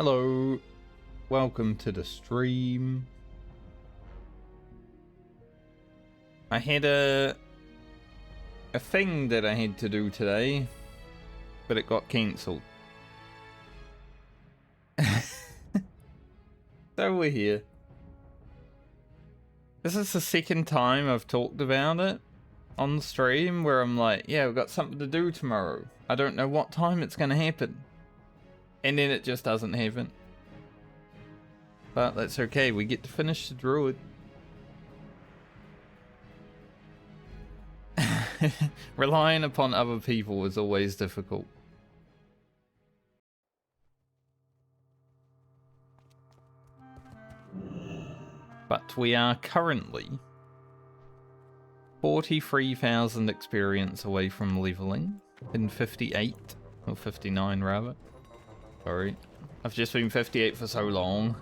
Hello, welcome to the stream. I had a thing that I had to do today, but it got cancelled. So we're here. This is the second time I've talked about it on the stream where I'm like, yeah, we've got something to do tomorrow. I don't know what time it's going to happen. And then it just doesn't happen. But that's okay, we get to finish the Druid. Relying upon other people is always difficult. But we are currently 43,000 experience away from leveling in 58, or 59 rather. Sorry, I've just been 58 for so long.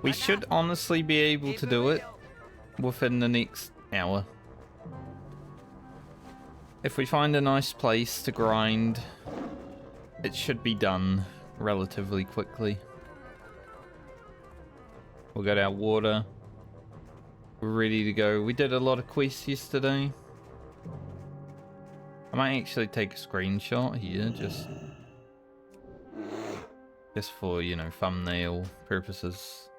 We should honestly be able to do it within the next hour. If we find a nice place to grind, it should be done relatively quickly. We'll get our water. We're ready to go. We did a lot of quests yesterday. I might actually take a screenshot here, just for, you know, thumbnail purposes.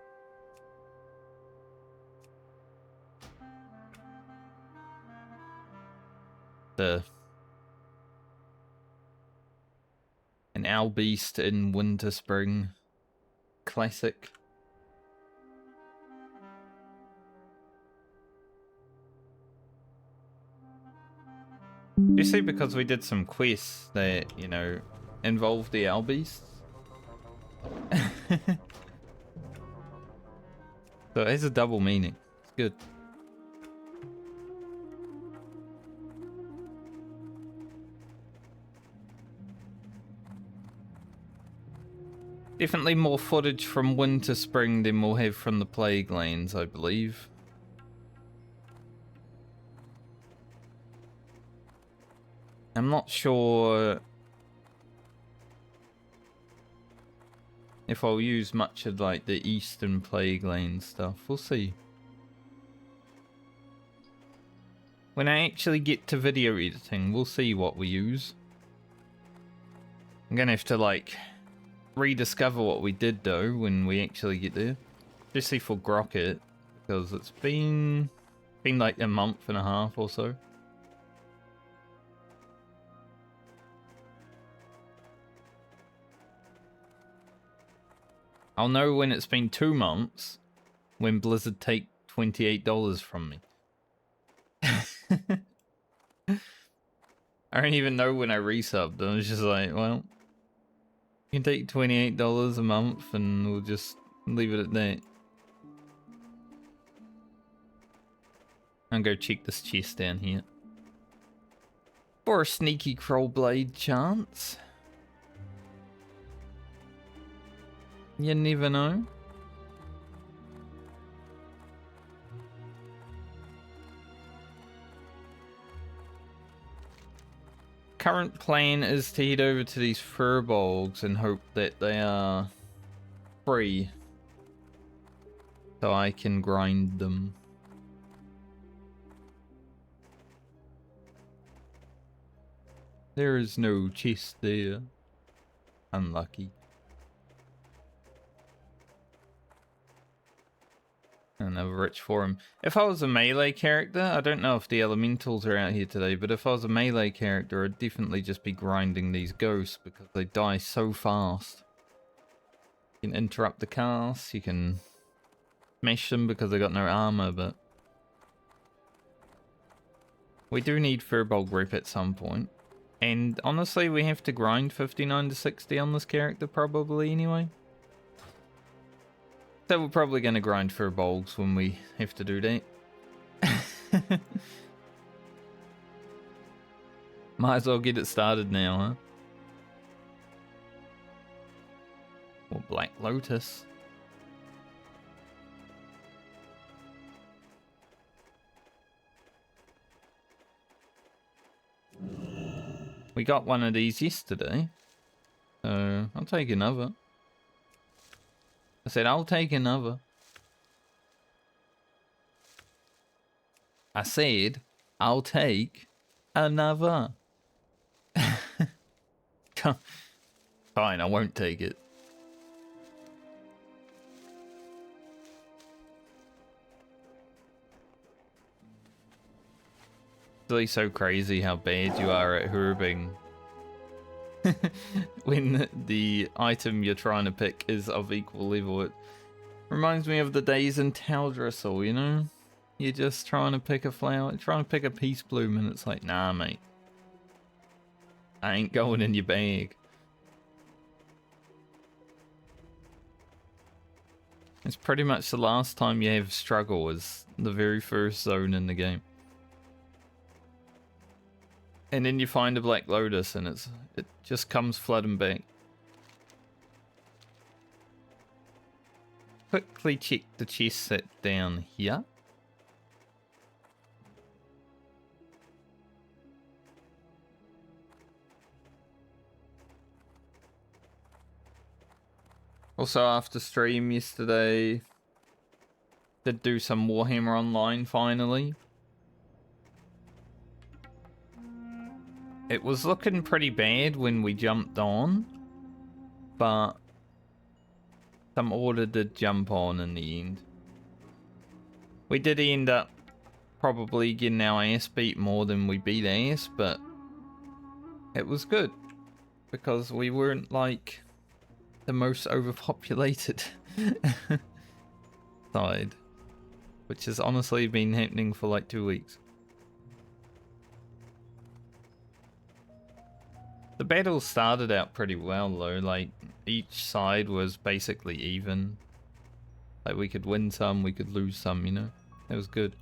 An owl beast in winter spring classic. You see, because we did some quests that, you know, involved the owl beasts. So it has a double meaning. It's good. Definitely more footage from Winter Spring than we'll have from the Plague Lands, I believe. I'm not sure if I'll use much of like the Eastern Plague Lane stuff. We'll see. When I actually get to video editing, we'll see what we use. I'm gonna have to like rediscover what we did though when we actually get there. Especially for Grocket, because it's been like a month and a half or so. I'll know when it's been 2 months when Blizzard take $28 from me. I don't even know when I resubbed. I was just like, well, you can take $28 a month and we'll just leave it at that. I'll go check this chest down here. For a sneaky Crow Blade chance. You never know. Current plan is to head over to these furbolgs and hope that they are free, so I can grind them. There is no chest there. Unlucky. Another rich forum. If I was a melee character, I don't know if the elementals are out here today, but if I was a melee character, I'd definitely just be grinding these ghosts because they die so fast. You can interrupt the cast, you can smash them because they got no armor, but we do need Furbolg Rep at some point. And honestly, we have to grind 59 to 60 on this character probably anyway. So we're probably going to grind Furbolgs when we have to do that. Might as well get it started now, huh? Or Black Lotus. We got one of these yesterday. So I'll take another. I said I'll take another. I said I'll take another. Fine, I won't take it. It's really so crazy how bad you are at herbing when the item you're trying to pick is of equal level. It reminds me of the days in Taldrassil, you know? You're just trying to pick a flower, trying to pick a peace bloom, and it's like, nah, mate. I ain't going in your bag. It's pretty much the last time you have struggle is the very first zone in the game. And then you find a Black Lotus and it just comes flooding back. Quickly check the chest set down here. Also, after stream yesterday, did do some Warhammer Online finally. It was looking pretty bad when we jumped on, but some order did jump on in the end. We did end up probably getting our ass beat more than we beat ass, but it was good because we weren't like the most overpopulated side, which has honestly been happening for like 2 weeks. The battle started out pretty well though, like each side was basically even. Like we could win some, we could lose some, you know? It was good.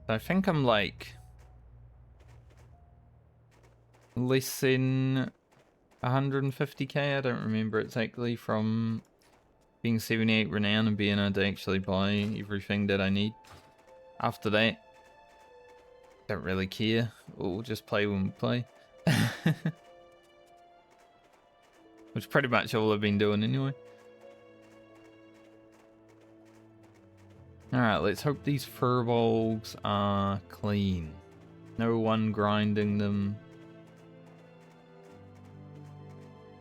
I think I'm like less than 150k, I don't remember exactly, from being 78 renown and being able to actually buy everything that I need. After that, don't really care. We'll just play when we play. Which is pretty much all I've been doing anyway. Alright, let's hope these furbolgs are clean. No one grinding them.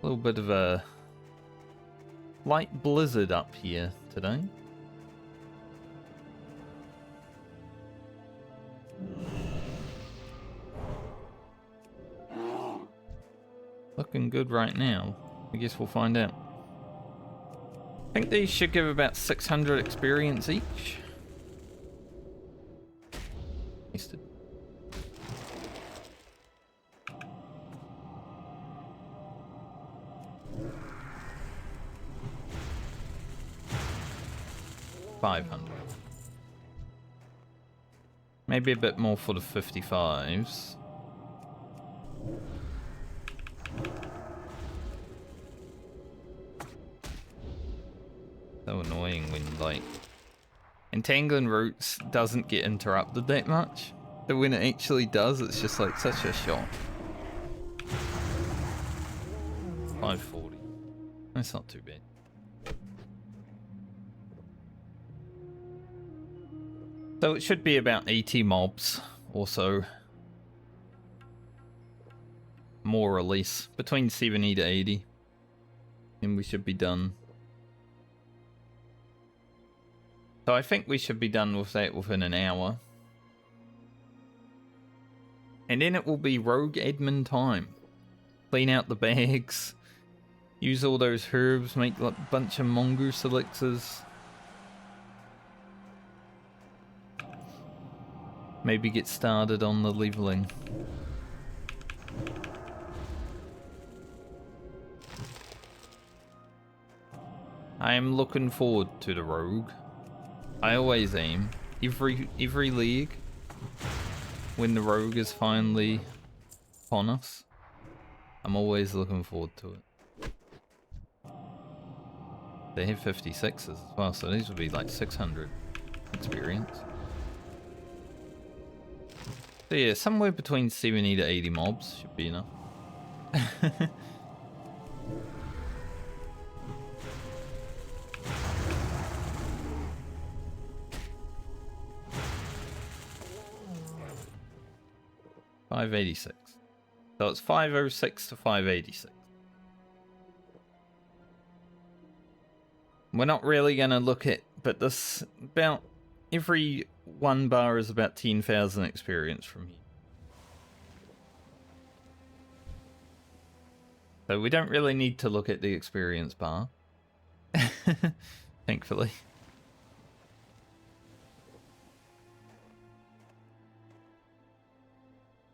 A little bit of a light blizzard up here today. Looking good right now. I guess we'll find out. I think these should give about 600 experience each. Wasted. $500. Maybe a bit more for the 55s. So annoying when like entangling roots doesn't get interrupted that much. But when it actually does, it's just like such a shock. 540. That's not too bad. So it should be about 80 mobs or so. More or less. Between 70 to 80. And we should be done. So I think we should be done with that within an hour. And then it will be rogue admin time. Clean out the bags. Use all those herbs. Make like a bunch of mongoose elixirs. Maybe get started on the leveling. I am looking forward to the rogue. I always aim. Every league, when the rogue is finally upon us, I'm always looking forward to it. They have 56s as well, so these would be like 600 experience. So yeah, somewhere between 70 to 80 mobs should be enough. 586. So it's 506 to 586. We're not really going to look at, but this, about every 1 bar is about 10,000 experience from here. So we don't really need to look at the experience bar. Thankfully.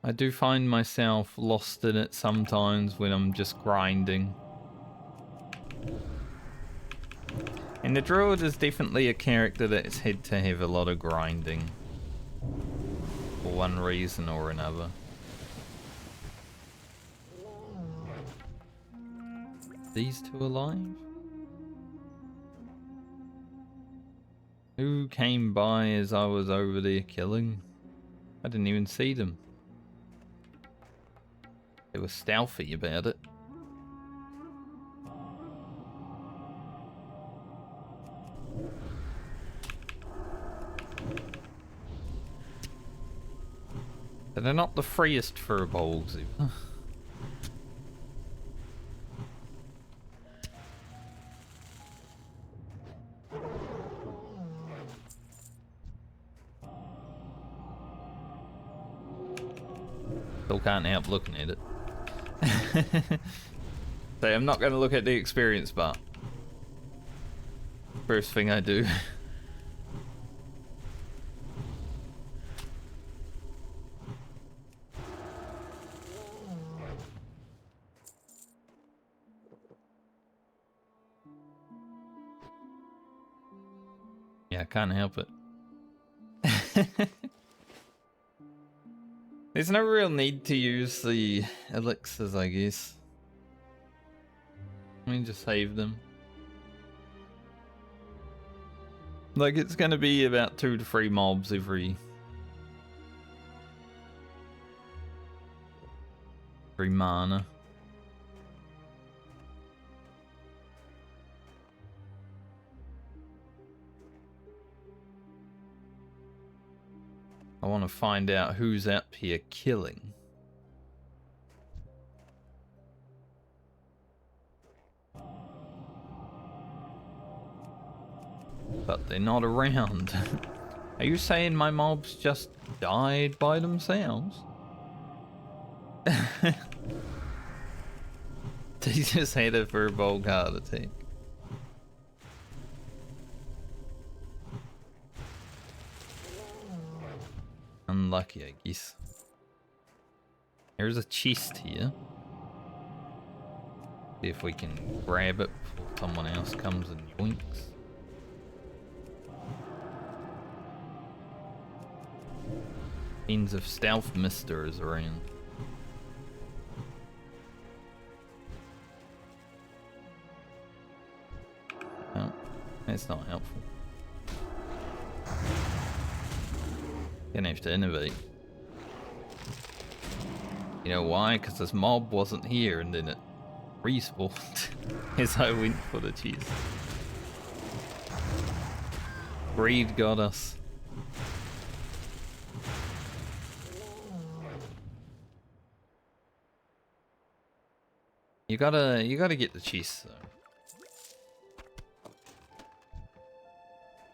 I do find myself lost in it sometimes when I'm just grinding. And the Druid is definitely a character that's had to have a lot of grinding. For one reason or another. These two alive? Who came by as I was over there killing? I didn't even see them. They were stealthy about it. But they're not the freest furbolgs either. Still can't help looking at it. So I'm not going to look at the experience bar. First thing I do. Yeah, I can't help it. There's no real need to use the elixirs, I guess. Let me just save them. Like, it's gonna be about 2 to 3 mobs every mana. I want to find out who's up here killing. But they're not around. Are you saying my mobs just died by themselves? They just had a furball heart attack. Unlucky, I guess. There's a chest here. See if we can grab it before someone else comes and yoinks. Means of stealth mister is around. Oh, that's not helpful. Gonna have to innovate. You know why? Because this mob wasn't here and then it respawned as I went for the cheese. Greed got us. You gotta get the cheese though.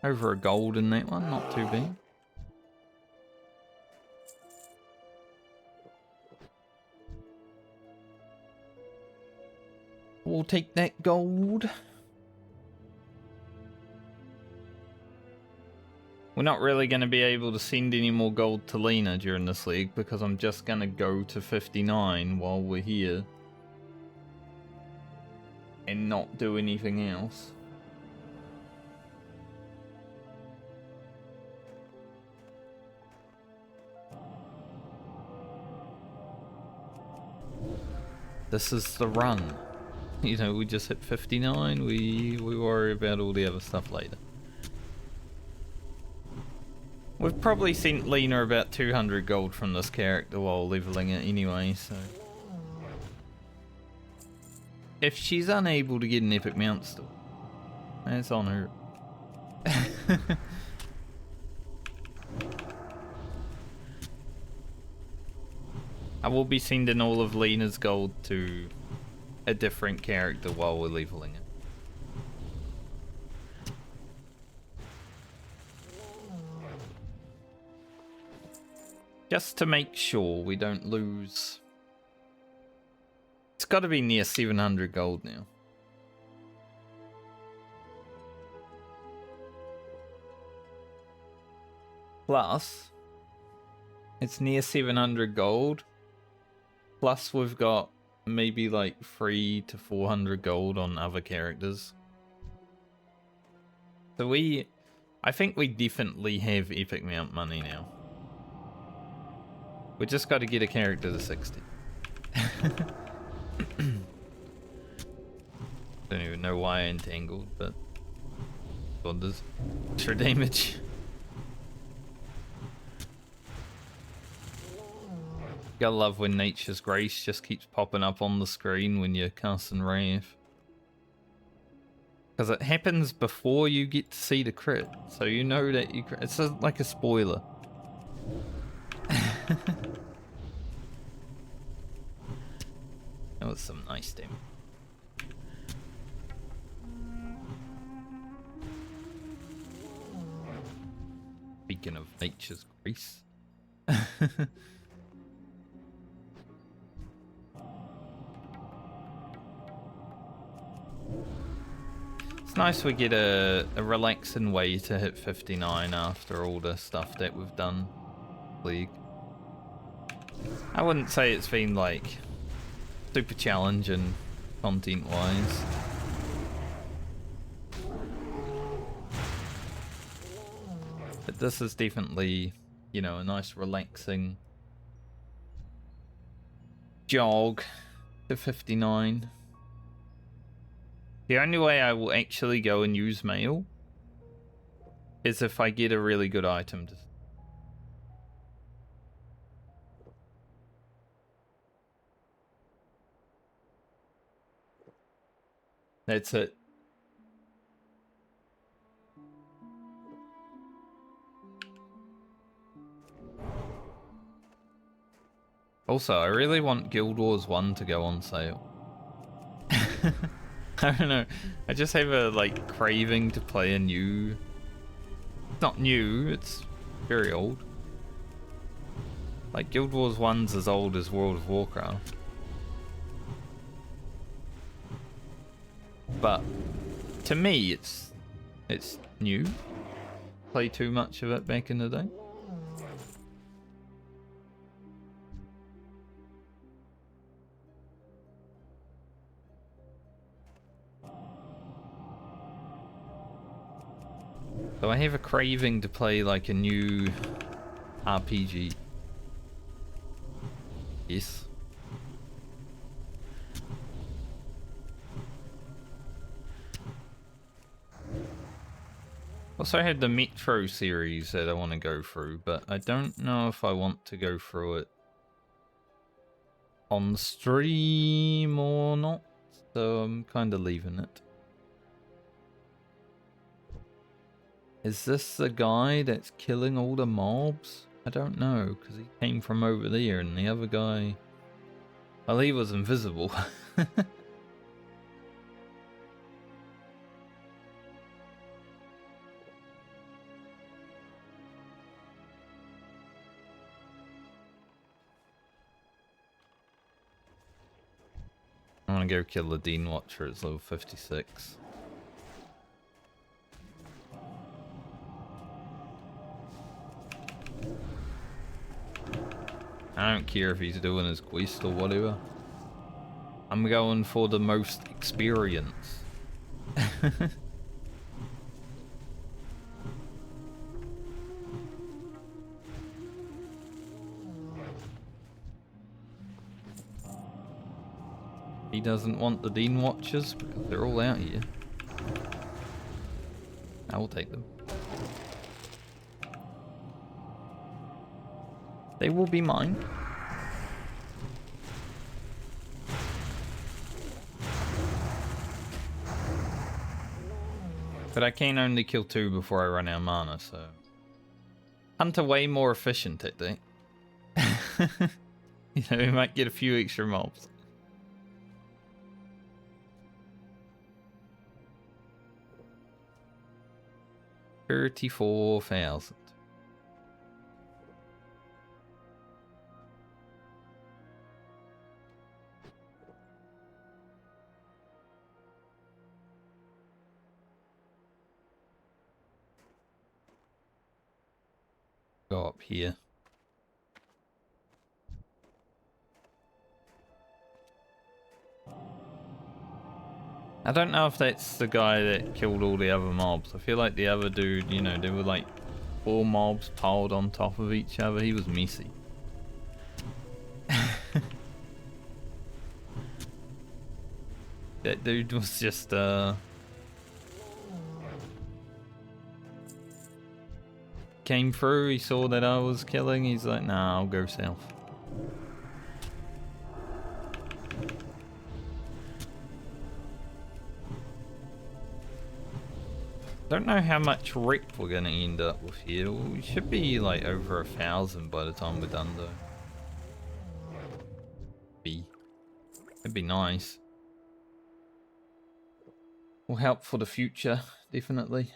Over a gold in that one, not too bad. We'll take that gold. We're not really going to be able to send any more gold to Lena during this league because I'm just going to go to 59 while we're here. And not do anything else. This is the run. You know, we just hit 59. We worry about all the other stuff later. We've probably seen Lena about 200 gold from this character while leveling it anyway, so... If she's unable to get an epic mount still, that's on her. I will be sending all of Lena's gold to a different character while we're leveling it. Just to make sure we don't lose. It's got to be near 700 gold now. Plus, it's near 700 gold. Plus, we've got maybe like 300 to 400 gold on other characters. So I think we definitely have epic mount money now. We just got to get a character to 60. Don't even know why I entangled, but God, there's extra damage. Gotta love when Nature's Grace just keeps popping up on the screen when you're casting Wrath. Because it happens before you get to see the crit, so you know that you crit. It's like a spoiler. That was some nice damage. Speaking of Nature's Grace. It's nice we get a relaxing way to hit 59 after all the stuff that we've done. League. I wouldn't say it's been like super challenging content wise. But this is definitely, you know, a nice relaxing jog to 59. The only way I will actually go and use mail is if I get a really good item. That's it. Also, I really want Guild Wars 1 to go on sale. I don't know. I just have a like craving to play a new. It's not new. It's very old. Like Guild Wars 1's as old as World of Warcraft. But to me, it's new. Play too much of it back in the day. So I have a craving to play like a new RPG. Yes. Also, I had the Metro series that I want to go through, but I don't know if I want to go through it on stream or not, so I'm kind of leaving it. Is this the guy that's killing all the mobs? I don't know, because he came from over there, and the other guy... Well, he was invisible. I want to go kill the Dean Watcher, it's level 56. I don't care if he's doing his quest or whatever. I'm going for the most experience. He doesn't want the Dean Watchers because they're all out here. I will take them. They will be mine. But I can only kill 2 before I run out of mana, so... Hunter way more efficient, I think. You know, we might get a few extra mobs. $34,000. Go up here. I don't know if that's the guy that killed all the other mobs. I feel like the other dude, you know, there were like 4 mobs piled on top of each other. He was messy. That dude was just, came through, he saw that I was killing, he's like, nah, I'll go south. Don't know how much rip we're gonna end up with here. We should be like over 1,000 by the time we're done though. It'd be nice. Will help for the future, definitely.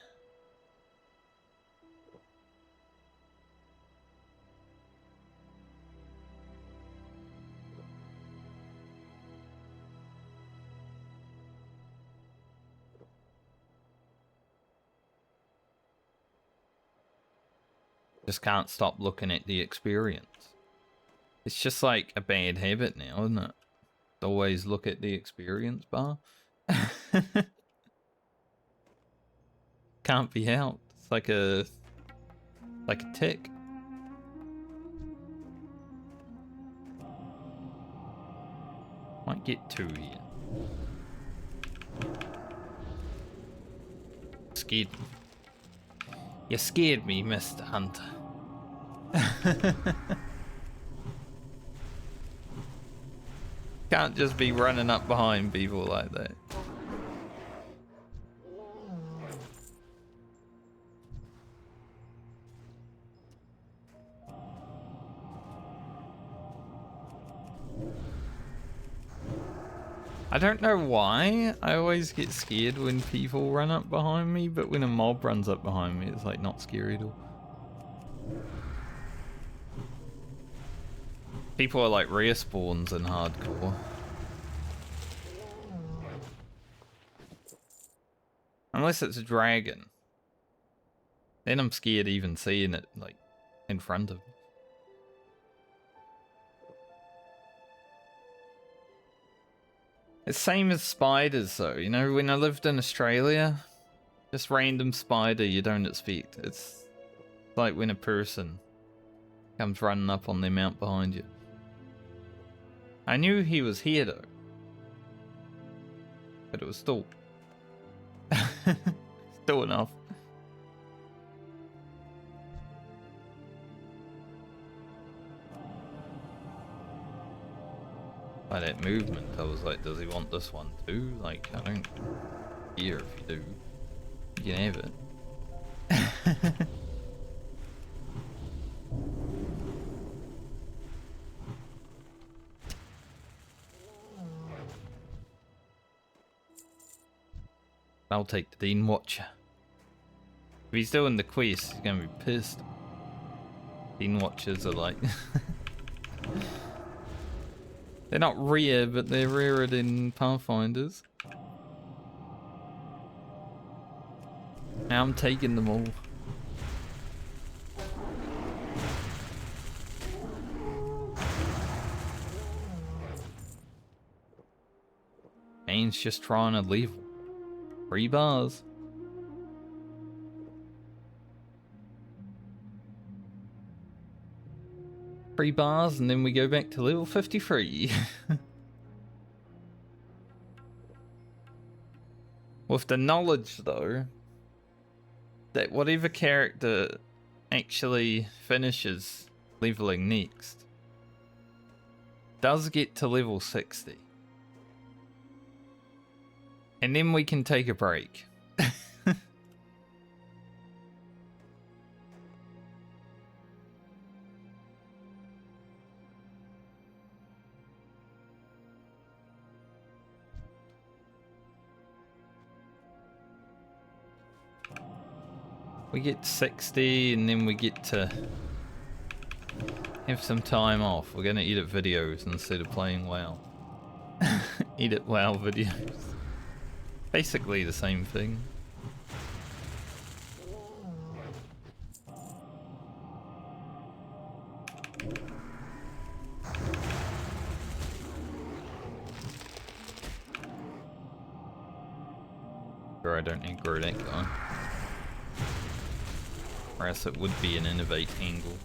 Just can't stop looking at the experience. It's just like a bad habit now, isn't it? Always look at the experience bar. Can't be helped. It's like a tick. Might get 2 here. Scared me. You scared me, Mr. Hunter. Can't just be running up behind people like that. I don't know why I always get scared when people run up behind me, but when a mob runs up behind me, it's like not scary at all. People are like rare spawns in hardcore. Unless it's a dragon. Then I'm scared even seeing it like in front of me. It's same as spiders though, you know, when I lived in Australia, just random spider you don't expect. It's like when a person comes running up on their mount behind you. I knew he was here though, but it was still still enough. By that movement, I was like, does he want this one too? Like, I don't care if you do. You can have it. I'll take the Dean Watcher. If he's doing the quest, he's gonna be pissed. Dean Watchers are like... They're not rare, but they're rarer than Pathfinders. Now I'm taking them all. Main's just trying to level. 3 bars. Three bars and then we go back to level 53. With the knowledge, though, that whatever character actually finishes leveling next does get to level 60. And then we can take a break. We get 60 and then we get to have some time off. We're gonna edit videos instead of playing WoW. Edit WoW videos. Basically the same thing. Or I don't need grow that guy. Or else it would be an innovate angle.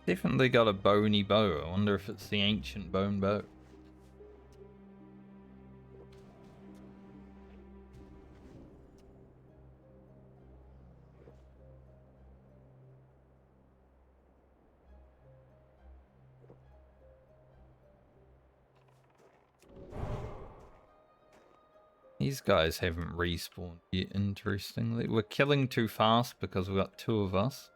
Definitely got a bony bow. I wonder if it's the ancient bone bow. These guys haven't respawned yet, interestingly. We're killing too fast because we've got two of us.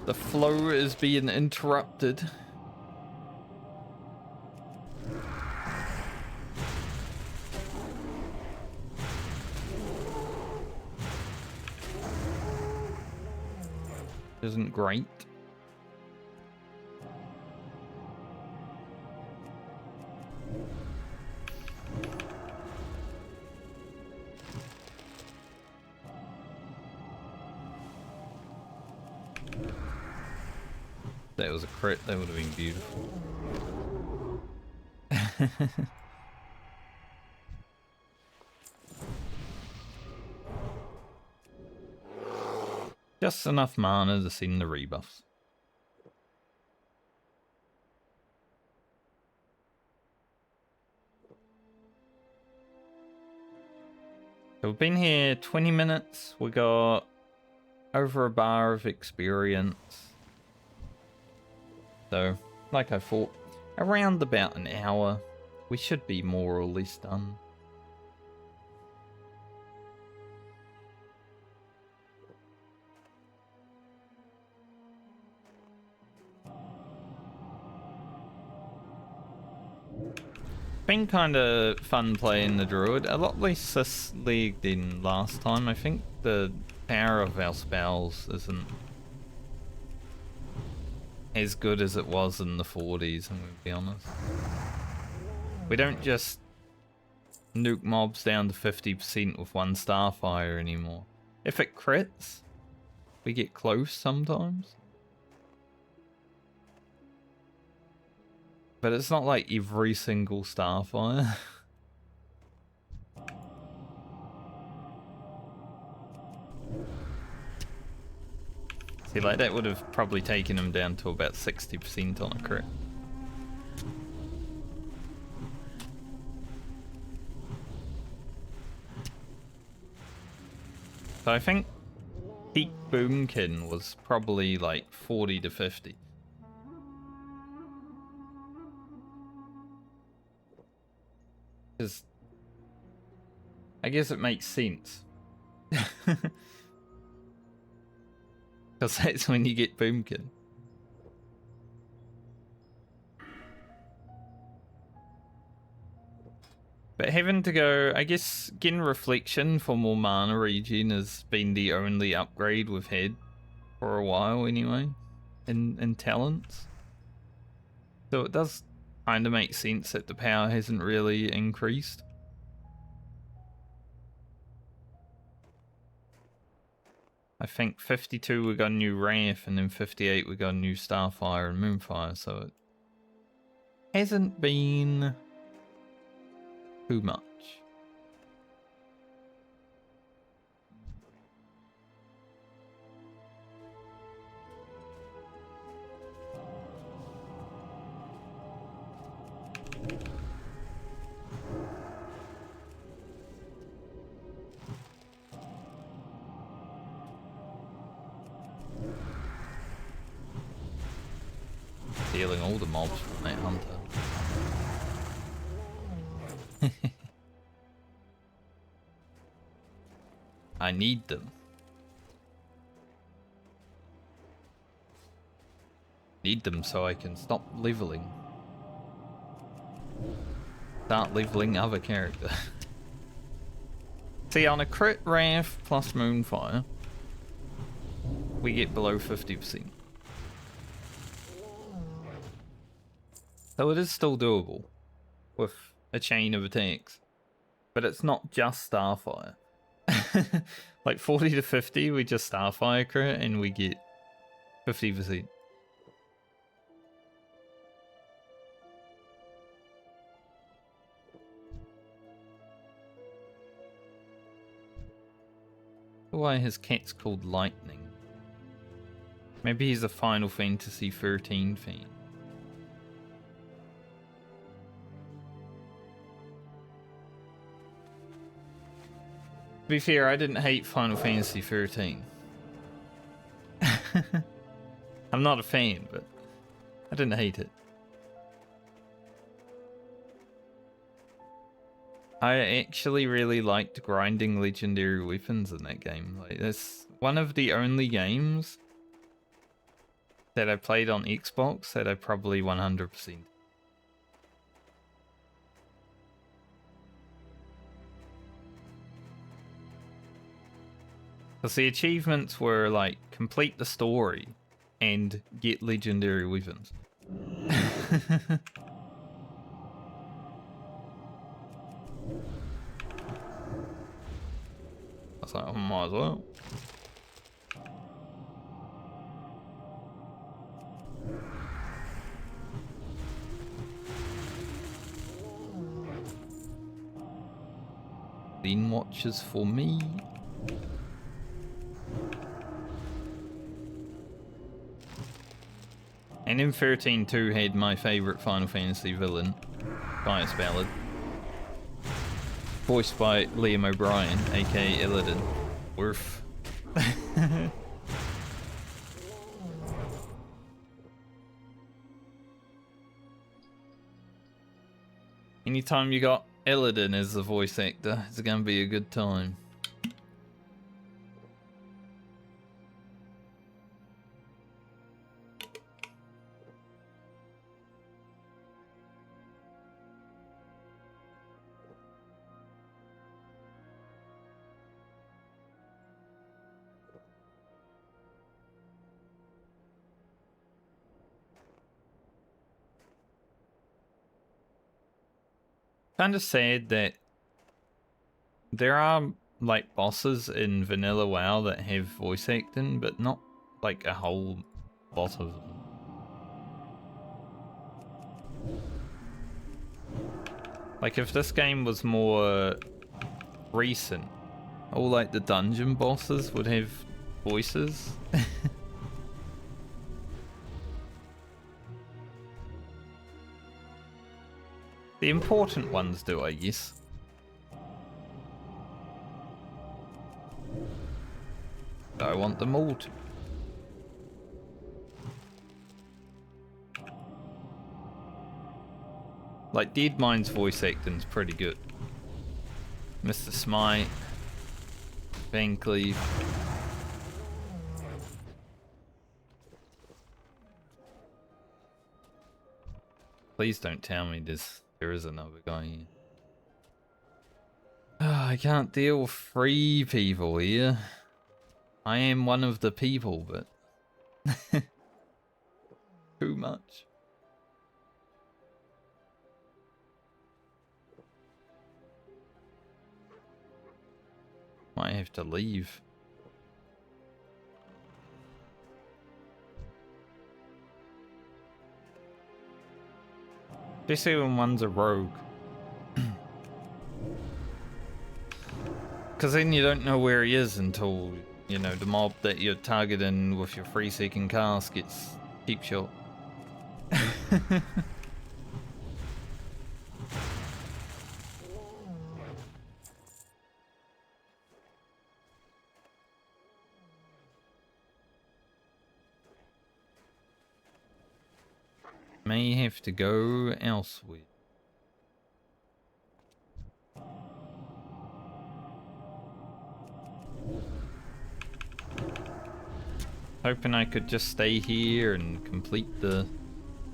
The flow is being interrupted. Isn't great. That was a crit, that would have been beautiful. Just enough mana to send the rebuffs. So we've been here 20 minutes. We got over a bar of experience. So, like I thought, around about an hour, we should be more or less done. Been kind of fun playing the Druid. A lot less cis-legged than last time. I think the power of our spells isn't as good as it was in the 40s, I'm going to be honest. We don't just nuke mobs down to 50% with one Starfire anymore. If it crits, we get close sometimes. But it's not like every single Starfire. See, like that would have probably taken him down to about 60% on a crit. So I think peak Boomkin was probably like 40 to 50. Because I guess it makes sense. Because that's when you get Boomkin. But having to go, I guess getting Reflection for more mana regen has been the only upgrade we've had for a while anyway, in talents. So it does kind of make sense that the power hasn't really increased. I think 52 we got a new Wraith, and then 58 we got a new Starfire and Moonfire, so it hasn't been too much. Stealing all the mobs from that hunter. I need them. Need them so I can stop leveling. Start leveling other characters. See, on a crit Wrath plus Moonfire, we get below 50%. So it is still doable with a chain of attacks. But it's not just Starfire. Like 40 to 50, we just Starfire crit and we get 50%. Why his cat's called Lightning? Maybe he's a Final Fantasy 13 fan. To be fair, I didn't hate Final Fantasy 13. I'm not a fan, but I didn't hate it. I actually really liked grinding legendary weapons in that game. Like, that's one of the only games that I played on Xbox that I probably 100%. Because the achievements were like complete the story and get legendary weapons. I was like, I might as well. Lean watches for me. And in 13.2 had my favourite Final Fantasy villain, Gaius Ballad. Voiced by Liam O'Brien, aka Illidan. Worf. Anytime you got Illidan as the voice actor, it's gonna be a good time. Kind of sad that there are like bosses in vanilla WoW that have voice acting, but not like a whole lot of them. Like if this game was more recent, all like the dungeon bosses would have voices. The important ones do, I guess. I want them all to. Like, Deadmine's voice acting's pretty good. Mr. Smite. Van Cleave. Please don't tell me there is another guy here. Oh, I can't deal with 3 people here. I am one of the people, but too much. Might have to leave. Especially when one's a rogue. Because then you don't know where he is until, you know, the mob that you're targeting with your free seeking cast gets cheap shot. May have to go elsewhere. Hoping I could just stay here and complete the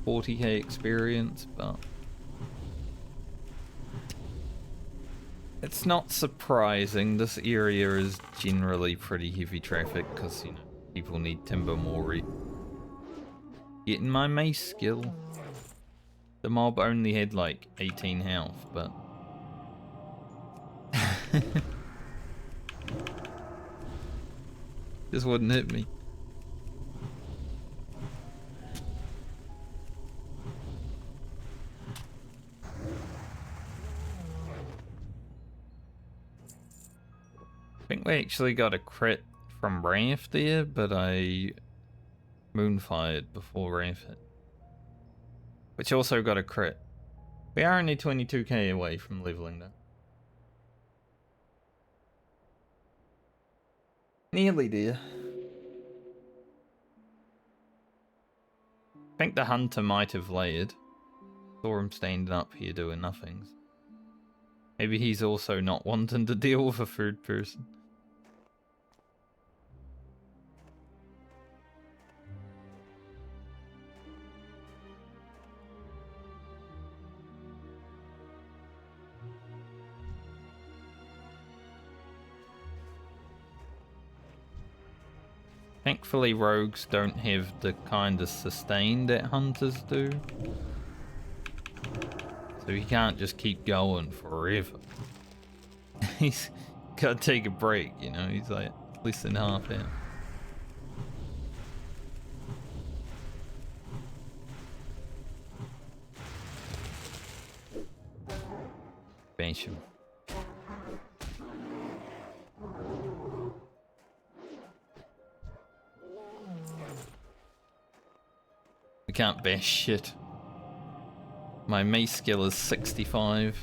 40k experience, but it's not surprising. This area is generally pretty heavy traffic because, you know, people need timber mori. Getting my mace skill. The mob only had like 18 health, but just wouldn't hit me. I think we actually got a crit from Wrath there, but I moonfired before Wrath hit. Which also got a crit. We are only 22k away from leveling though. Nearly there. I think the hunter might have layered. Saw him standing up here doing nothings. Maybe he's also not wanting to deal with a third person. Thankfully, rogues don't have the kind of sustain that hunters do. So he can't just keep going forever. He's gotta take a break, you know? He's like less than half out. Bash him. We can't bash shit. My mace skill is 65.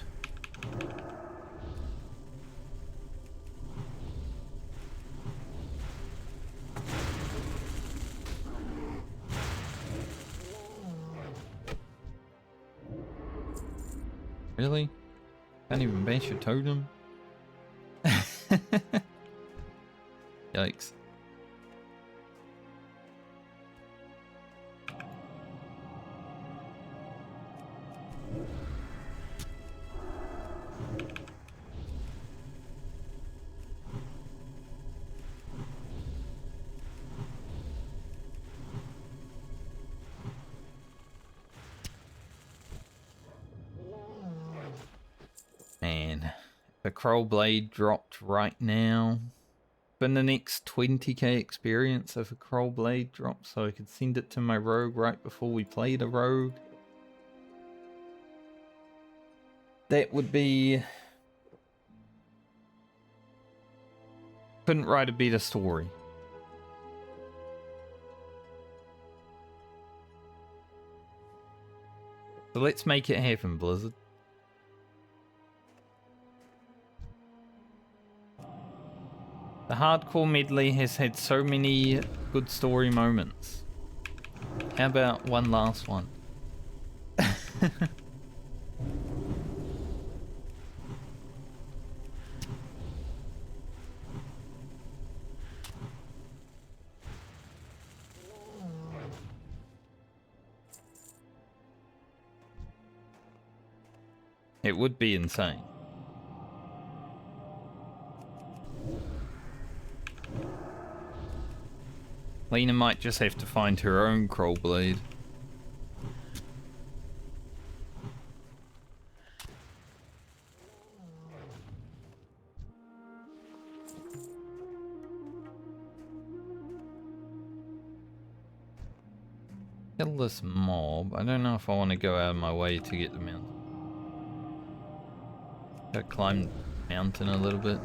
Really? Can't even bash a totem? Yikes. Man, the Crow Blade dropped right now. Been the next 20k experience if a Crow Blade drops, so I could send it to my rogue right before we played a rogue. That would be... Couldn't write a better story. So let's make it happen, Blizzard. The hardcore medley has had so many good story moments. How about one last one? It would be insane. Lena might just have to find her own Crow Blade. Kill this mob. I don't know if I want to go out of my way to get the mountain. Gotta climb the mountain a little bit.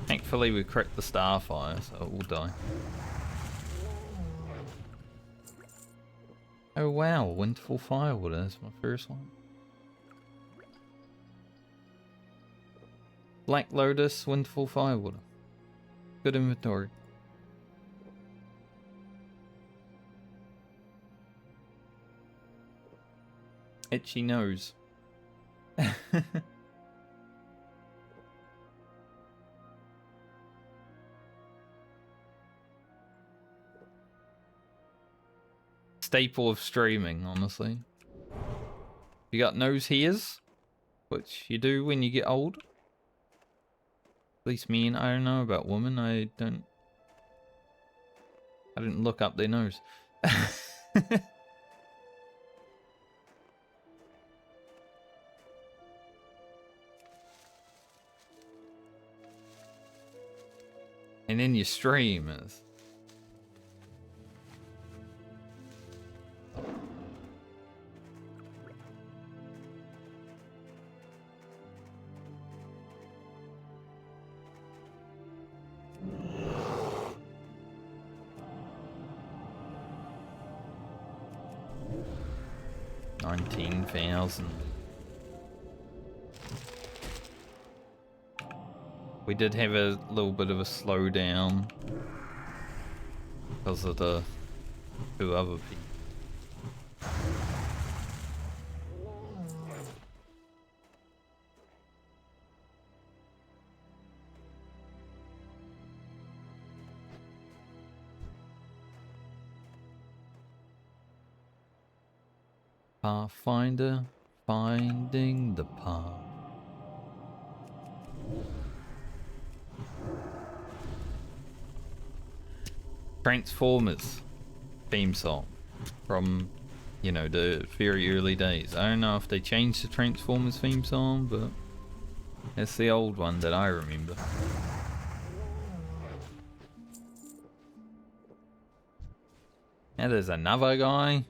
Thankfully we cracked the starfire, so it will die. Oh wow, Winterfall Firewater, that's my first one. Black Lotus, Winterfall Firewater. Good inventory. Itchy nose. Staple of streaming, honestly. You got nose hairs, which you do when you get old. At least me, and I don't know about women. I didn't look up their nose. And then you stream is. $19,000. We did have a little bit of a slowdown because of the two other people. Pathfinder, finding the path. Transformers theme song from, you know, the very early days. I don't know if they changed the Transformers theme song, but it's the old one that I remember. Now there's another guy.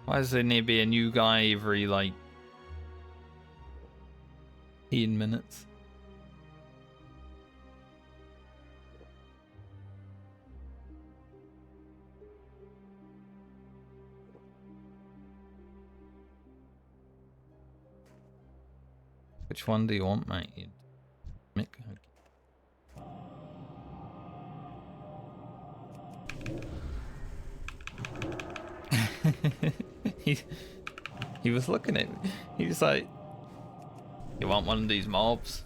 Why does there need to be a new guy every, like, 10 minutes? Which one do you want, mate? Mick? Okay. He was looking at me. He was like, you want one of these mobs?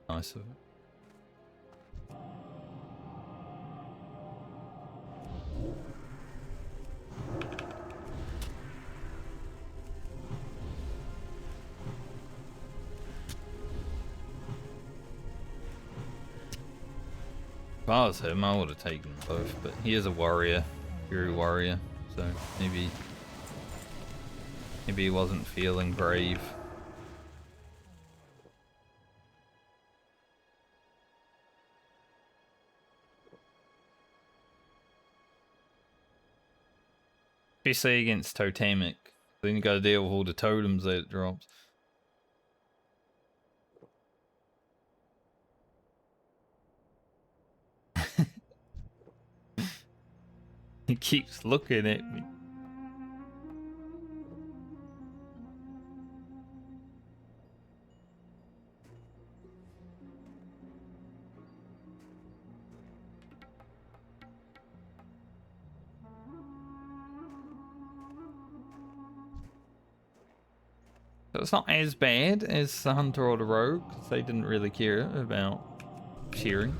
Nice of it. If I was him, I would have taken both, but he is a warrior, fury warrior, so maybe he wasn't feeling brave. Especially against totemic, then you gotta deal with all the totems that it drops. He keeps looking at me. So it's not as bad as the Hunter or the Rogue, because they didn't really care about shearing.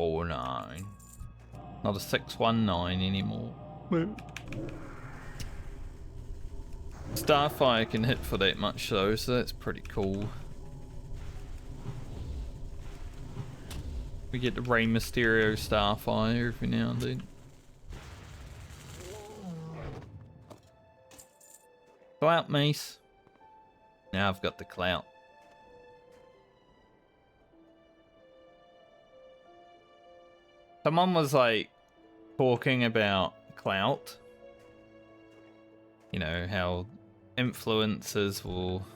649. Not a 619 anymore. Starfire can hit for that much though, so that's pretty cool. We get the Rey Mysterio Starfire every now and then. Go out, Mace. Now I've got the clout. Someone was like talking about clout. You know, how influencers will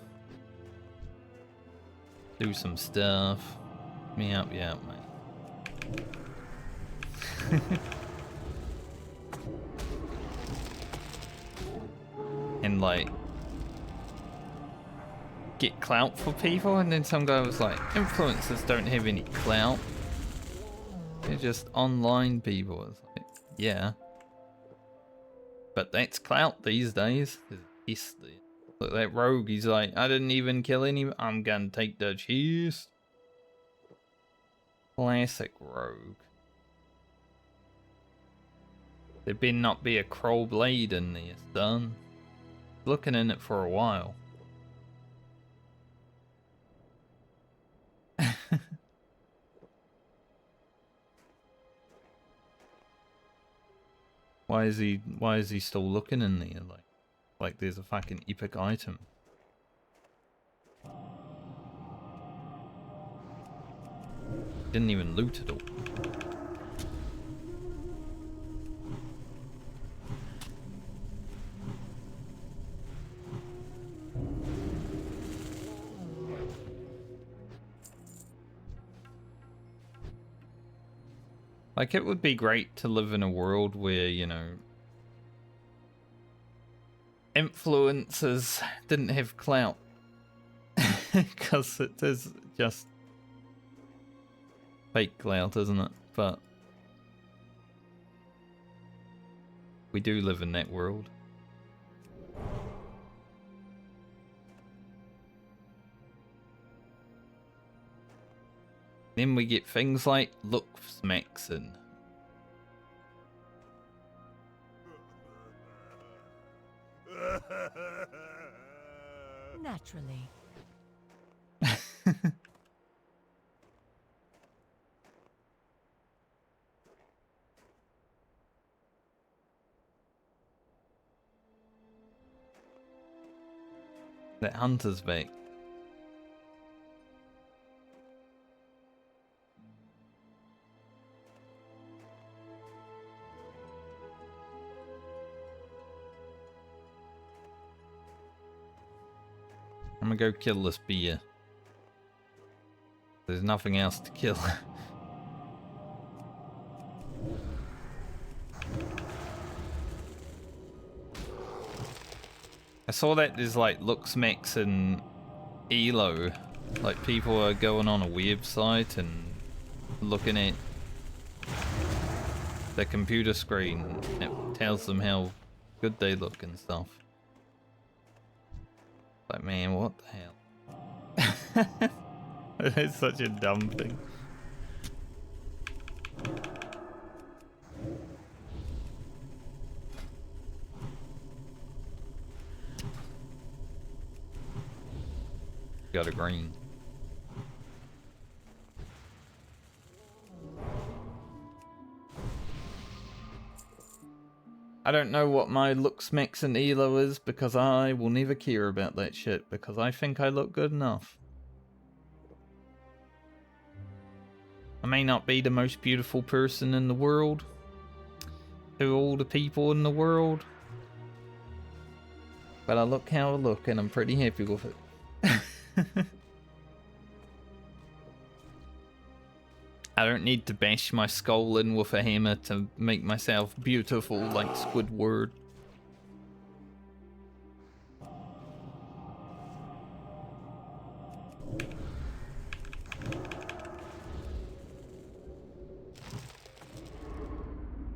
do some stuff. Me out, mate. And like get clout for people, and then some guy was like, influencers don't have any clout. They're just online people. It's like, yeah. But that's clout these days. Look, that rogue, he's like, I didn't even kill any, I'm gonna take the cheese. Classic rogue. There better not be a crow blade in there, son. Looking in it for a while. Why is he still looking in there? Like there's a fucking epic item. Didn't even loot it all. Like, it would be great to live in a world where, you know, influencers didn't have clout. Because it is just fake clout, isn't it? But we do live in that world. Then we get things like looks maxing. Naturally. That hunter's back. I'm gonna go kill this beer. There's nothing else to kill. I saw that there's like looks max and Elo. Like people are going on a website and looking at the computer screen. It tells them how good they look and stuff. Like, man, what the hell? It's such a dumb thing. Got a green. I don't know what my looks mix and elo is because I will never care about that shit because I think I look good enough. I may not be the most beautiful person in the world to all the people in the world, but I look how I look and I'm pretty happy with it. I don't need to bash my skull in with a hammer to make myself beautiful like Squidward.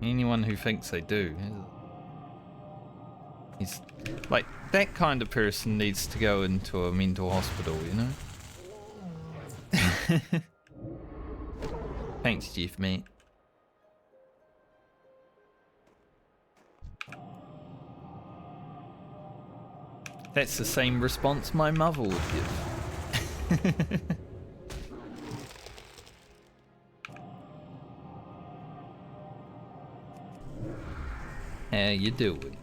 Anyone who thinks they do, he's like, that kind of person needs to go into a mental hospital, you know? Thanks, Chief, mate. That's the same response my mother would give. How you doing?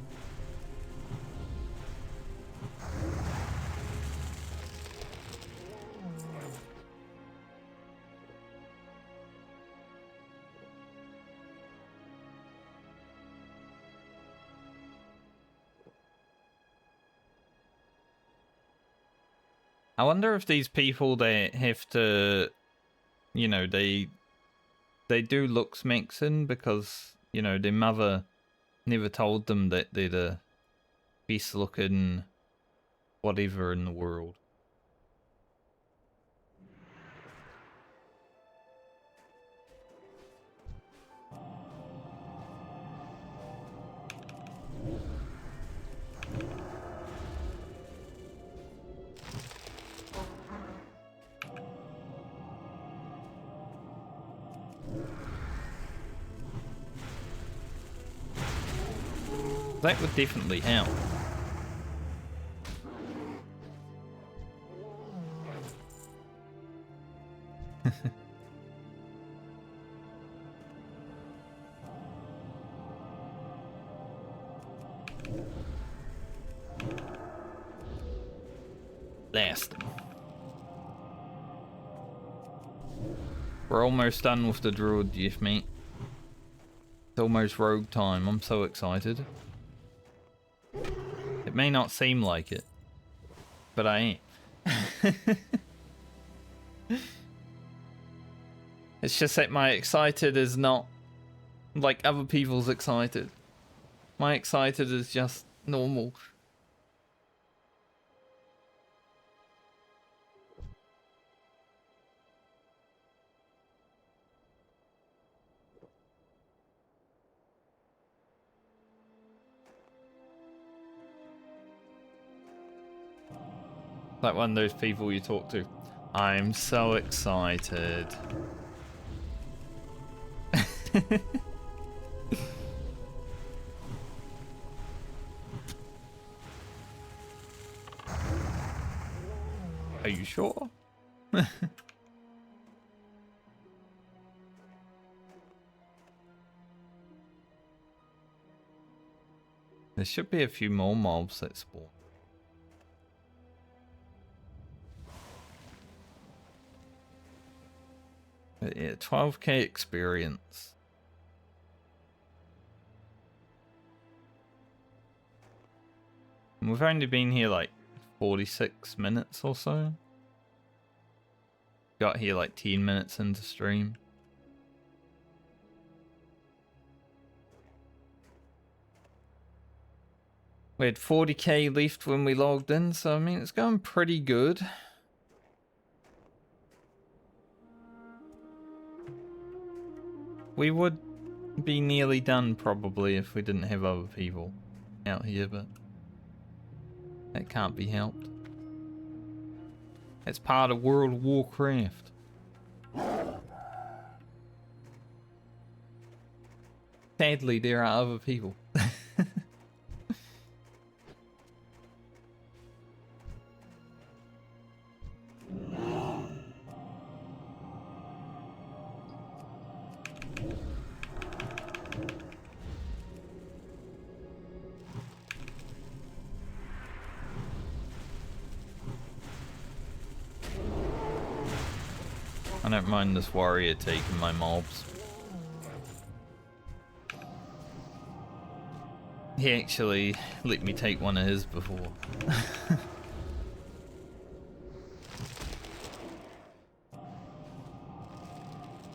I wonder if these people, they have to, you know, they do looks mixing because, you know, their mother never told them that they're the best looking whatever in the world. That would definitely help. Blast them. We're almost done with the Druid, Jeff, mate. It's almost rogue time. I'm so excited. It may not seem like it, but I am. It's just that my excited is not like other people's excited. My excited is just normal. Like one of those people you talk to. I'm so excited. Are you sure? There should be a few more mobs that spawn. But yeah, 12k experience. And we've only been here like 46 minutes or so. Got here like 10 minutes into stream. We had 40k left when we logged in, so I mean it's going pretty good. We would be nearly done probably if we didn't have other people out here, but that can't be helped. It's part of World of Warcraft. Sadly, there are other people. I don't mind this warrior taking my mobs. He actually let me take one of his before.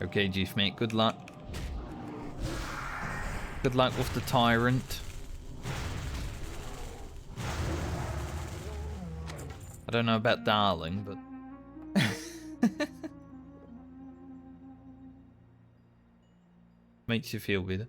Okay, Chief mate, good luck. Good luck with the tyrant. I don't know about Darling, but... Makes you feel better.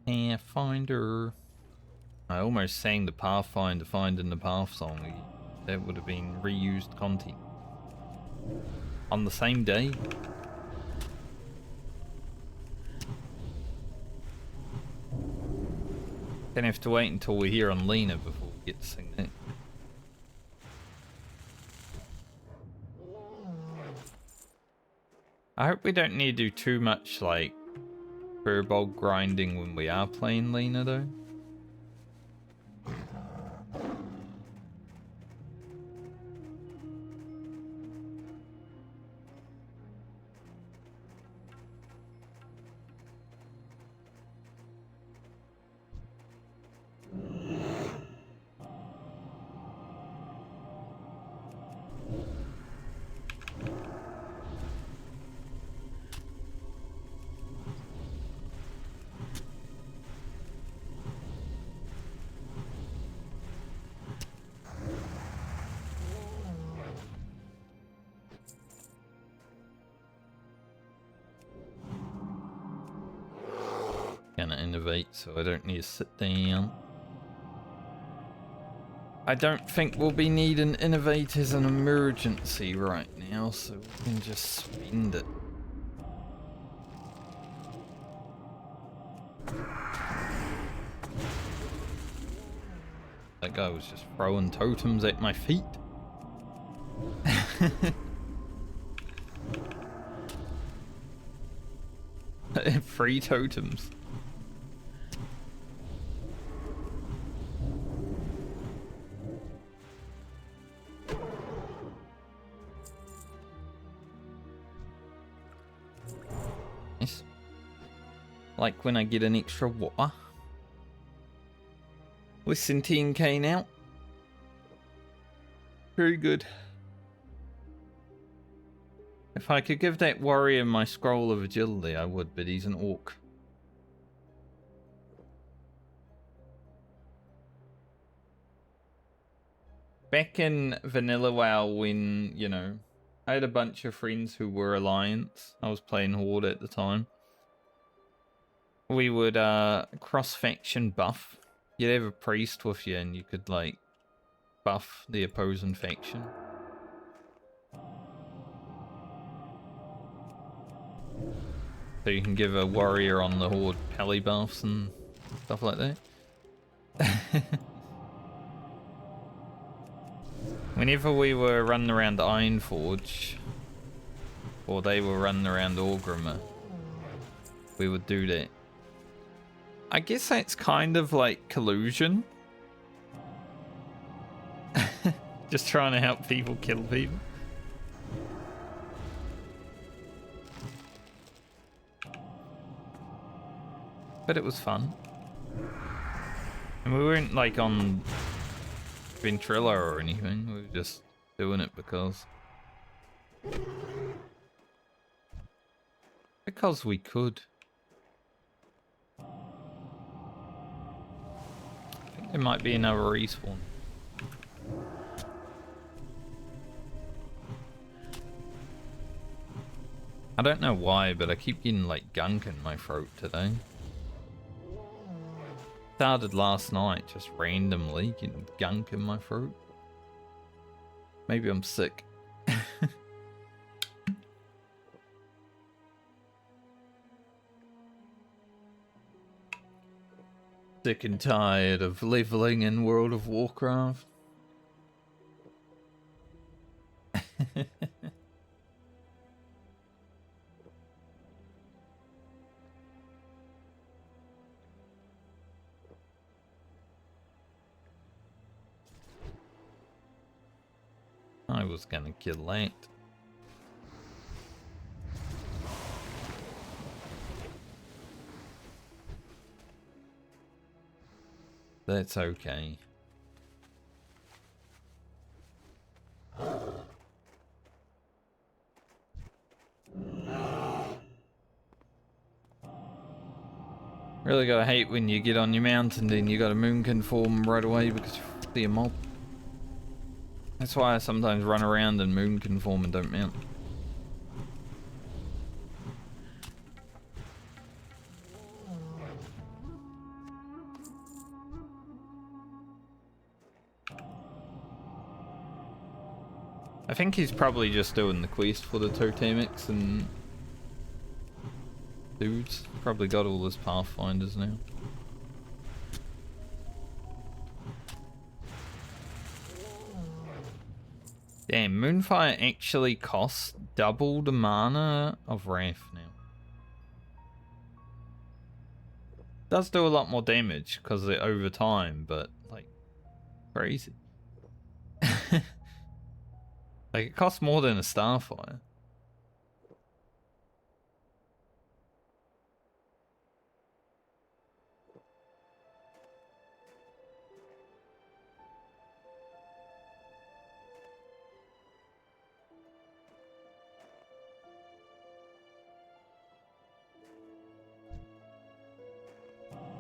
Pathfinder. I almost sang the Pathfinder Finding the Path song. That would have been reused content. On the same day. Gonna have to wait until we're here on Lena before we get to sing that. I hope we don't need to do too much like Furbolg grinding when we are playing Lena though. Gonna innovate so I don't need to sit down. I don't think we'll be needing innovate as an emergency right now, so we can just spend it. That guy was just throwing totems at my feet. Free totems. Nice. Like when I get an extra water. Listen, 10k now. Very good. If I could give that warrior my scroll of agility, I would, but he's an orc. Back in Vanilla WoW when, you know, I had a bunch of friends who were Alliance. I was playing Horde at the time. We would cross-faction buff. You'd have a priest with you and you could, like, buff the opposing faction. So you can give a warrior on the Horde pally buffs and stuff like that. Whenever we were running around Ironforge, or they were running around Orgrimmar, we would do that. I guess that's kind of like collusion. Just trying to help people kill people. But it was fun. And we weren't like on Ventrilla or anything, we were just doing it because we could. I think there might be another respawn. I don't know why, but I keep getting like gunk in my throat today. Started last night, just randomly getting gunk in my throat. Maybe I'm sick. Sick and tired of leveling in World of Warcraft. I was gonna kill that. That's okay. Really gotta hate when you get on your mountain and you got a moonkin form right away because you see a mob. That's why I sometimes run around in moonkin form and don't mount. I think he's probably just doing the quest for the totemics and dudes. Probably got all his pathfinders now. Damn, Moonfire actually costs double the mana of Wrath now. Does do a lot more damage because of it over time, but like crazy. Like it costs more than a Starfire.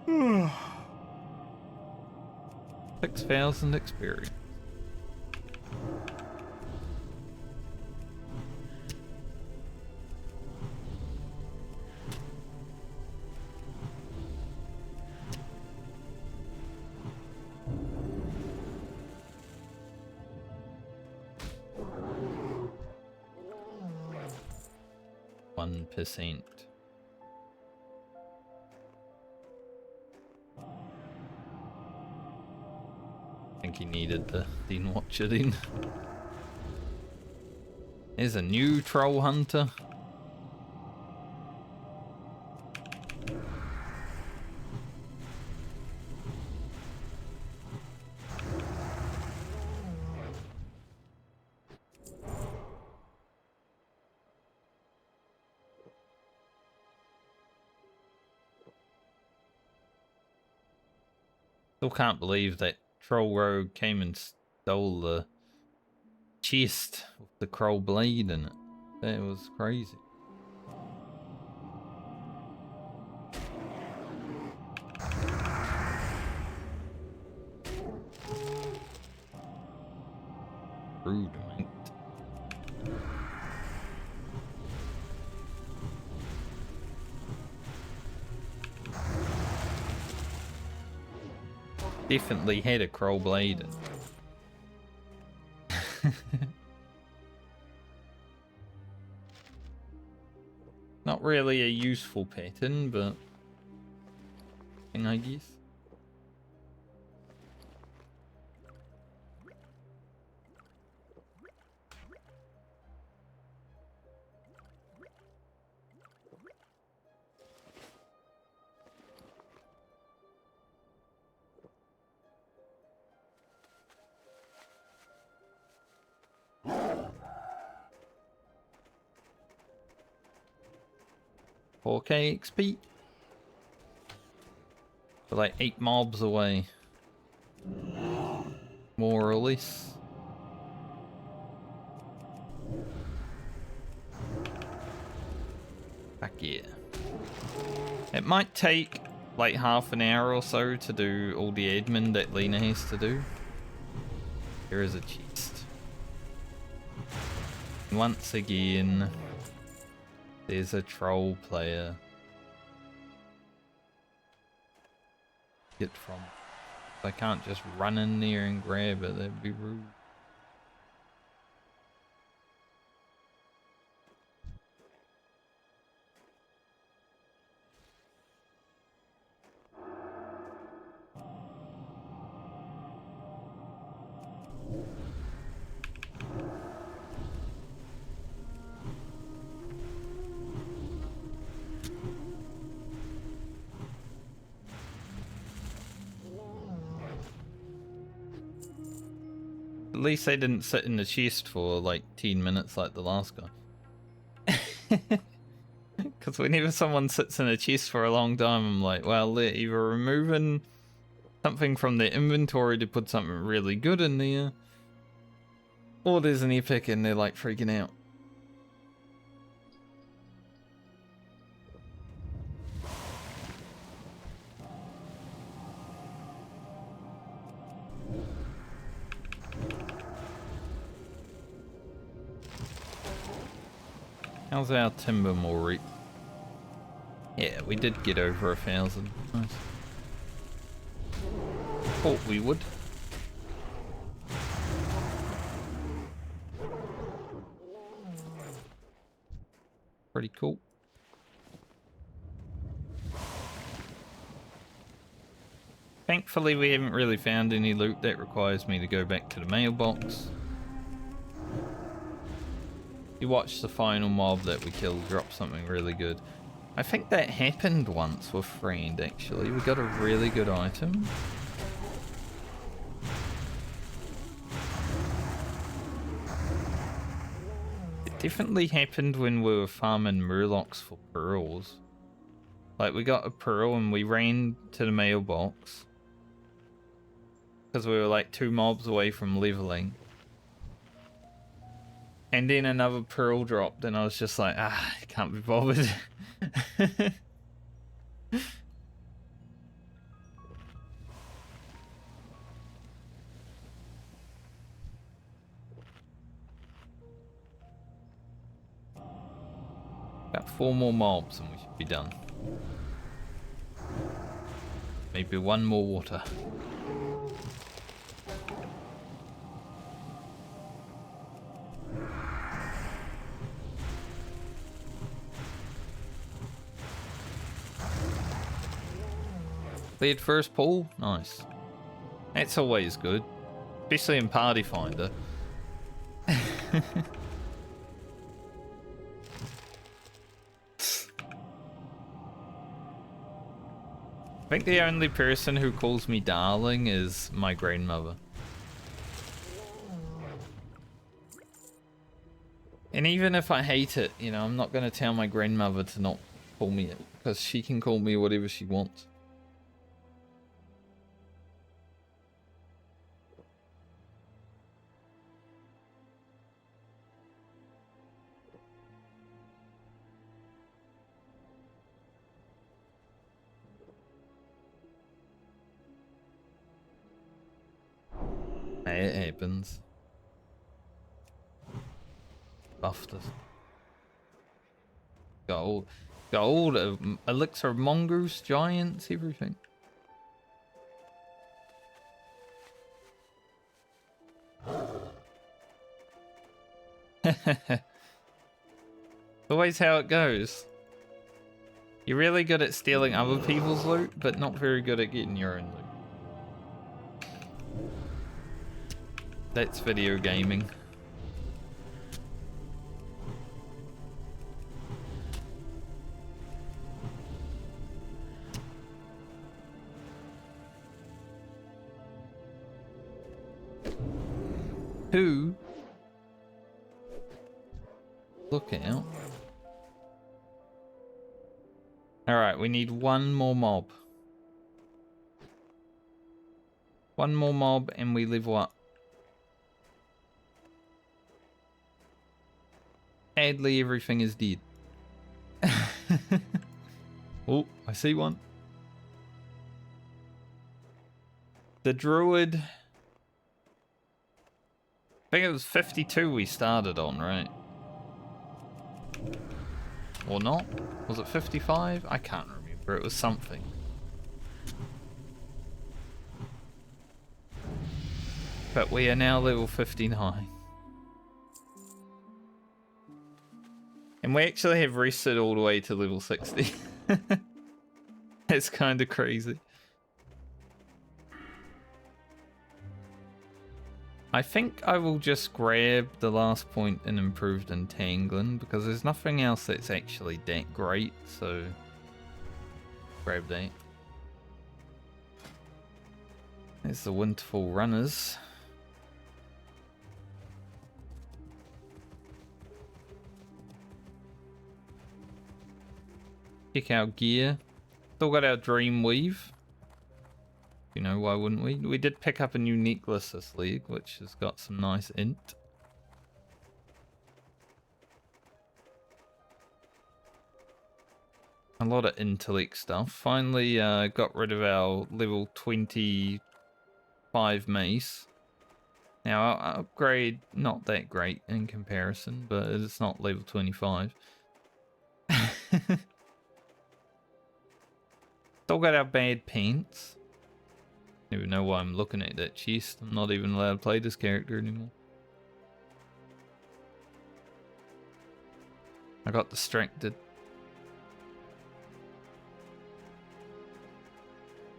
Hmm. 6,000 experience. %. I think he needed the Dean Watcher then. There's a new troll hunter. Still can't believe that Troll Rogue came and stole the chest with the Crow Blade in it. That was crazy. Rude, mate. Definitely had a Crow Blade in it. Not really a useful pattern, but I guess. $4K XP. We're like 8 mobs away. More or less. Back here. It might take like half an hour or so to do all the admin that Lena has to do. Here is a chest. Once again, there's a troll player. Get from. I can't just run in there and grab it, that'd be rude. At least they didn't sit in the chest for like 10 minutes like the last guy. Because whenever someone sits in a chest for a long time, I'm like, well, they're either removing something from their inventory to put something really good in there, or there's an epic and they're like freaking out. How's our timber more reap? Yeah, we did get over 1,000. Nice. Thought we would. Pretty cool. Thankfully, we haven't really found any loot that requires me to go back to the mailbox. You watch the final mob that we killed drop something really good. I think that happened once with Friend, actually. We got a really good item. It definitely happened when we were farming murlocs for pearls. Like, we got a pearl and we ran to the mailbox. Because we were like 2 mobs away from leveling. And then another pearl dropped and I was just like, I can't be bothered. About 4 more mobs and we should be done. Maybe 1 more water. Cleared first pool? Nice. That's always good. Especially in Party Finder. I think the only person who calls me darling is my grandmother. And even if I hate it, you know, I'm not going to tell my grandmother to not call me it, because she can call me whatever she wants. It happens. Buffed us. Gold, elixir, mongoose, giants, everything. Always how it goes. You're really good at stealing other people's loot, but not very good at getting your own loot. That's video gaming. Who? Look out. Alright, we need 1 more mob. 1 more mob and we level up. Sadly, everything is dead. Oh, I see one. The Druid. I think it was 52 we started on, right? Or not? Was it 55? I can't remember. It was something. But we are now level 59. And we actually have rested all the way to level 60. It's kind of crazy. I think I will just grab the last point in improved entangling because there's nothing else that's actually that great, so grab that. There's the Winterfall runners. Check our gear. Still got our Dream Weave. You know, why wouldn't we? We did pick up a new necklace this league, which has got some nice int. A lot of intellect stuff. Finally got rid of our level 25 mace. Now, our upgrade, not that great in comparison, but it's not level 25. Still got our bad pants. I don't even know why I'm looking at that chest. I'm not even allowed to play this character anymore. I got distracted.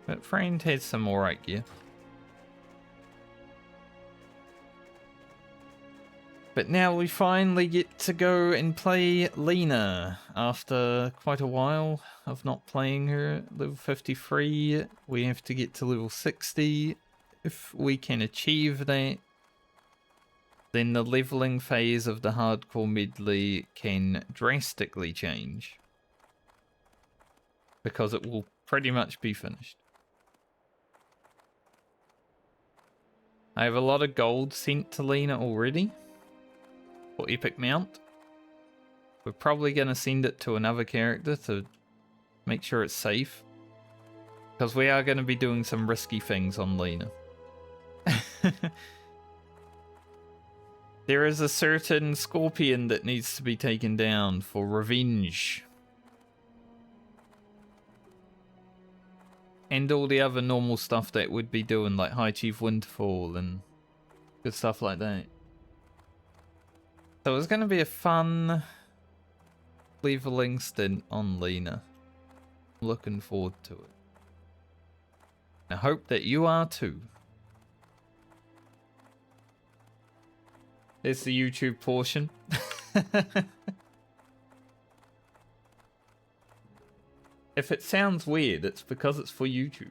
But Friend has some alright gear. But now we finally get to go and play Lena. After quite a while of not playing her, level 53, we have to get to level 60. If we can achieve that, then the leveling phase of the hardcore medley can drastically change. Because it will pretty much be finished. I have a lot of gold sent to Lena already. For Epic Mount. We're probably going to send it to another character to make sure it's safe. Because we are going to be doing some risky things on Lena. There is a certain scorpion that needs to be taken down for revenge. And all the other normal stuff that we'd be doing, like High Chief Winterfall and good stuff like that. So it's going to be a fun leveling stint on Lena. I'm looking forward to it. I hope that you are too. There's the YouTube portion. If it sounds weird, it's because it's for YouTube.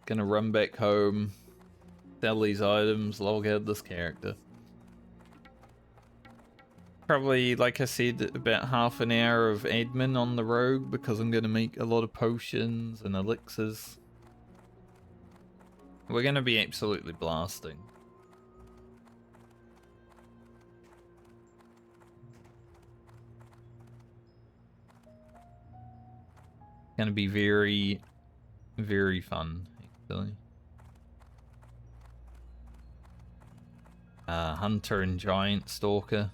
Gonna run back home, sell these items, log out this character. Probably, like I said, about half an hour of admin on the rogue because I'm gonna make a lot of potions and elixirs. We're gonna be absolutely blasting. Gonna be very, very fun. Hunter and Giant Stalker.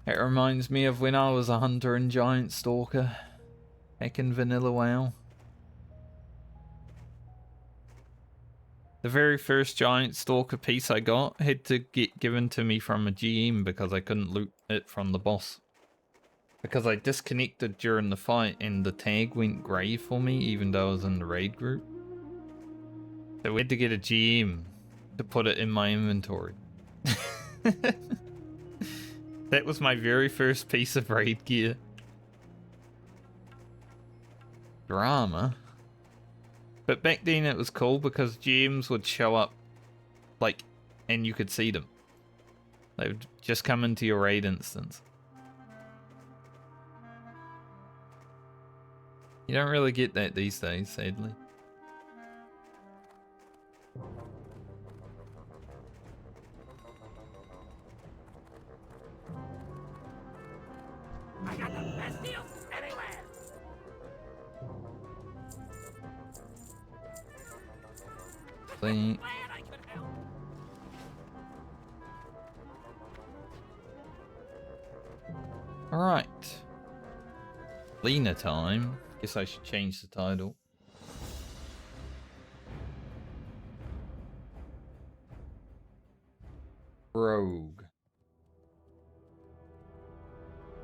It reminds me of when I was a Hunter and Giant Stalker back in Vanilla WoW. The very first Giant Stalker piece I got had to get given to me from a GM because I couldn't loot it from the boss. Because I disconnected during the fight and the tag went grey for me even though I was in the raid group. So we had to get a GM to put it in my inventory. That was my very first piece of raid gear. Drama. But back then it was cool because GMs would show up, like, and you could see them. They would just come into your raid instance. You don't really get that these days, sadly. I got the best deals anywhere. Glad I could help. Alright. Lena time. Guess I should change the title. Rogue.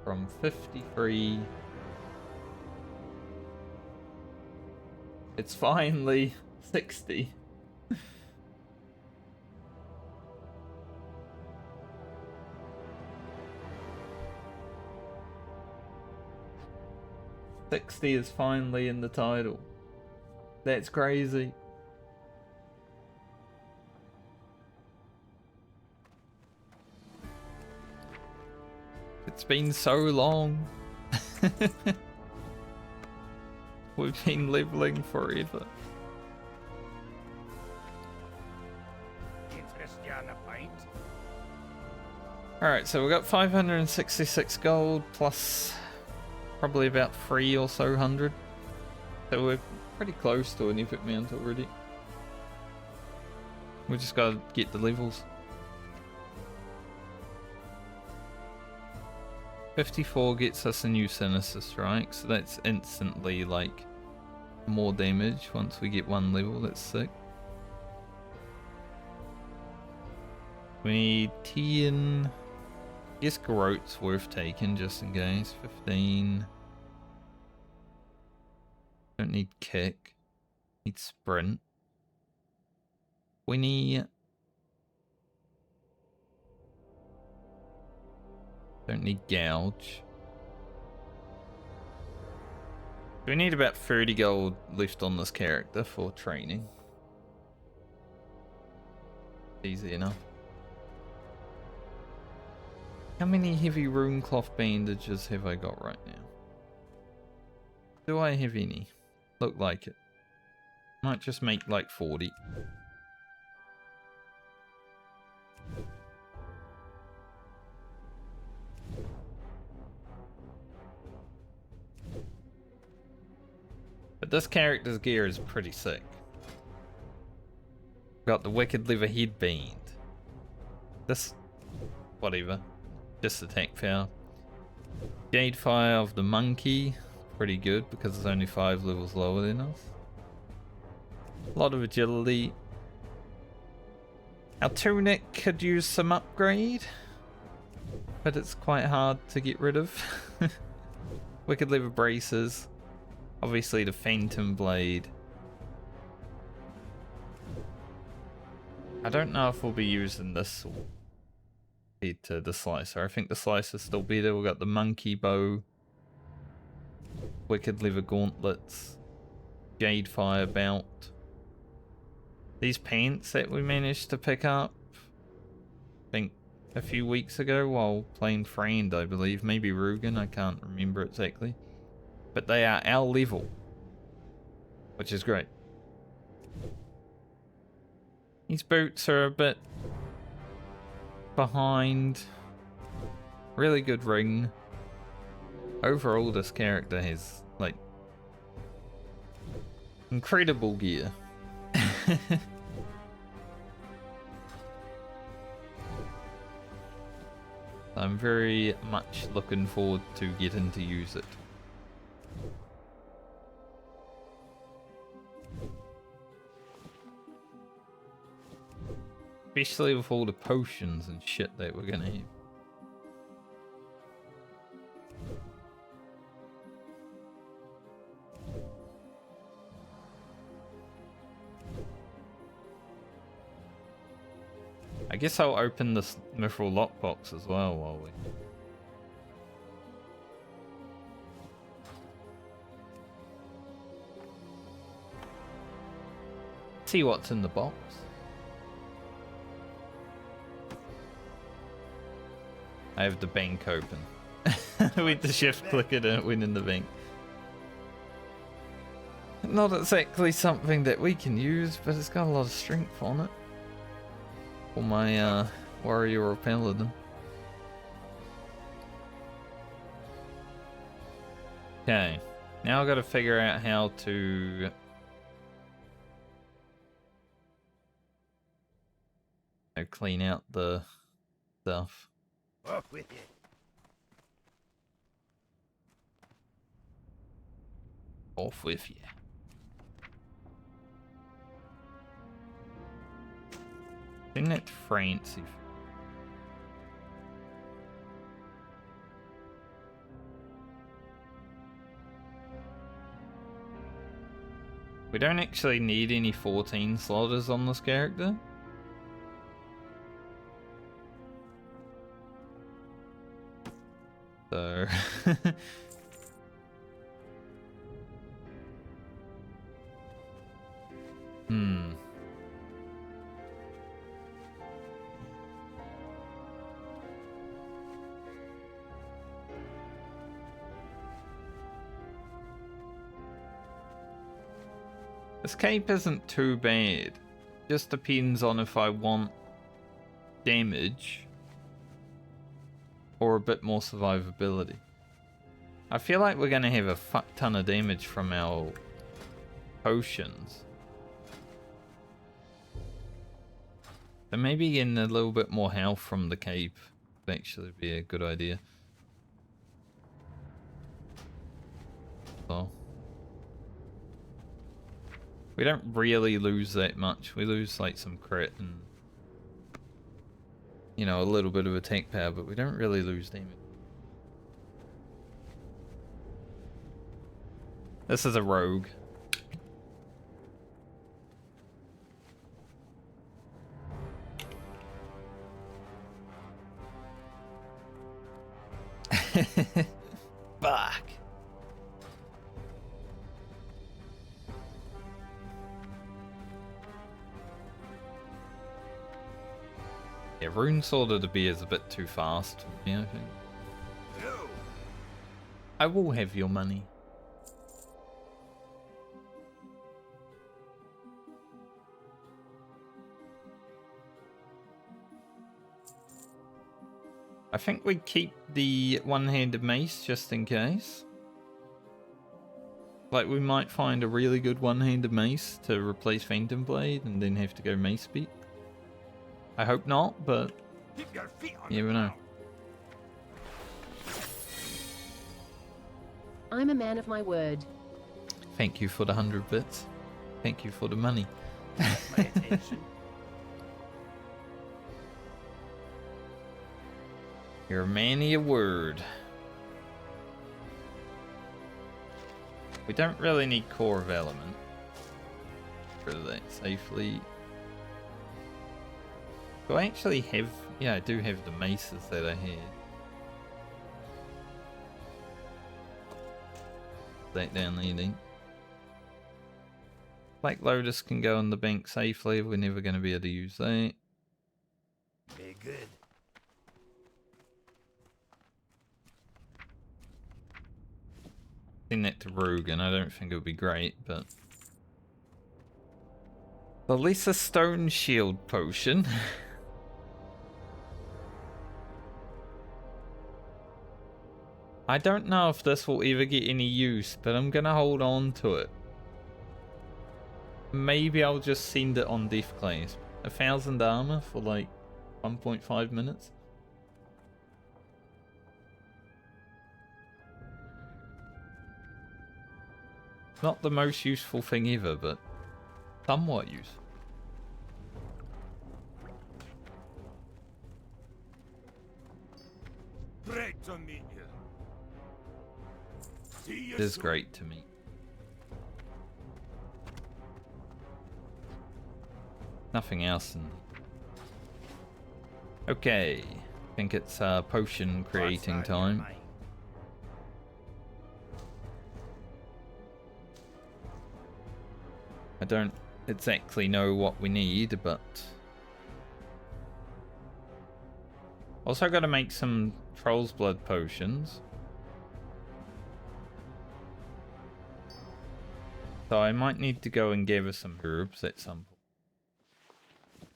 From 53. It's finally 60. $60 is finally in the title. That's crazy. It's been so long. We've been leveling forever. Alright, so we got 566 gold plus probably about 3 or so hundred. So we're pretty close to an epic mount already. We just gotta get the levels. 54 gets us a new Sinister Strike, so that's instantly like more damage once we get 1 level. That's sick. We need 10. I guess Garrote's worth taking just in case. 15. Don't need kick. Need sprint. 20. Don't need gouge. We need about 30 gold left on this character for training. Easy enough. How many heavy rune cloth bandages have I got right now? Do I have any? Look like it. Might just make like 40. But this character's gear is pretty sick. Got the Wicked Leather headband. This, whatever. Just attack power. Jade Fire of the Monkey. Pretty good because it's only 5 levels lower than us. A lot of agility. Our tunic could use some upgrade, but it's quite hard to get rid of. Wicked Leather braces. Obviously the Phantom Blade. I don't know if we'll be using this sword compared to the Slicer. I think the Slicer's still better. We've got the Monkey Bow. Wicked Leather gauntlets. Jade Fire belt. These pants that we managed to pick up, I think a few weeks ago while playing Friend, I believe. Maybe Rugen, I can't remember exactly. But they are our level, which is great. These boots are a bit behind. Really good ring. Overall, this character has, like, incredible gear. I'm very much looking forward to getting to use it. Especially with all the potions and shit that we're gonna have. I guess I'll open this Mithril lockbox as well while we... see what's in the box. I have the bank open. With the shift click it and it went in the bank. Not exactly something that we can use, but it's got a lot of strength on it. For my warrior or paladin. Okay, now I've got to figure out how to clean out the stuff. Off with you. Off with you. Isn't it fancy? We don't actually need any 14 slaughters on this character. So... This cape isn't too bad. Just depends on if I want damage or a bit more survivability. I feel like we're gonna have a fuck ton of damage from our potions. So maybe getting a little bit more health from the cape would actually be a good idea. though. We don't really lose that much. We lose like some crit and, you know, a little bit of attack power, but we don't really lose damage. This is a rogue. Fuck. Yeah, Rune Sword of the Beer is a bit too fast for me, I think. No. I will have your money. I think we keep the one-handed mace just in case. Like, we might find a really good one-handed mace to replace Phantom Blade and then have to go mace speed. I hope not, but Keep your feet on you the never know. ground. I'm a man of my word. Thank you for the 100 bits. Thank you for the money. My attention. You're a man of your word. We don't really need Core of Element for that safely. Do I actually have... Yeah, I do have the maces that I had. That down there then. Black Lotus can go in the bank safely. We're never going to be able to use that. Very good. Send that to Rogan. I don't think it would be great, but... The Lesser Stone Shield Potion. I don't know if this will ever get any use, but I'm gonna hold on to it. Maybe I'll just send it on Death Class. 1,000 armor for like 1.5 minutes. Not the most useful thing ever, but somewhat useful. Great to meet you. See you It is soon. great to meet. Nothing else. Okay, I think it's potion creating What's on your time. mind? I don't exactly know what we need, but also got to make some Troll's Blood potions. So I might need to go and gather some herbs at some point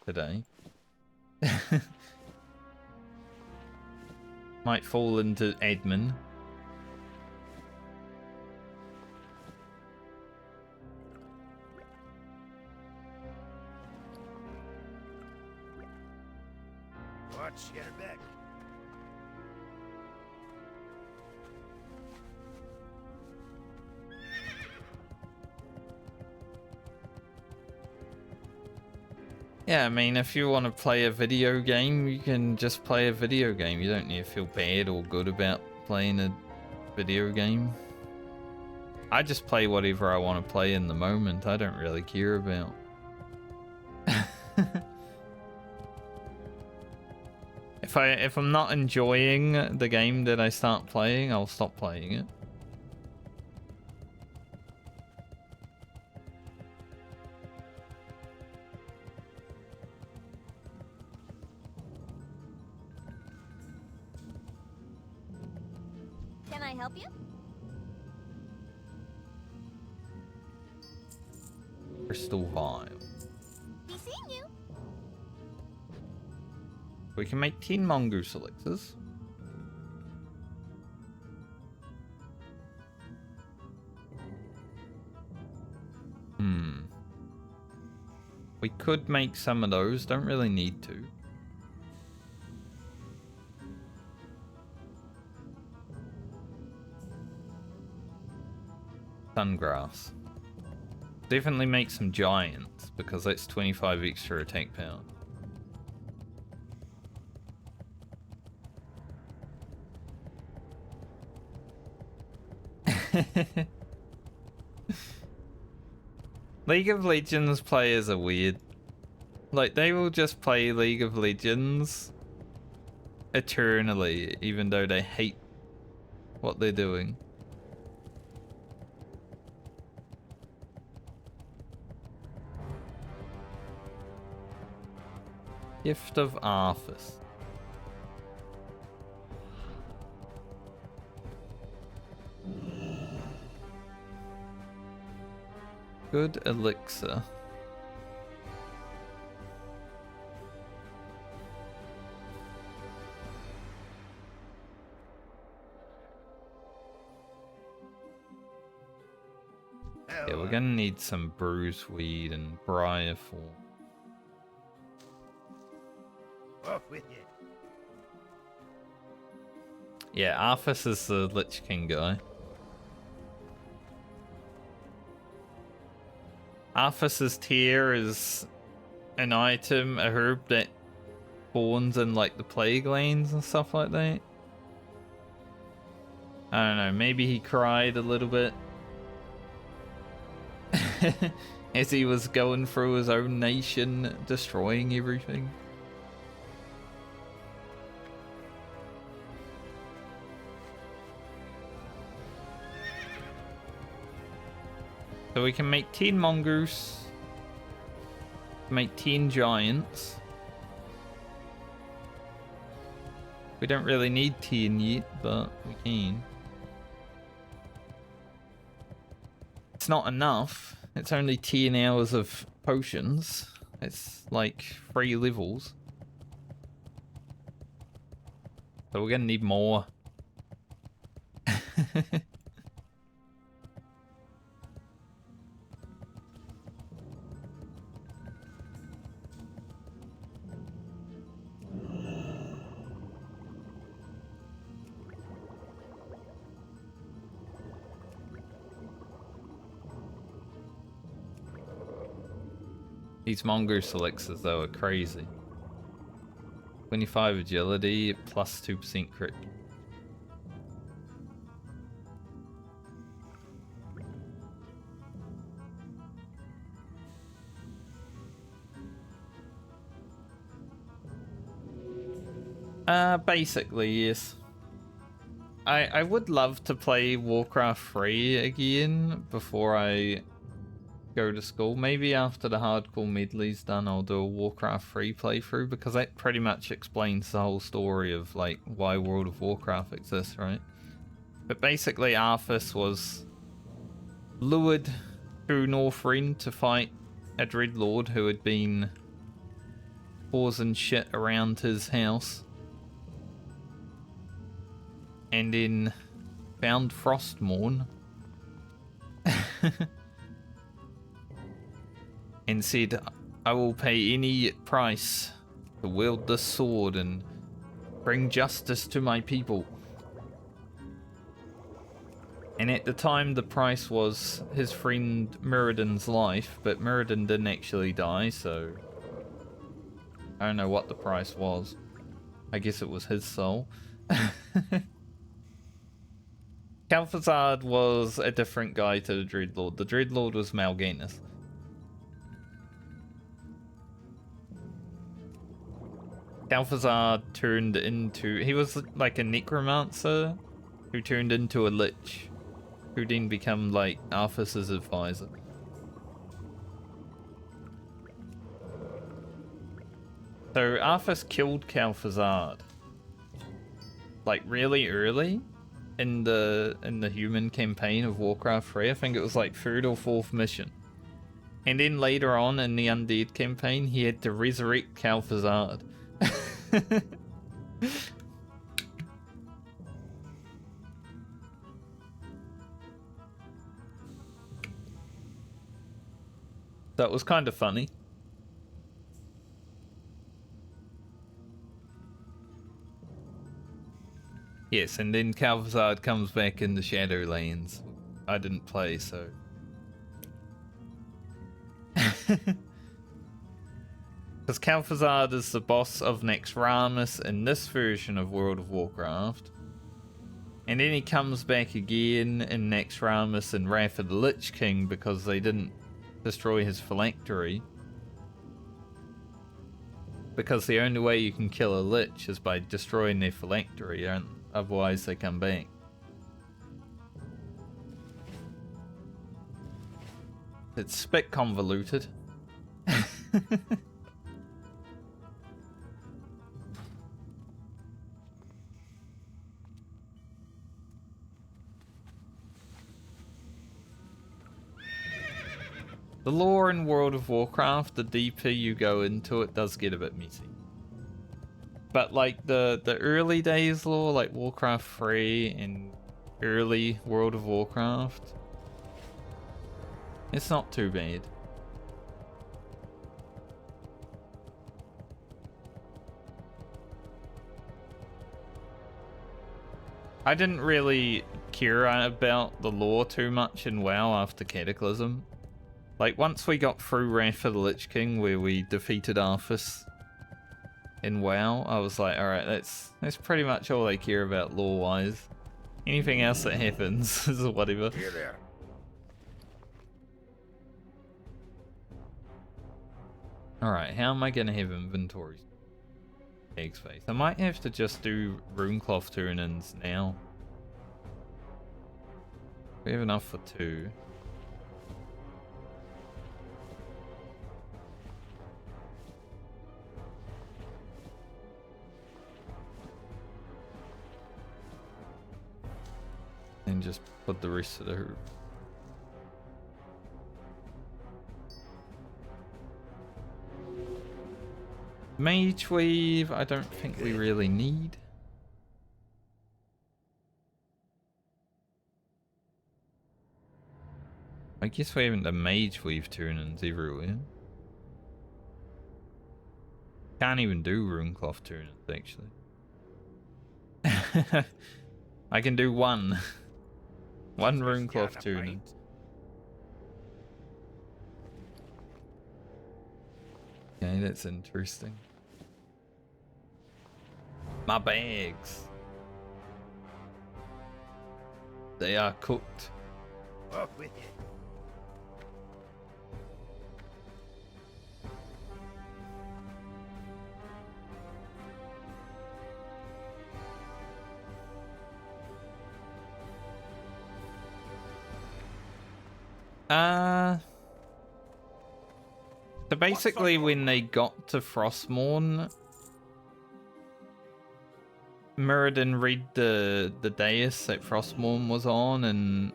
today. Might fall into admin. Watch your back. Yeah, I mean, if you want to play a video game, you can just play a video game. You don't need to feel bad or good about playing a video game. I just play whatever I want to play in the moment. I don't really care about. If I'm not enjoying the game that I start playing, I'll stop playing it. Can I help you? Crystal Vial. Be seeing you. We can make 10 mongoose elixirs. We could make some of those, don't really need to. Sungrass. Definitely make some giants, because that's 25 extra attack power. League of Legends players are weird. Like, they will just play League of Legends eternally, even though they hate what they're doing. Gift of Arthas. Good elixir. Yeah, we're gonna need some bruiseweed and briarfall. Off with you. Yeah, Arthas is the Lich King guy. Arthas's tear is an item, a herb that spawns in like the plague lanes and stuff like that. I don't know, maybe he cried a little bit as he was going through his own nation, destroying everything. So we can make 10 mongoose, make 10 giants. We don't really need 10 yet, but we can. It's not enough. It's only 10 hours of potions. It's like 3 levels. So we're gonna need more. These mongoose elixirs though are crazy. 25 agility plus 2% crit. Basically, yes. I would love to play Warcraft 3 again before I go to school. Maybe after the hardcore medley's done, I'll do a Warcraft 3 playthrough, because that pretty much explains the whole story of like why World of Warcraft exists, right? But basically, Arthas was lured to Northrend to fight a Dreadlord who had been causing shit around his house, and then found Frostmourne and said, I will pay any price to wield this sword and bring justice to my people. And at the time, the price was his friend Mirrodin's life, but Mirrodin didn't actually die, so I don't know what the price was. I guess it was his soul. Calphazard was a different guy to the Dreadlord. The Dreadlord was Mal'Ganis. Calphazard turned into... He was like a necromancer who turned into a lich, who then became like Arthas's advisor. So Arthas killed Calphazard like really early in the human campaign of Warcraft 3. I think it was like 3rd or 4th mission. And then later on in the Undead campaign, he had to resurrect Calphazard. That was kind of funny. Yes, and then Calphazard comes back in the Shadowlands I didn't play, so. Because Kalfazard is the boss of Naxxramas in this version of World of Warcraft. And then he comes back again in Naxxramas and Wrath of the Lich King because they didn't destroy his phylactery. Because the only way you can kill a Lich is by destroying their phylactery, and otherwise they come back. It's a bit convoluted. The lore in World of Warcraft, the deeper you go into it, does get a bit messy. But like the early days lore, like Warcraft 3 and early World of Warcraft, it's not too bad. I didn't really care about the lore too much in WoW after Cataclysm. Like, once we got through Wrath of the Lich King, where we defeated Arthas in WoW, I was like, alright, that's pretty much all I care about lore-wise. Anything else that happens is whatever. Here there. Alright, how am I gonna have inventory tag space? I might have to just do Runecloth turn-ins now. We have enough for 2. And just put the rest of the Mage Weave, I don't think we really need. I guess we haven't done Mage Weave turn-ins everywhere. Can't even do Runecloth turn-ins, actually. I can do one. One Runecloth turn-in. Okay, that's interesting. My bags. They are cooked. Off with you. So basically when they got to Frostmourne, Mirrodin read the dais that Frostmourne was on and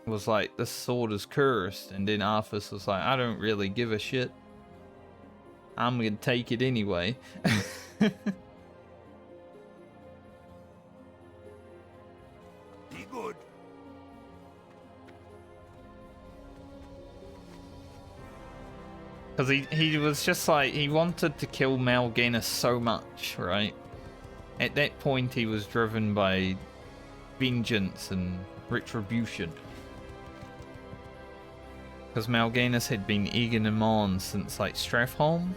was like, this sword is cursed, and then Arthas was like, I don't really give a shit. I'm gonna take it anyway. Be good. Because he was just like, he wanted to kill Mal'Ganis so much, right? At that point he was driven by vengeance and retribution. Because Mal'Ganis had been egging him on since like Strathholm.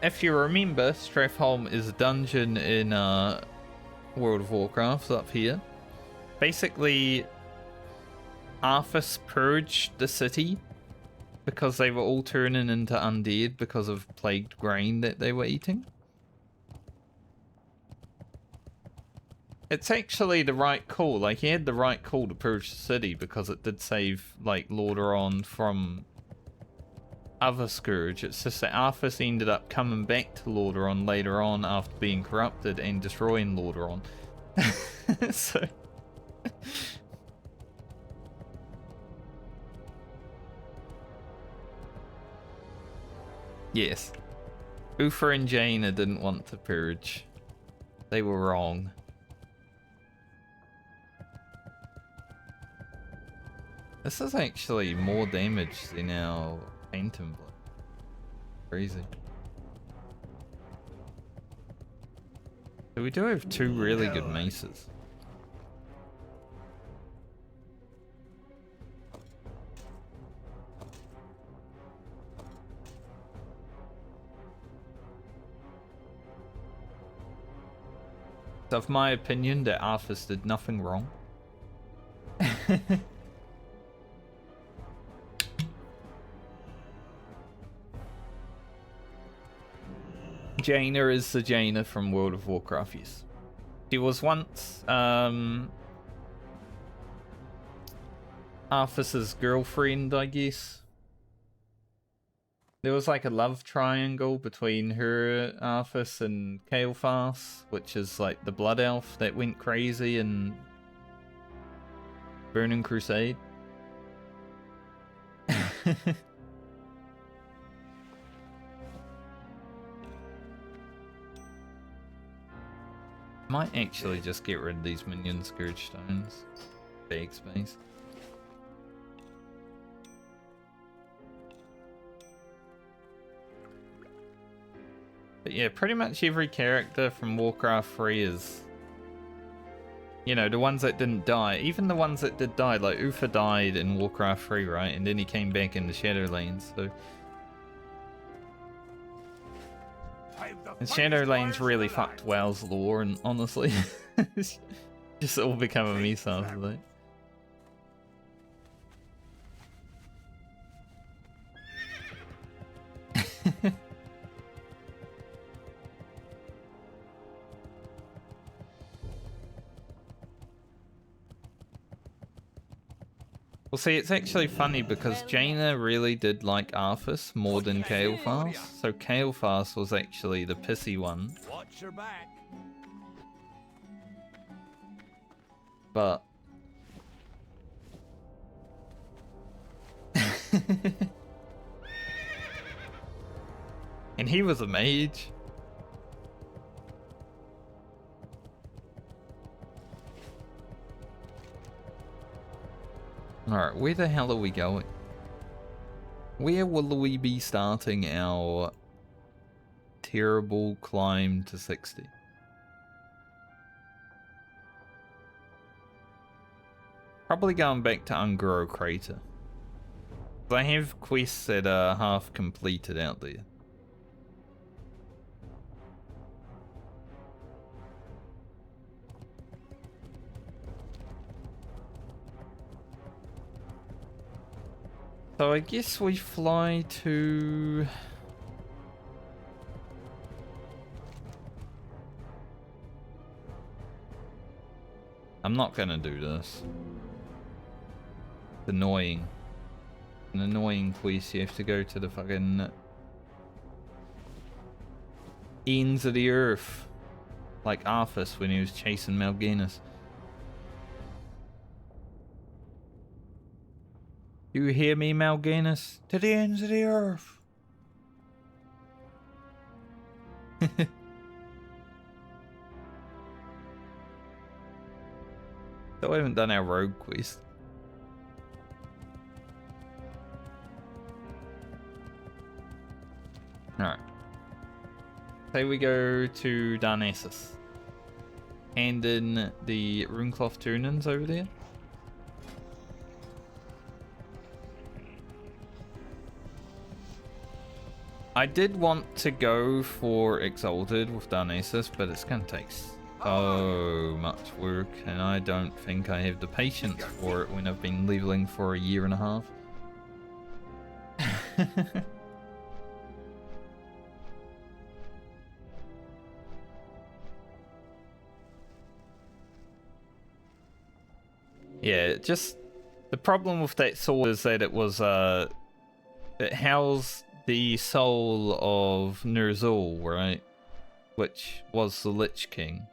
If you remember, Strathholm is a dungeon in World of Warcraft up here. Basically, Arthas purged the city because they were all turning into undead because of plagued grain that they were eating. It's actually the right call. Like, he had the right call to purge the city because it did save, like, Lordaeron from other Scourge. It's just that Arthas ended up coming back to Lordaeron later on after being corrupted and destroying Lordaeron. So... Yes. Uther and Jaina didn't want to purge. They were wrong. This is actually more damage than our Phantom Blood. Crazy. So we do have 2 really good maces. Of my opinion that Arthas did nothing wrong. Jaina is the Jaina from World of Warcraft, yes. She was once Arthas's girlfriend, I guess. There was like a love triangle between her, Arthas, and Kael'thas, which is like the blood elf that went crazy in Burning Crusade. Might actually just get rid of these minion scourge stones. Bag space. But yeah, pretty much every character from Warcraft 3 is, you know, the ones that didn't die. Even the ones that did die, like Ufa died in Warcraft 3, right? And then he came back in the Shadowlands, so... And Shadowlands really fucked WoW's lore, and honestly, it's just all become a mess after that. Well, see, it's actually funny because Jaina really did like Arthas more than Kael'thas, so Kael'thas was actually the pissy one. Watch your back. But... and he was a mage. Alright, where the hell are we going? Where will we be starting our terrible climb to 60? Probably going back to Ungoro Crater. I have quests that are half completed out there. So I guess we fly to... I'm not gonna do this. It's annoying. An annoying quest. You have to go to the fucking ends of the earth. Like Arthas when he was chasing Mal'Ganis. You hear me, Mal'Ganis? To the ends of the earth. So we haven't done our rogue quest. Alright. Say we go to Darnassus. Hand in the Runecloth Turnins over there. I did want to go for Exalted with Darnassus, but it's going to take so much work, and I don't think I have the patience for it when I've been leveling for a year and a half. Yeah, just the problem with that sword is that it was it housed the soul of Ner'zhul, right? Which was the Lich King.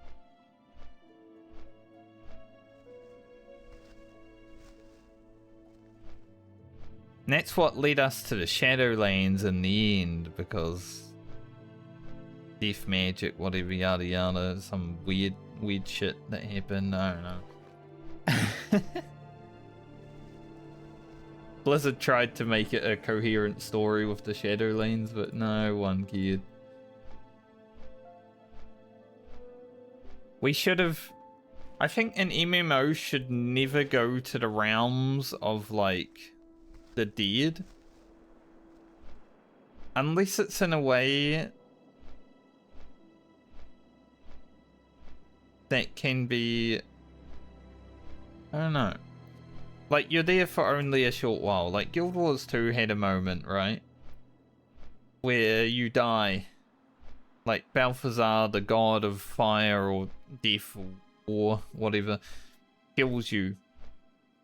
And that's what led us to the Shadowlands in the end, because death magic, whatever, yada yada, some weird shit that happened, I don't know. Blizzard tried to make it a coherent story with the Shadowlands, but no one cared. We should have... I think an MMO should never go to the realms of, like, the dead. Unless it's in a way that can be, I don't know. Like, you're there for only a short while. Like, Guild Wars 2 had a moment, right? Where you die. Like, Balthazar, the god of fire or death or war, whatever, kills you.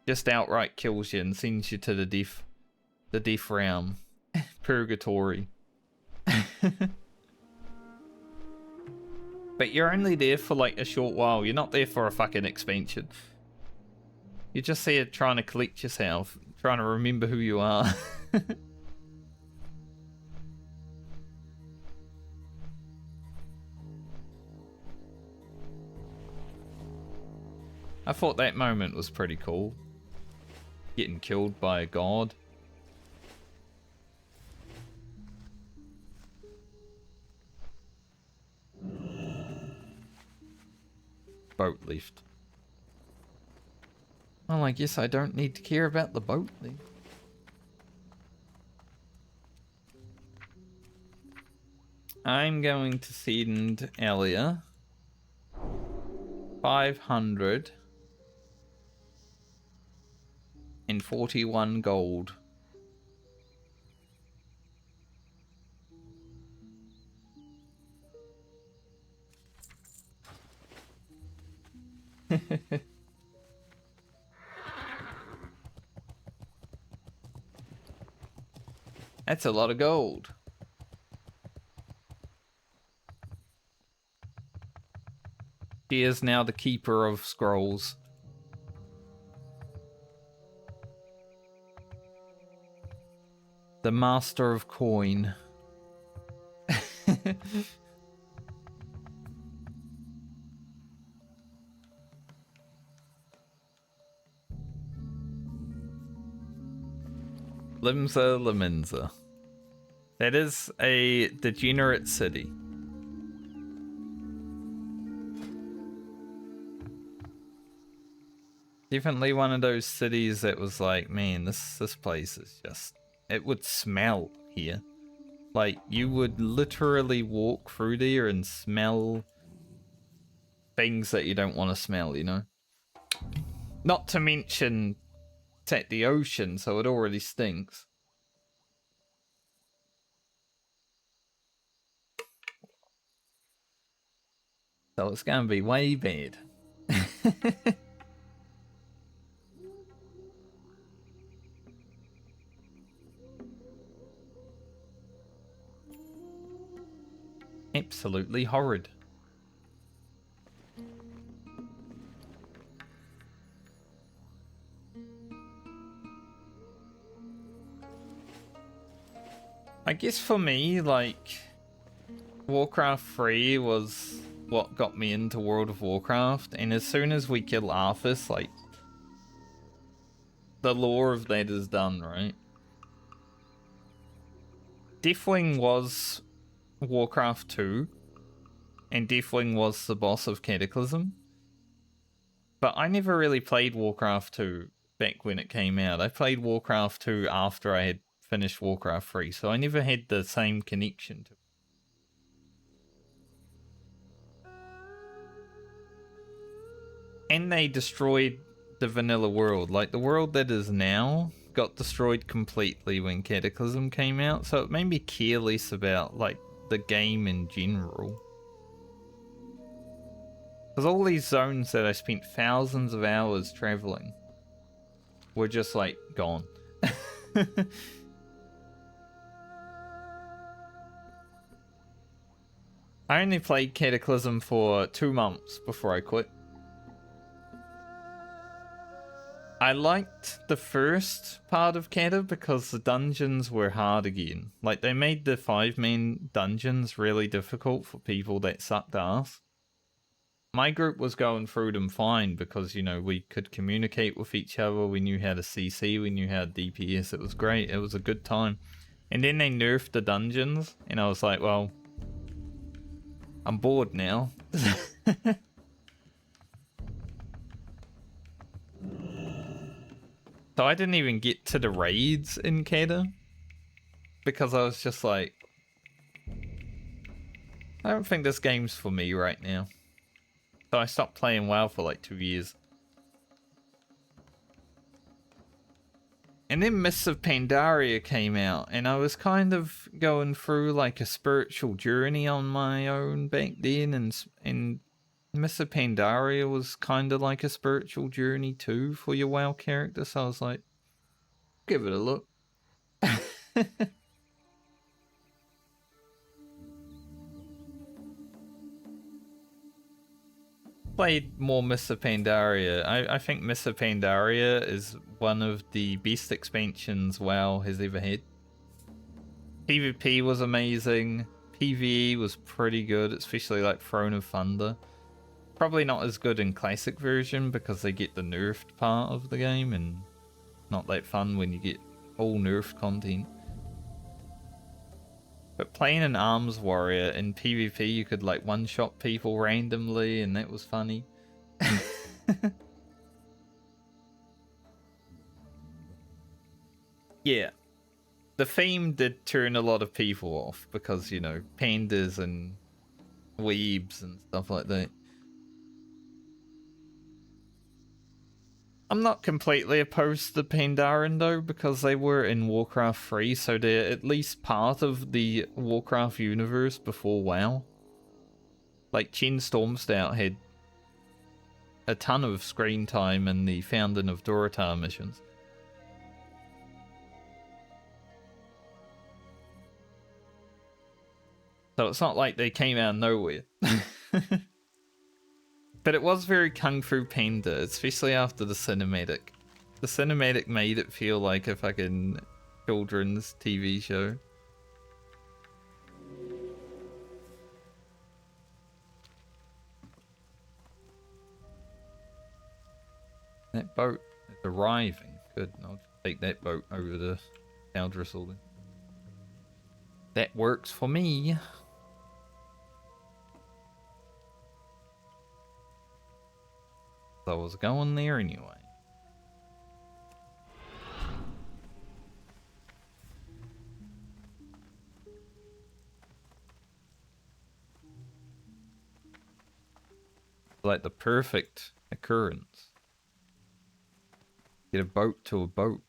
Just outright kills you and sends you to the death realm. Purgatory. But you're only there for like a short while. You're not there for a fucking expansion. You're just there trying to collect yourself, trying to remember who you are. I thought that moment was pretty cool. Getting killed by a god. Boat left. Well, I guess I don't need to care about the boat then. I'm going to send Elia 541 gold. That's a lot of gold. She is now the keeper of scrolls. The master of coin. Limsa Limenza. That is a degenerate city. Definitely one of those cities that was like, man, this place is just, it would smell here. Like, you would literally walk through there and smell things that you don't want to smell, you know? Not to mention it's at the ocean, so it already stinks. So it's gonna be way bad. Absolutely horrid. I guess for me, like, Warcraft 3 was what got me into World of Warcraft, and as soon as we kill Arthas, like, the lore of that is done, right? Deathwing was Warcraft 2, and Deathwing was the boss of Cataclysm, but I never really played Warcraft 2 back when it came out. I played Warcraft 2 after I had finished Warcraft 3, so I never had the same connection to it. And they destroyed the vanilla world. Like, the world that is now got destroyed completely when Cataclysm came out, so it made me care less about, like, the game in general. Because all these zones that I spent thousands of hours traveling were just, like, gone. I only played Cataclysm for 2 months before I quit. I liked the first part of Cata because the dungeons were hard again. Like, they made the 5-man dungeons really difficult for people that sucked ass. My group was going through them fine because, you know, we could communicate with each other, we knew how to CC, we knew how to DPS, it was great, it was a good time. And then they nerfed the dungeons, and I was like, well, I'm bored now. So I didn't even get to the raids in Cata because I was just like, I don't think this game's for me right now. So I stopped playing WoW for like 2 years. And then Mists of Pandaria came out, and I was kind of going through like a spiritual journey on my own back then, and Mists of Pandaria was kind of like a spiritual journey too for your WoW character, so I was like, give it a look. Played more Mists of Pandaria. I think Mists of Pandaria is one of the best expansions WoW has ever had. PvP was amazing. PvE was pretty good, especially like Throne of Thunder. Probably not as good in Classic version because they get the nerfed part of the game, and not that fun when you get all nerfed content. But playing an Arms Warrior in PvP, you could like one-shot people randomly, and that was funny. Yeah. The theme did turn a lot of people off because, you know, pandas and weebs and stuff like that. I'm not completely opposed to Pandaren though, because they were in Warcraft 3, so they're at least part of the Warcraft universe before WoW. Like, Chen Stormstout had a ton of screen time in the Fountain of Dorotar missions. So it's not like they came out of nowhere. But it was very Kung Fu Panda, especially after the cinematic. The cinematic made it feel like a fucking children's TV show. That boat is arriving. Good, I'll just take that boat over to Aldrisal then. That works for me. I was going there anyway. Like the perfect occurrence. Get a boat to a boat.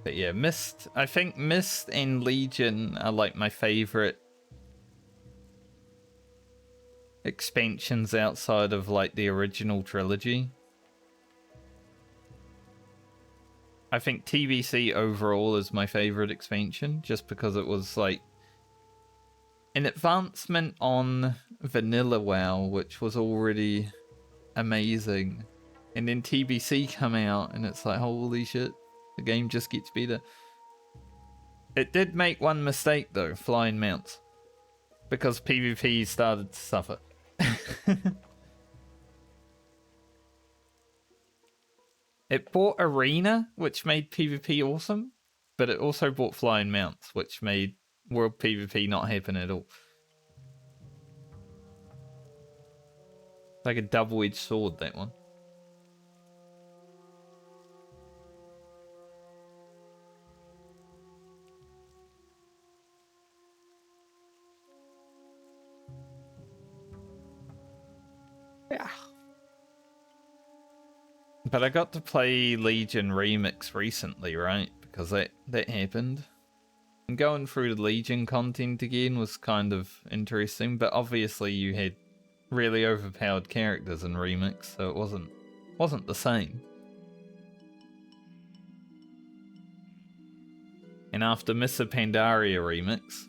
But yeah, Mist, I think Mist and Legion are like my favorite expansions outside of like the original trilogy. I think TBC overall is my favorite expansion just because it was like an advancement on vanilla WoW, which was already amazing. And then TBC come out and it's like, holy shit. The game just gets better. It did make one mistake though, flying mounts. Because PvP started to suffer. It bought Arena, which made PvP awesome. But it also bought flying mounts, which made world PvP not happen at all. Like a double-edged sword, that one. Yeah. But I got to play Legion Remix recently, right? Because that happened. And going through the Legion content again was kind of interesting, but obviously you had really overpowered characters in Remix, so it wasn't the same. And after Mists of Pandaria Remix,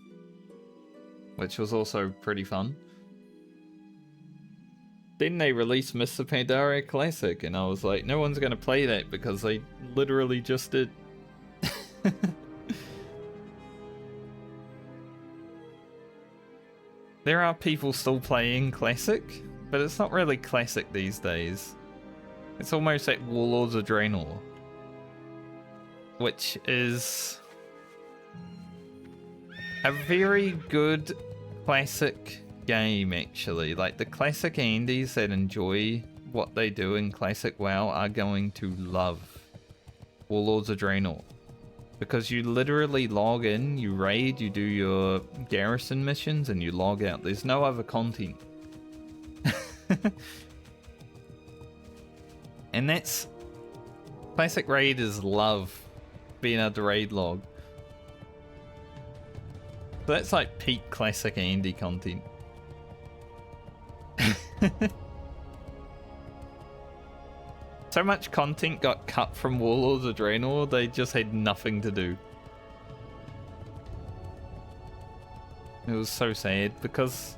which was also pretty fun, then they released Mists of Pandaria Classic, and I was like, no one's going to play that because they literally just did. There are people still playing Classic, but it's not really Classic these days. It's almost like Warlords of Draenor, which is a very good Classic game, actually. Like, the Classic Andes that enjoy what they do in Classic WoW are going to love Warlords of Draenor. Because you literally log in, you raid, you do your garrison missions, and you log out. There's no other content. And that's... Classic raiders love being able to raid log. So that's like peak classic Andy content. So much content got cut from Warlords of Draenor, they just had nothing to do. It was so sad because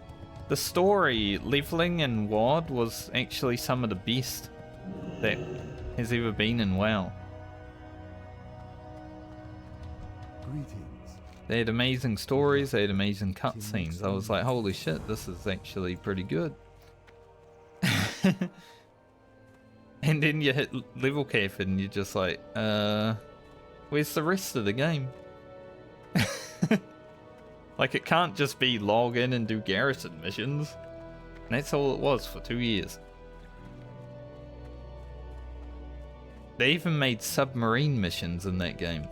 the story, leveling in WoD was actually some of the best that has ever been in WoW. Greetings. They had amazing stories, they had amazing cutscenes. I was like, holy shit, this is actually pretty good. And then you hit level cap and you're just like, where's the rest of the game? Like, it can't just be log in and do garrison missions. And that's all it was for 2 years. They even made submarine missions in that game.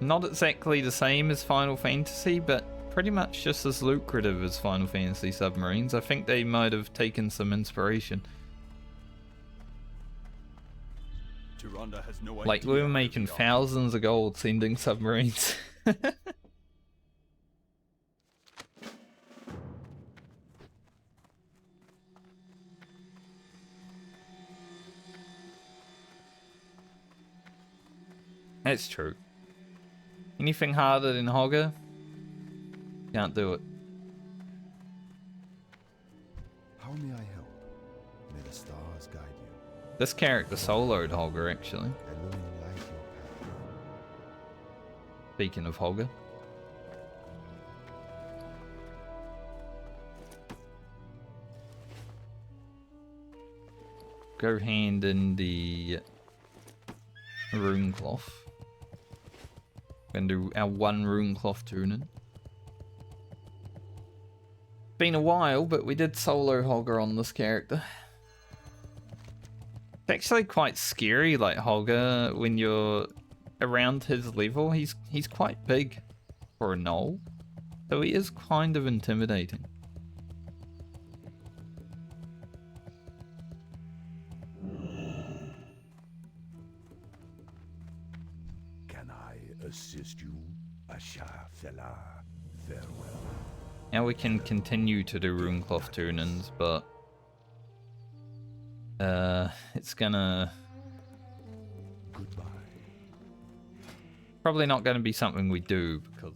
Not exactly the same as Final Fantasy, but pretty much just as lucrative as Final Fantasy submarines. I think they might have taken some inspiration. Has no Like, we were making thousands of gold sending submarines. That's true. Anything harder than Hogger? Can't do it. How may I help? May the stars guide you. This character soloed Hogger, actually. Alone light your path. Speaking of Hogger. Go hand in the rune cloth. Gonna do our 1 rune cloth tuning. Been a while, but we did solo Hogger on this character. It's actually quite scary, like Hogger, when you're around his level. He's quite big for a gnoll, so he is kind of intimidating. Can I assist you? Asha Fela, farewell. Now we can continue to do runecloth tunings, but it's gonna Goodbye. probably not gonna be something we do because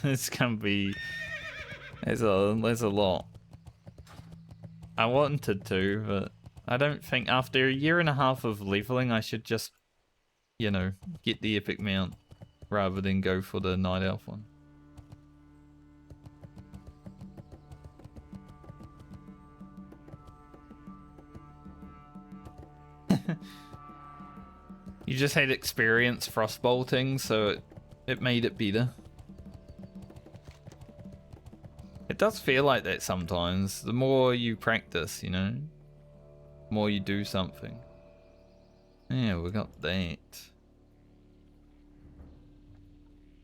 it's gonna be there's a lot. I wanted to, but I don't think after a year and a half of leveling I should just, you know, get the epic mount rather than go for the night elf one. You just had experience frostbolting, so it made it better. It does feel like that sometimes. The more you practice, you know, the more you do something. Yeah, we got that.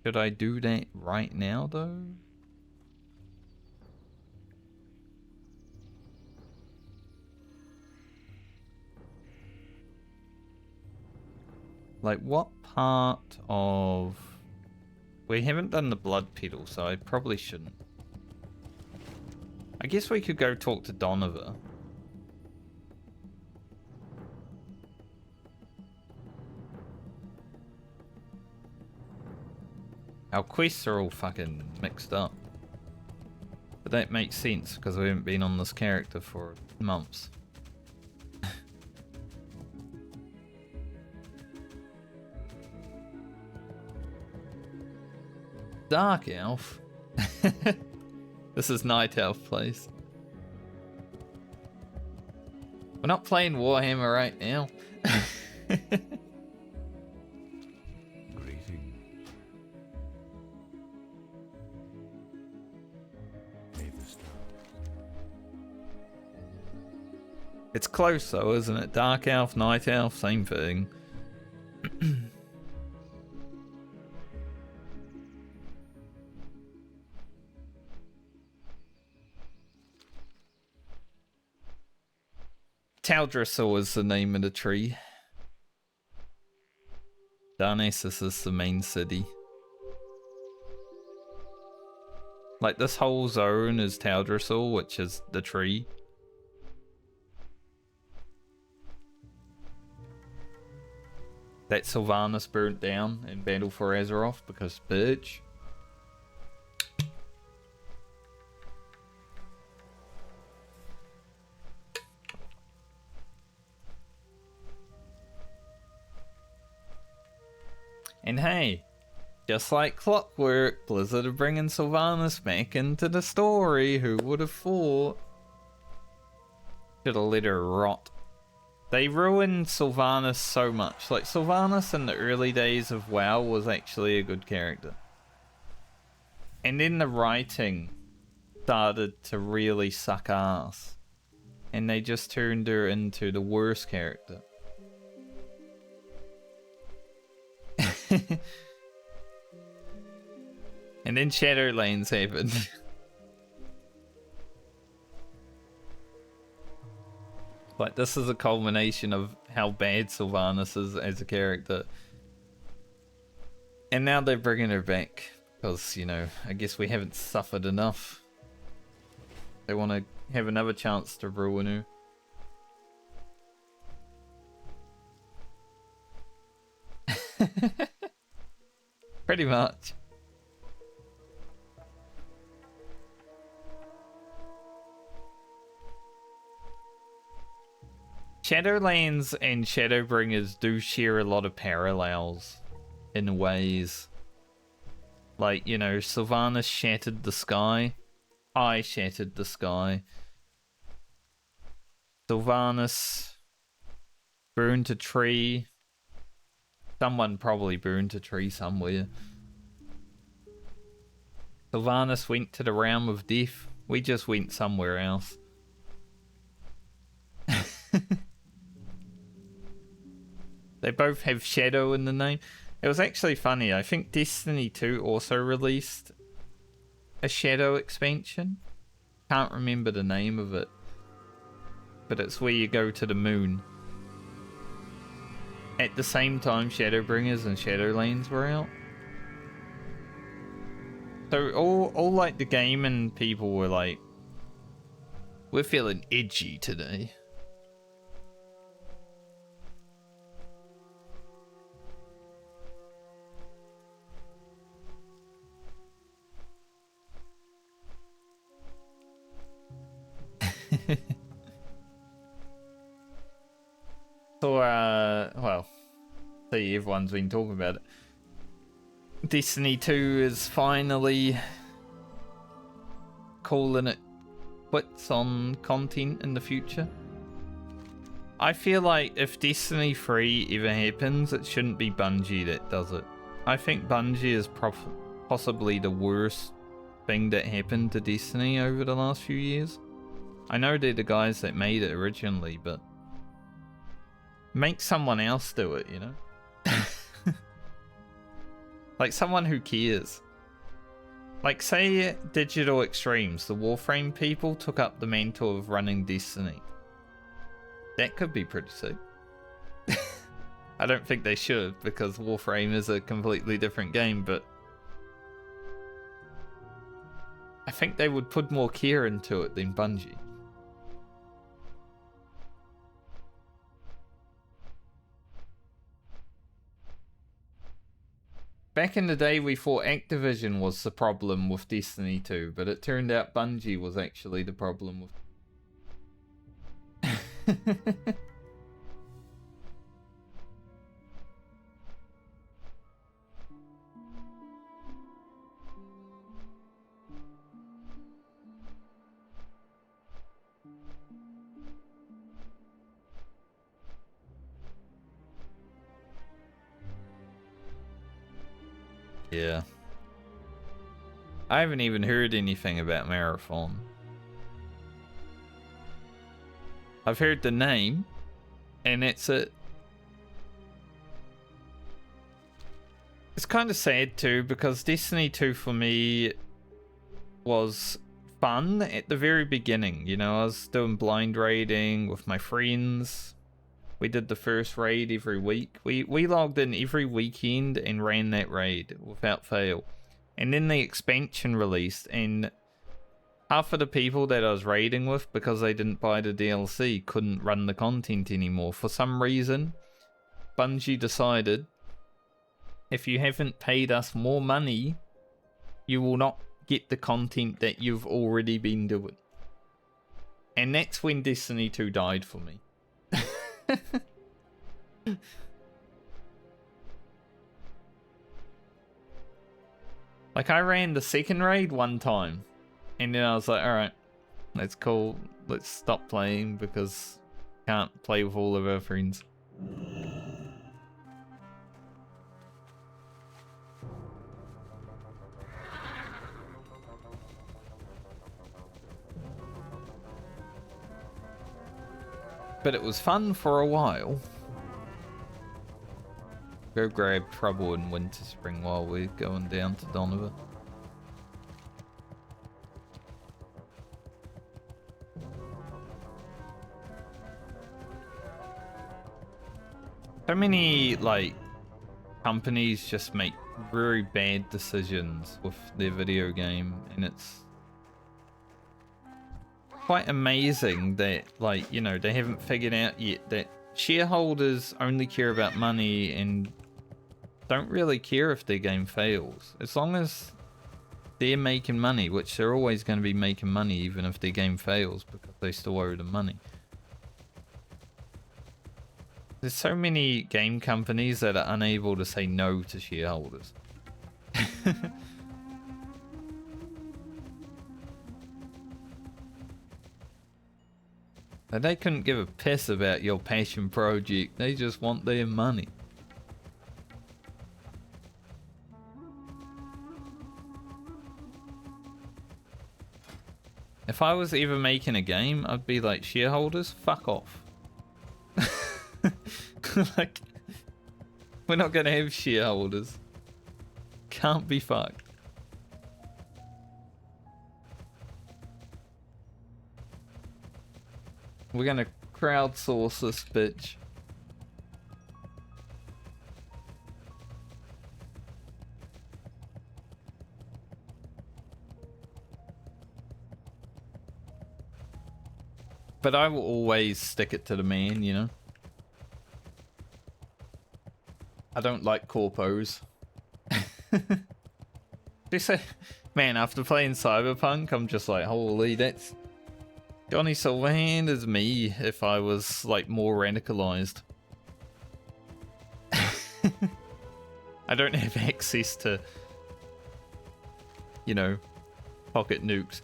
Should I do that right now, though? Like, what part of... We haven't done the blood pedal, so I probably shouldn't. I guess we could go talk to Donovan. Our quests are all fucking mixed up. But that makes sense, because we haven't been on this character for months. Dark Elf? This is Night Elf place. We're not playing Warhammer right now. Greeting. May the stars. It's close though, isn't it? Dark Elf, Night Elf, same thing. Taldrassil is the name of the tree. Darnassus is the main city. Like, this whole zone is Taldrassil, which is the tree. That Sylvanas burnt down in Battle for Azeroth because bitch. And hey, just like clockwork, Blizzard are bringing Sylvanas back into the story. Who would have thought? Should have let her rot. They ruined Sylvanas so much. Like, Sylvanas in the early days of WoW was actually a good character. And then the writing started to really suck ass. And they just turned her into the worst character. And then Shadowlands happened. Like, this is a culmination of how bad Sylvanas is as a character. And now they're bringing her back. Because, you know, I guess we haven't suffered enough. They want to have another chance to ruin her. Pretty much. Shadowlands and Shadowbringers do share a lot of parallels in ways. Like, you know, Sylvanas shattered the sky. I shattered the sky. Sylvanas burned a tree. Someone probably burned a tree somewhere. Sylvanas went to the realm of death. We just went somewhere else. They both have shadow in the name. It was actually funny. I think Destiny 2 also released a shadow expansion. Can't remember the name of it. But it's where you go to the moon. At the same time, Shadowbringers and Shadowlands were out. So all like the gaming people were like, we're feeling edgy today. So, well, see, everyone's been talking about it. Destiny 2 is finally calling it quits on content in the future. I feel like if Destiny 3 ever happens, it shouldn't be Bungie that does it. I think Bungie is possibly the worst thing that happened to Destiny over the last few years. I know they're the guys that made it originally, but make someone else do it, you know? Like, someone who cares. Like, say Digital Extremes, the Warframe people took up the mantle of running Destiny. That could be pretty sick. I don't think they should, because Warframe is a completely different game, but I think they would put more care into it than Bungie. Back in the day, we thought Activision was the problem with Destiny 2, but it turned out Bungie was actually the problem with... Yeah. I haven't even heard anything about Marathon. I've heard the name, and that's it. It's kind of sad too, because Destiny 2 for me was fun at the very beginning. You know, I was doing blind raiding with my friends. We did the first raid every week. We logged in every weekend and ran that raid without fail. And then the expansion released, and half of the people that I was raiding with, because they didn't buy the DLC, couldn't run the content anymore. For some reason, Bungie decided, if you haven't paid us more money, you will not get the content that you've already been doing. And that's when Destiny 2 died for me. Like, I ran the second raid one time, and then I was like, alright, that's cool, let's stop playing because I can't play with all of our friends. But it was fun for a while. Go grab Trouble in Winter Spring while we're going down to Donovan. So many, like, companies just make very bad decisions with their video game, and it's quite amazing that, like, you know, they haven't figured out yet that shareholders only care about money and don't really care if their game fails. As long as they're making money, which they're always going to be making money even if their game fails because they still owe them money. There's so many game companies that are unable to say no to shareholders. And they couldn't give a piss about your passion project. They just want their money. If I was ever making a game, I'd be like, shareholders, fuck off. Like, we're not gonna have shareholders. Can't be fucked. We're gonna crowdsource this bitch. But I will always stick it to the man, you know? I don't like corpos. Just say, man, after playing Cyberpunk, I'm just like, holy, that's Johnny Silverhand is me if I was, like, more radicalized. I don't have access to, you know, pocket nukes,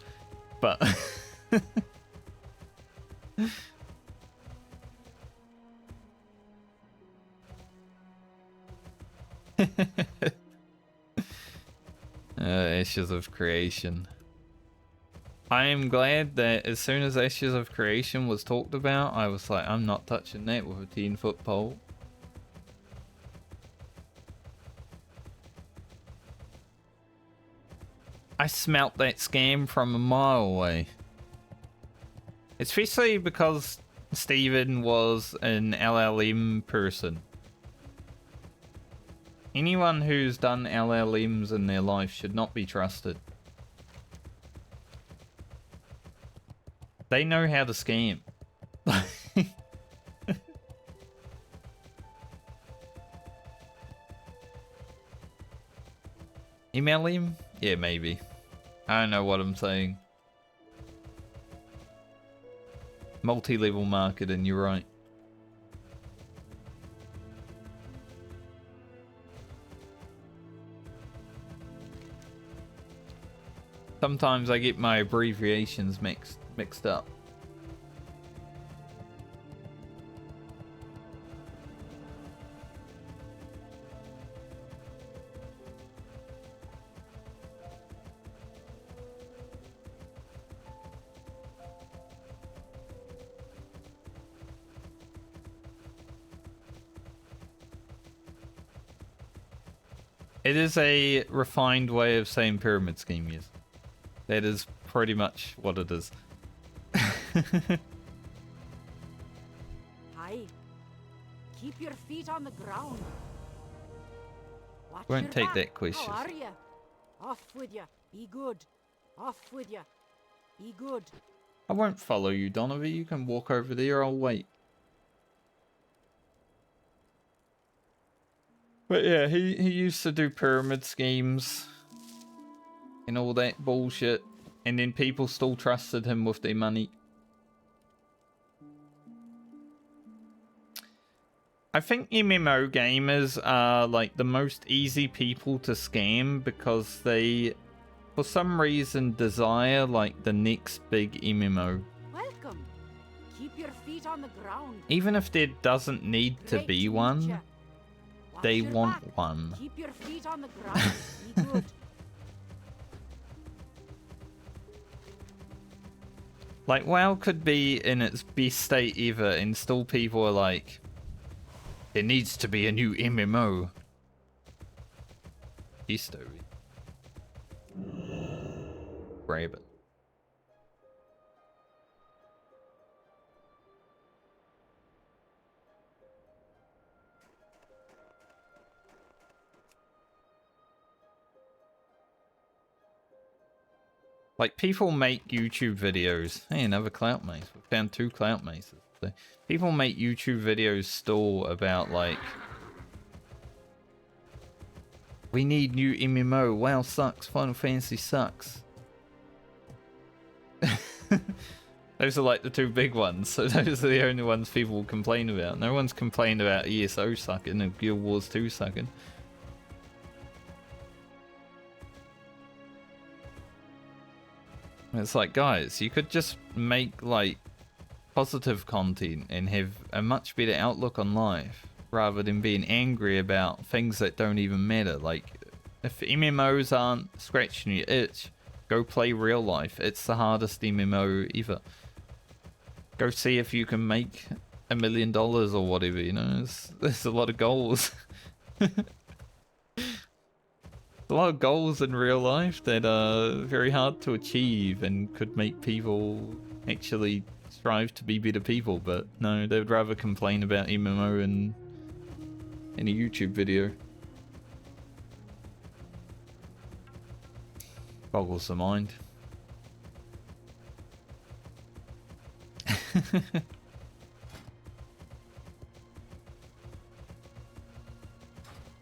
but... Ashes of Creation. I am glad that as soon as Ashes of Creation was talked about, I was like, I'm not touching that with a 10-foot pole. I smelt that scam from a mile away. Especially because Steven was an LLM person. Anyone who's done LLMs in their life should not be trusted. They know how to scam. Email him? Yeah, maybe. I don't know what I'm saying. Multi-level marketing, you're right. Sometimes I get my abbreviations mixed up. It is a refined way of saying pyramid scheme, yes. That is pretty much what it is. Hi. Keep your feet on the ground. Watch Won't your take back. that question. How are you? Off with you. Be good. Off with you. Be good. I won't follow you, Donovan. You can walk over there. I'll wait. But yeah, he used to do pyramid schemes and all that bullshit. And then people still trusted him with their money. I think MMO gamers are like the most easy people to scam because they, for some reason, desire like the next big MMO. Welcome. Keep your feet on the ground. Even if there doesn't need to Great be meet one, ya. Watch they your want back. one. Keep your feet on the ground. Be good. Like, WoW could be in its best state ever and still people are like, there needs to be a new MMO. History. Grab it. Like, people make YouTube videos. Hey, another clout mace. We found 2 clout maces. So people make YouTube videos still about, like, we need new MMO. WoW sucks. Final Fantasy sucks. Those are, like, the 2 big ones. So those are the only ones people will complain about. No one's complained about ESO sucking and Guild Wars 2 sucking. It's like, guys, you could just make, like, positive content and have a much better outlook on life rather than being angry about things that don't even matter. Like, if MMOs aren't scratching your itch, go play real life. It's the hardest MMO ever. Go see if you can make $1 million or whatever, you know? There's a lot of goals. A lot of goals in real life that are very hard to achieve and could make people actually strive to be better people, but no, they would rather complain about MMO in a YouTube video. Boggles the mind.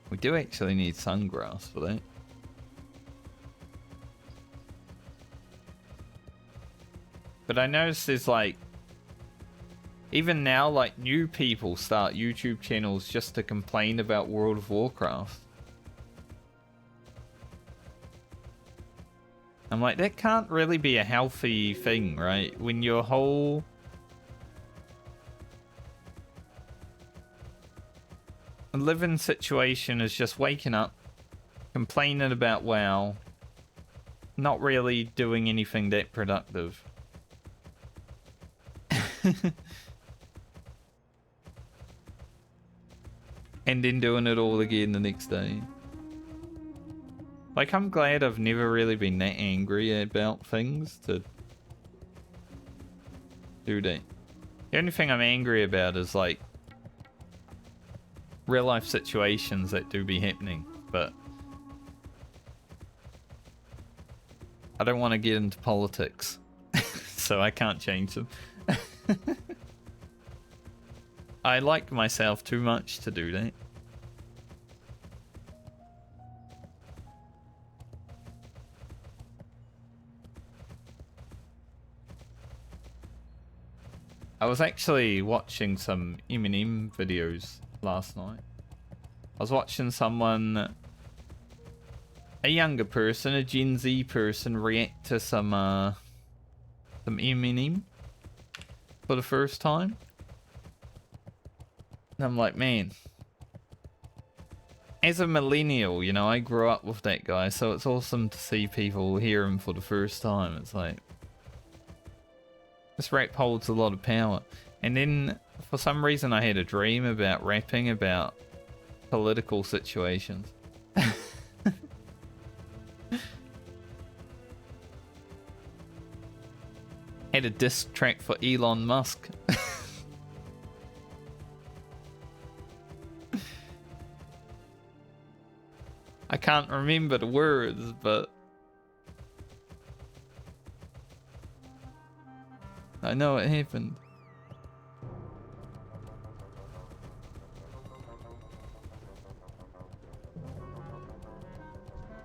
We do actually need sungrass for that. But I noticed there's like, even now, like, new people start YouTube channels just to complain about World of Warcraft. I'm like, that can't really be a healthy thing, right? When your whole living situation is just waking up, complaining about WoW, not really doing anything that productive. And then doing it all again the next day. Like, I'm glad I've never really been that angry about things to do that. The only thing I'm angry about is, like, real life situations that do be happening, but I don't want to get into politics, so I can't change them. I like myself too much to do that. I was actually watching some Eminem videos last night. I was watching someone, a younger person, a Gen Z person, react to some Eminem for the first time. And I'm like, man, as a millennial, you know, I grew up with that guy, so it's awesome to see people hear him for the first time. It's like, this rap holds a lot of power. And then, for some reason, I had a dream about rapping about political situations. made a diss track for Elon Musk. I can't remember the words, but I know it happened.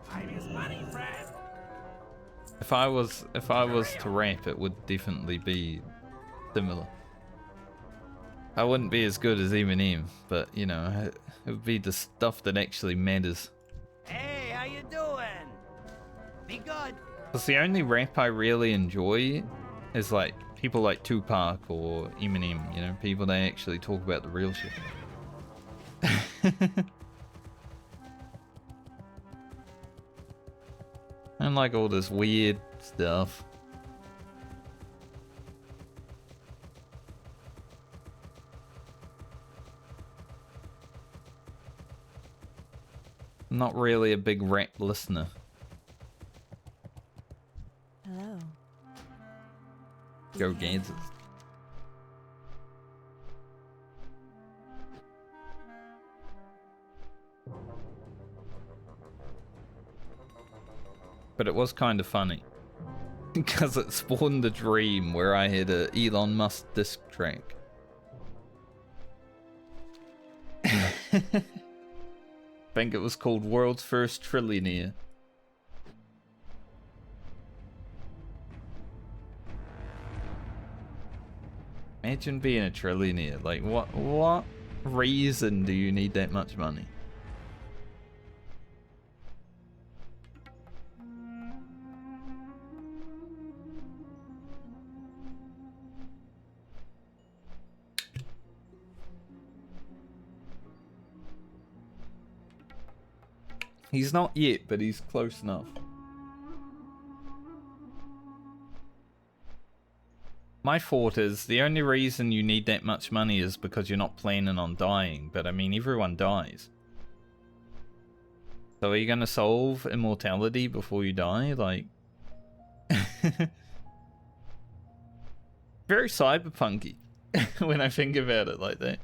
Time is money, friend. If I was to rap, it would definitely be similar. I wouldn't be as good as Eminem, but you know, it would be the stuff that actually matters. Hey, how you doing? Be good. Because the only rap I really enjoy is like people like Tupac or Eminem, you know, people that actually talk about the real shit. I don't like all this weird stuff. I'm not really a big rap listener. Hello. Go Gansers. But it was kind of funny. Because it spawned a dream where I had a Elon Musk disc track. I think it was called World's First Trillionaire. Imagine being a trillionaire. Like, what reason do you need that much money? He's not yet, but he's close enough. My thought is the only reason you need that much money is because you're not planning on dying. But I mean, everyone dies. So are you going to solve immortality before you die? Like... Very cyberpunky when I think about it like that.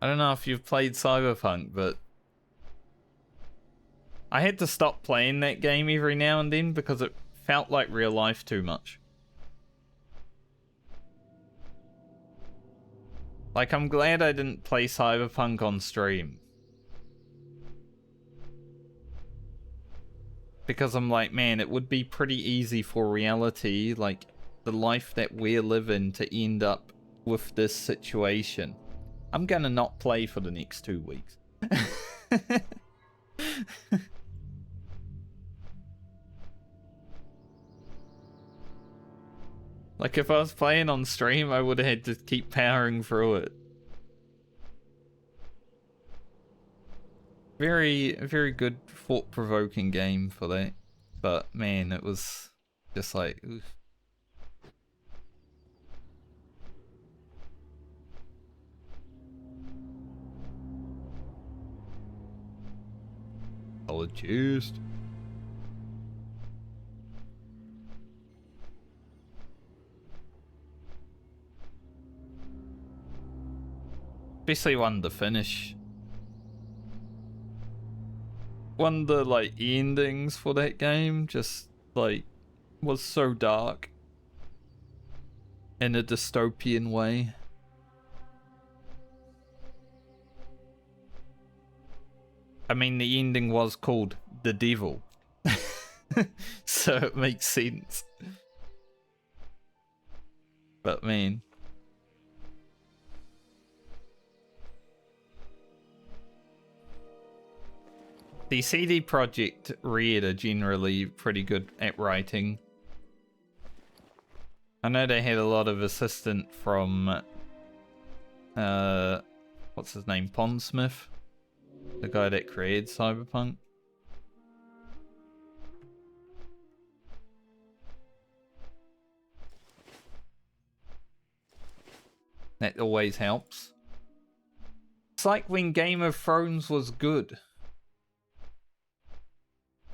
I don't know if you've played Cyberpunk, but I had to stop playing that game every now and then because it felt like real life too much. Like, I'm glad I didn't play Cyberpunk on stream. Because I'm like, man, it would be pretty easy for reality, like, the life that we're living to end up with this situation. I'm gonna not play for the next 2 weeks. Like, if I was playing on stream, I would have had to keep powering through it. Very, very good thought-provoking game for that. But, man, it was just like, oof. Solid chest. Especially one to finish. One of the like endings for that game just like was so dark in a dystopian way. I mean, the ending was called The Devil. So it makes sense. But man. The CD Projekt Red are generally pretty good at writing. I know they had a lot of assistant from what's his name? Pondsmith? The guy that created Cyberpunk. That always helps. It's like when Game of Thrones was good.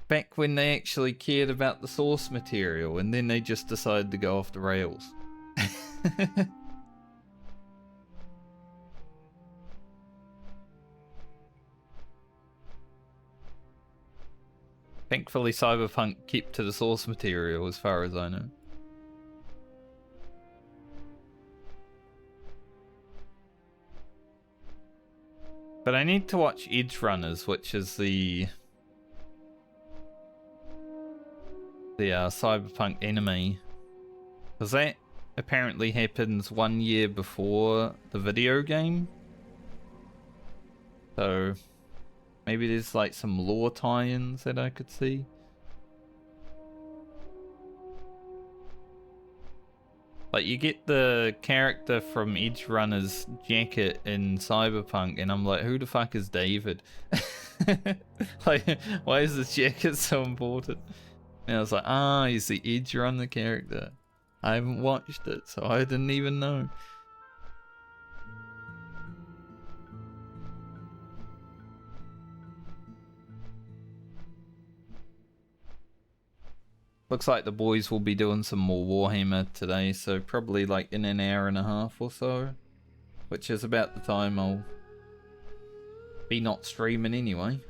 Back when they actually cared about the source material, and then they just decided to go off the rails. Thankfully, Cyberpunk kept to the source material as far as I know. But I need to watch Edge Runners, which is the Cyberpunk anime. Because that apparently happens 1 year before the video game. So maybe there's like some lore tie-ins that I could see. Like you get the character from Edge Runner's jacket in Cyberpunk, and I'm like, who the fuck is David? Like, why is this jacket so important? And I was like, he's the Edge Runner character. I haven't watched it, so I didn't even know. Looks like the boys will be doing some more Warhammer today, so probably like in an hour and a half or so. Which is about the time I'll be not streaming anyway.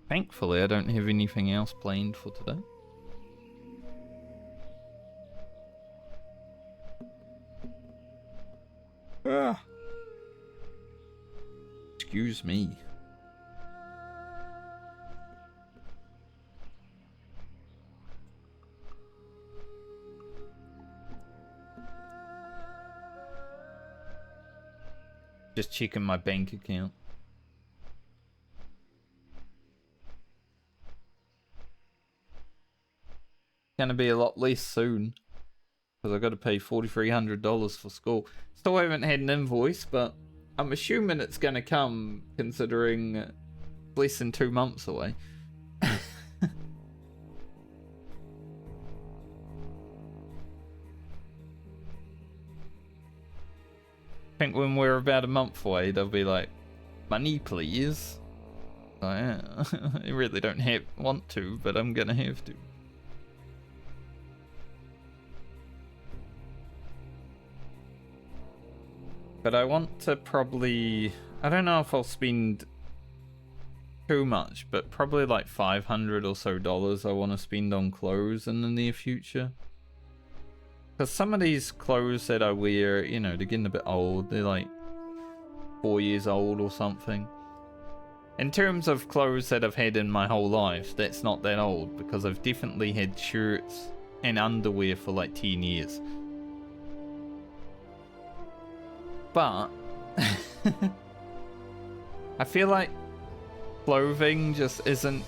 Thankfully, I don't have anything else planned for today. Excuse me. Just checking my bank account. Gonna be a lot less soon, because I got to pay $4,300 for school. Still haven't had an invoice, but I'm assuming it's gonna come, considering less than 2 months away. I think when we're about a month away, they'll be like, money please. I really don't want to, but I'm gonna have to. But I want to probably, I don't know if I'll spend too much, but probably like $500 or so I want to spend on clothes in the near future. Because some of these clothes that I wear, you know, they're getting a bit old. They're like 4 years old or something. In terms of clothes that I've had in my whole life, that's not that old, because I've definitely had shirts and underwear for like 10 years. But I feel like clothing just isn't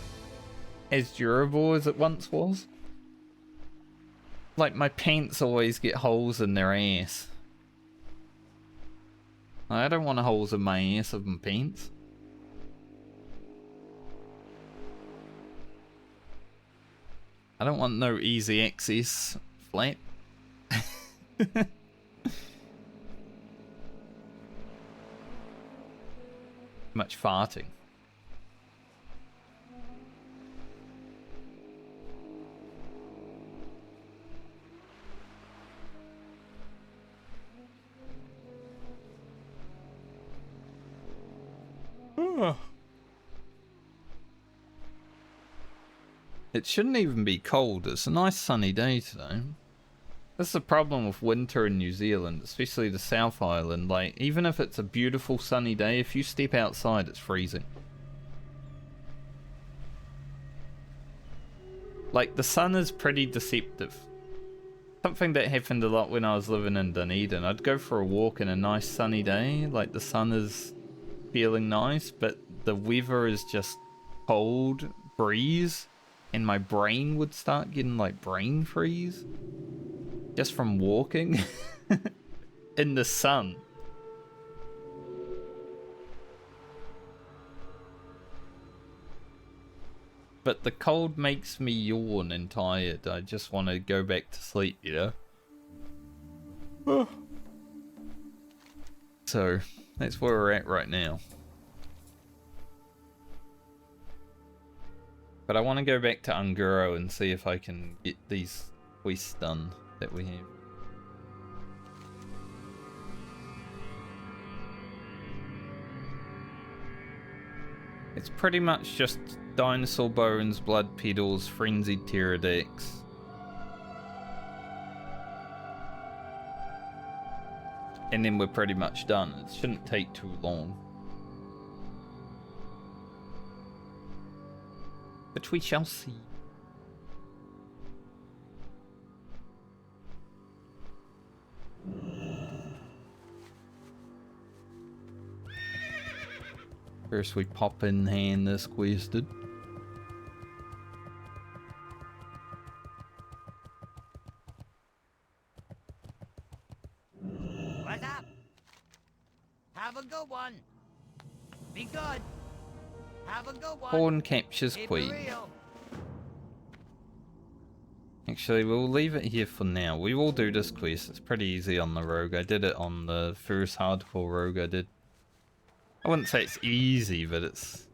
as durable as it once was. Like my pants always get holes in their ass. I don't want holes in my ass of my pants. I don't want no easy access flat. Much farting. It shouldn't even be cold. It's a nice sunny day today. That's the problem with winter in New Zealand, especially the South Island. Like, even if it's a beautiful sunny day, if you step outside, it's freezing. Like, the sun is pretty deceptive. Something that happened a lot when I was living in Dunedin. I'd go for a walk in a nice sunny day, like the sun is feeling nice, but the weather is just cold breeze, and my brain would start getting like brain freeze. Just from walking in the sun. But the cold makes me yawn and tired. I just want to go back to sleep, you know? So that's where we're at right now. But I want to go back to Unguro and see if I can get these quests done that we have. It's pretty much just dinosaur bones, blood pedals, frenzied pterodactyls. And then we're pretty much done. It shouldn't take too long. But we shall see. First we pop in hand this quested. What's up? Have a good one. Be good. Have a good one. Pawn captures Keep it queen. real. Actually, we'll leave it here for now. We will do this quest. It's pretty easy on the rogue. I did it on the first hardcore rogue I did. I wouldn't say it's easy, but it's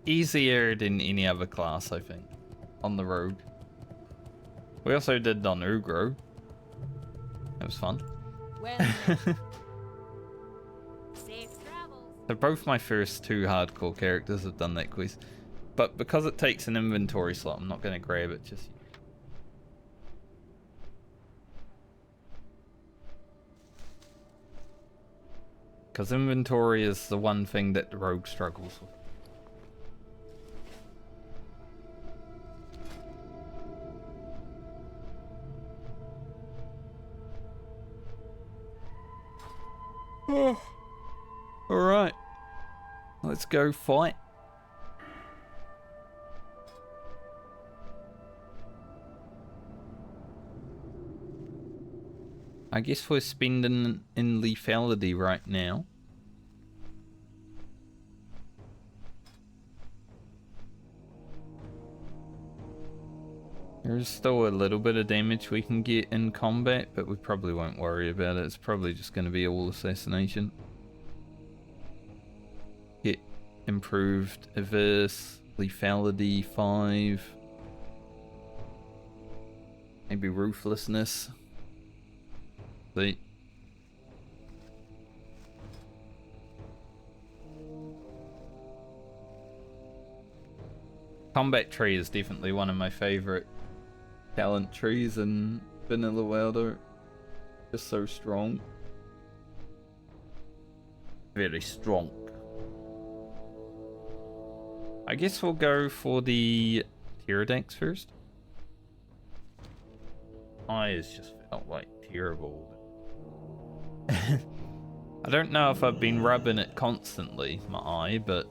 easier than any other class, I think, on the rogue. We also did it on Ugro. It was fun. Well, safe travels. So both my first two hardcore characters have done that quest. But because it takes an inventory slot, I'm not going to grab it just yet. Because inventory is the one thing that the rogue struggles with. Oh. Alright. Let's go fight. I guess we're spending in lethality right now. There's still a little bit of damage we can get in combat, but we probably won't worry about it. It's probably just going to be all assassination. Get improved averse, lethality 5. Maybe ruthlessness. See. Combat tree is definitely one of my favorite talent trees in Vanilla Wilder. Just so strong. Very strong. I guess we'll go for the pterodactyls first. Eyes just felt like terrible. I don't know if I've been rubbing it constantly, my eye, but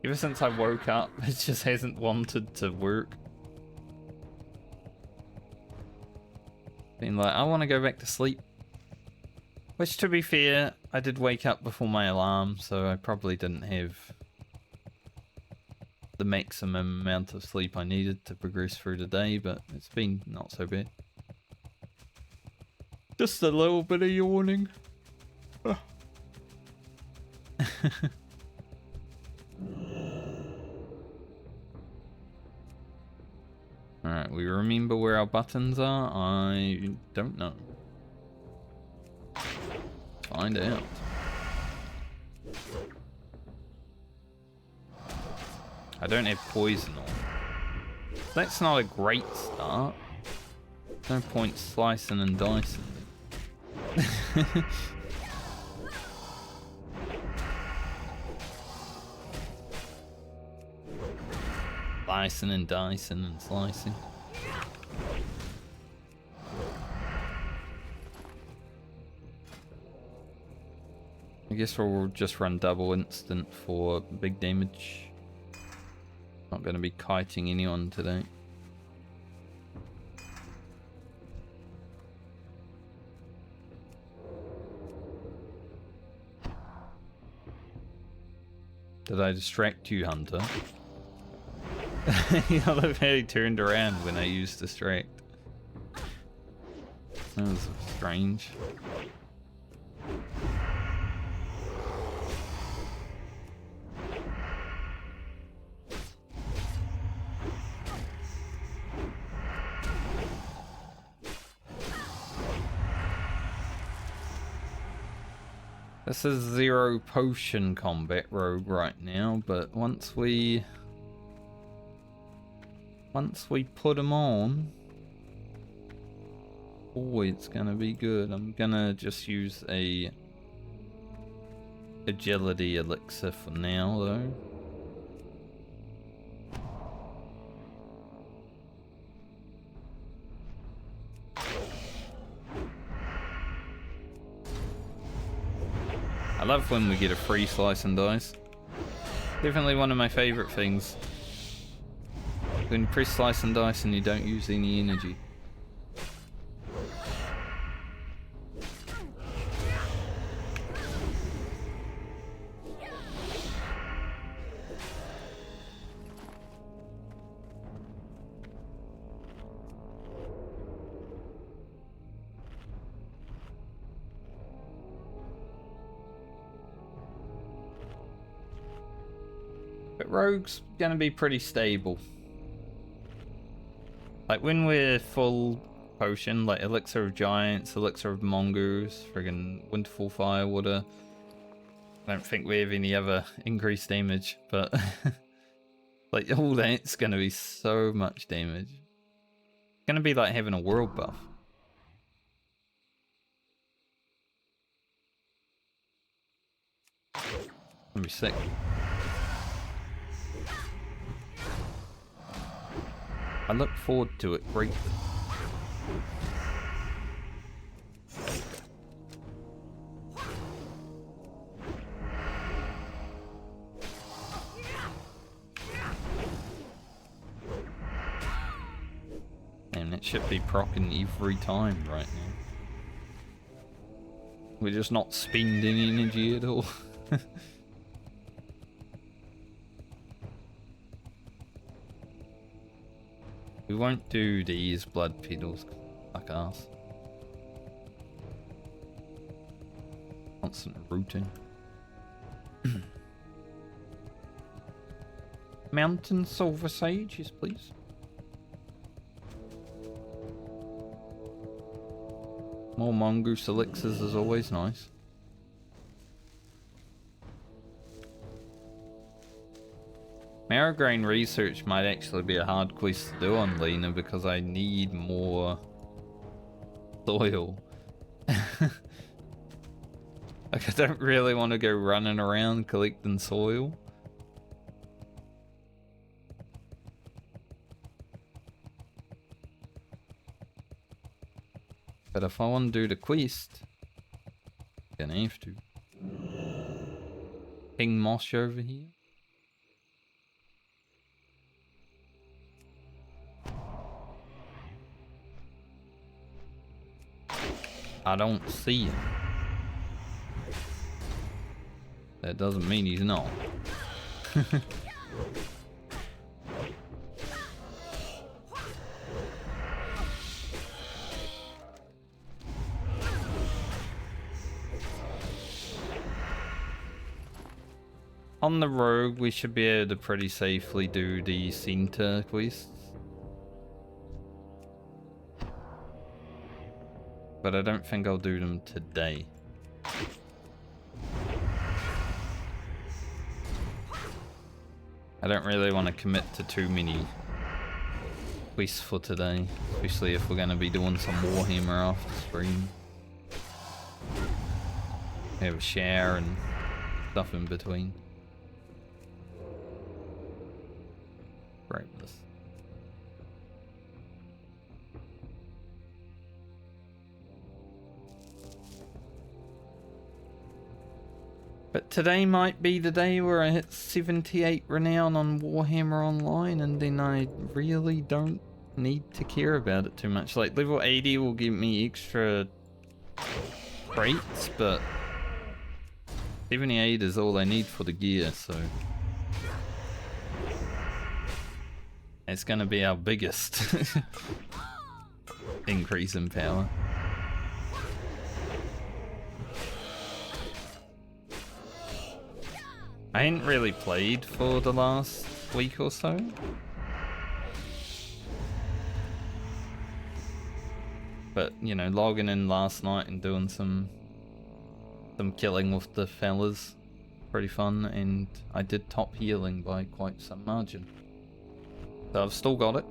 ever since I woke up, it just hasn't wanted to work. Been like, I want to go back to sleep. Which, to be fair, I did wake up before my alarm, so I probably didn't have the maximum amount of sleep I needed to progress through the day, but it's been not so bad. Just a little bit of yawning. Alright, we remember where our buttons are? I don't know. Find out. I don't have poison on. That's not a great start. No point slicing and dicing. Slicing and dicing and slicing. I guess we'll just run double instant for big damage. Not going to be kiting anyone today. Did I distract you, Hunter? I love how he turned around when I used distract. That was strange. This is 0 potion combat rogue right now, but once we put him on, oh, it's gonna be good. I'm gonna just use a agility elixir for now, though. I love when we get a free slice and dice. Definitely one of my favorite things. When you press slice and dice and you don't use any energy. But Rogue's gonna be pretty stable. Like when we're full potion, like Elixir of Giants, Elixir of Mongoose, friggin' Winterfall Firewater. I don't think we have any other increased damage, but like all that's gonna be so much damage. It's gonna be like having a world buff. Gonna be sick. I look forward to it greatly. And it should be proccing every time right now. We're just not spending energy at all. We won't do these blood pedals, fuck ass. Constant rooting. Mountain Silver Sage, yes please. More mongoose elixirs is always nice. Marrograin research might actually be a hard quest to do on Lena because I need more soil. Like I don't really want to go running around collecting soil. But if I want to do the quest, I'm gonna have to. King Mosh over here. I don't see him. That doesn't mean he's not. On the rogue, we should be able to pretty safely do the center quests. But I don't think I'll do them today. I don't really want to commit to too many quests for today, especially if we're going to be doing some Warhammer after stream. Have a shower and stuff in between. Grab this. But today might be the day where I hit 78 renown on Warhammer Online, and then I really don't need to care about it too much. Like, level 80 will give me extra crates, but 78 is all I need for the gear, so it's gonna be our biggest increase in power. I ain't really played for the last week or so. But, you know, logging in last night and doing some some killing with the fellas. Pretty fun, and I did top healing by quite some margin. So I've still got it.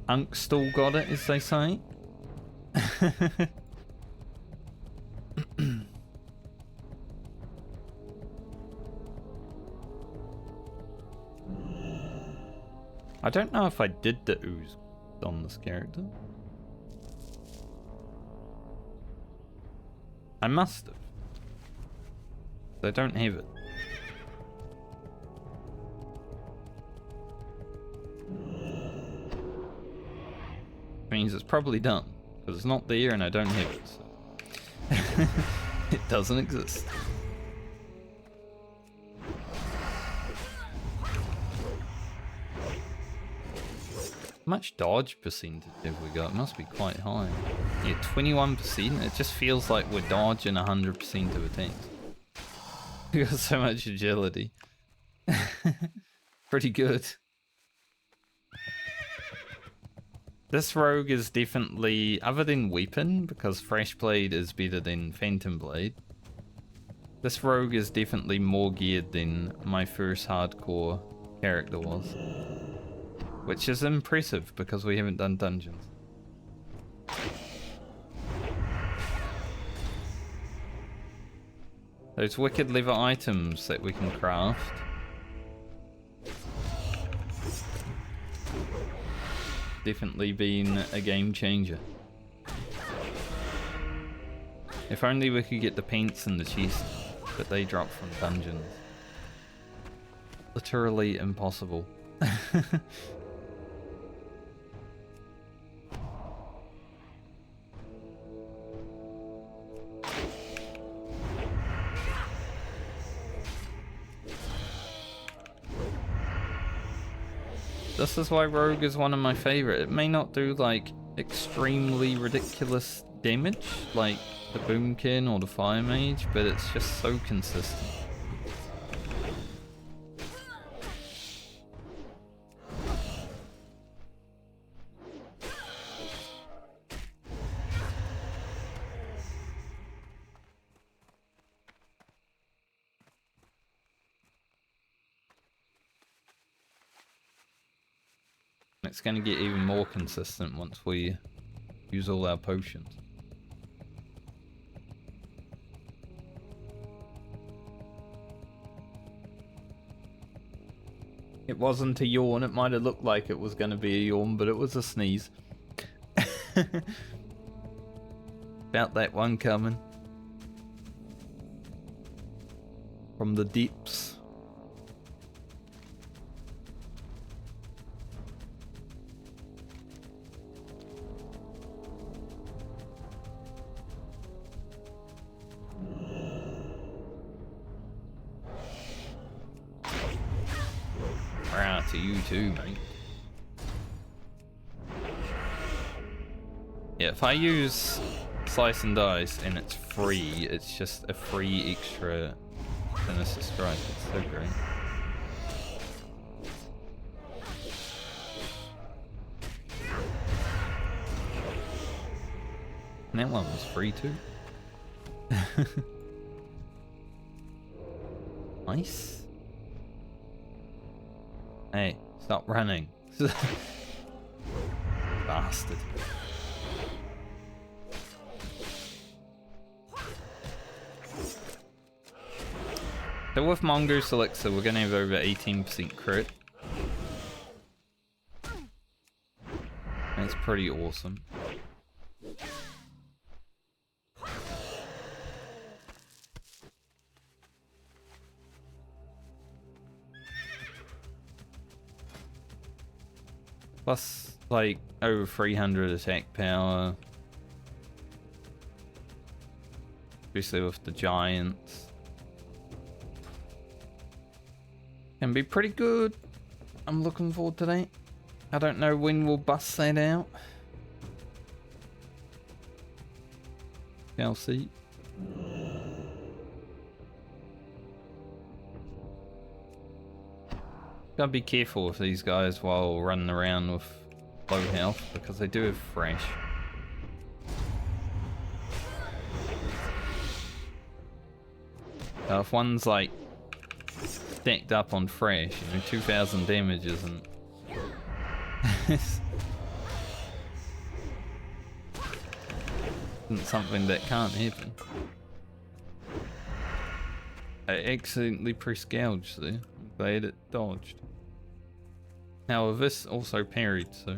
Unk still got it, as they say. I don't know if I did the ooze on this character. I must have. I don't have it. Means it's probably done, because it's not there and I don't have it. So. It doesn't exist. How much dodge percentage have we got? It must be quite high. Yeah, 21%. It just feels like we're dodging 100% of attacks. We got so much agility. Pretty good. This rogue is definitely, other than weapon, because Fresh Blade is better than Phantom Blade, this rogue is definitely more geared than my first hardcore character was. Which is impressive, because we haven't done dungeons. Those wicked leather items that we can craft. Definitely been a game changer. If only we could get the paints in the chest, but they drop from dungeons. Literally impossible. This is why Rogue is one of my favorite. It may not do like extremely ridiculous damage like the Boomkin or the Fire Mage, but it's just so consistent. It's going to get even more consistent once we use all our potions. It wasn't a yawn. It might have looked like it was going to be a yawn, but it was a sneeze. About that one coming. From the deeps. To you too, mate. Yeah, if I use Slice and Dice and it's free, it's just a free extra Sinister Strike. It's so great. And that one was free too. Nice. Hey, stop running. Bastard. So with Mongoose Elixir, we're going to have over 18% crit. That's pretty awesome. Plus, like, over 300 attack power. Especially with the giants. Can be pretty good. I'm looking forward to that. I don't know when we'll bust that out. Shall see. Gotta be careful with these guys while running around with low health because they do have fresh. If one's like stacked up on fresh, 2000 damage isn't isn't something that can't happen. I accidentally pressed gouge there. I'm glad it dodged. Now this also parried, so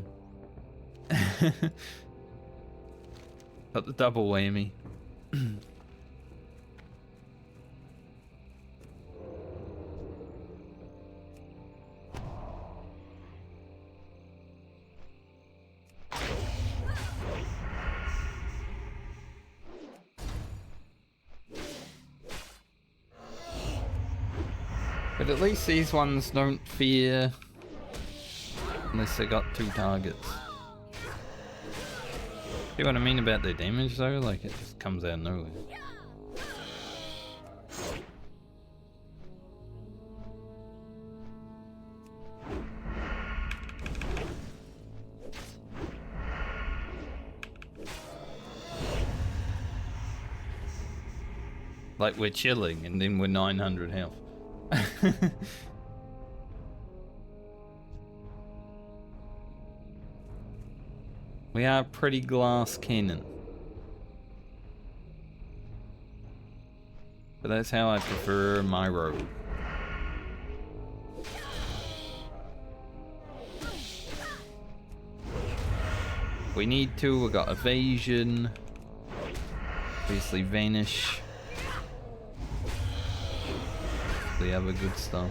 got the double whammy. But at least these ones don't fear unless they got 2 targets. See what I mean about their damage though? Like it just comes out of nowhere. Like we're chilling and then we're 900 health. We are pretty glass cannon. But that's how I prefer my rogue. We need to, we got evasion. Obviously vanish. The other good stuff.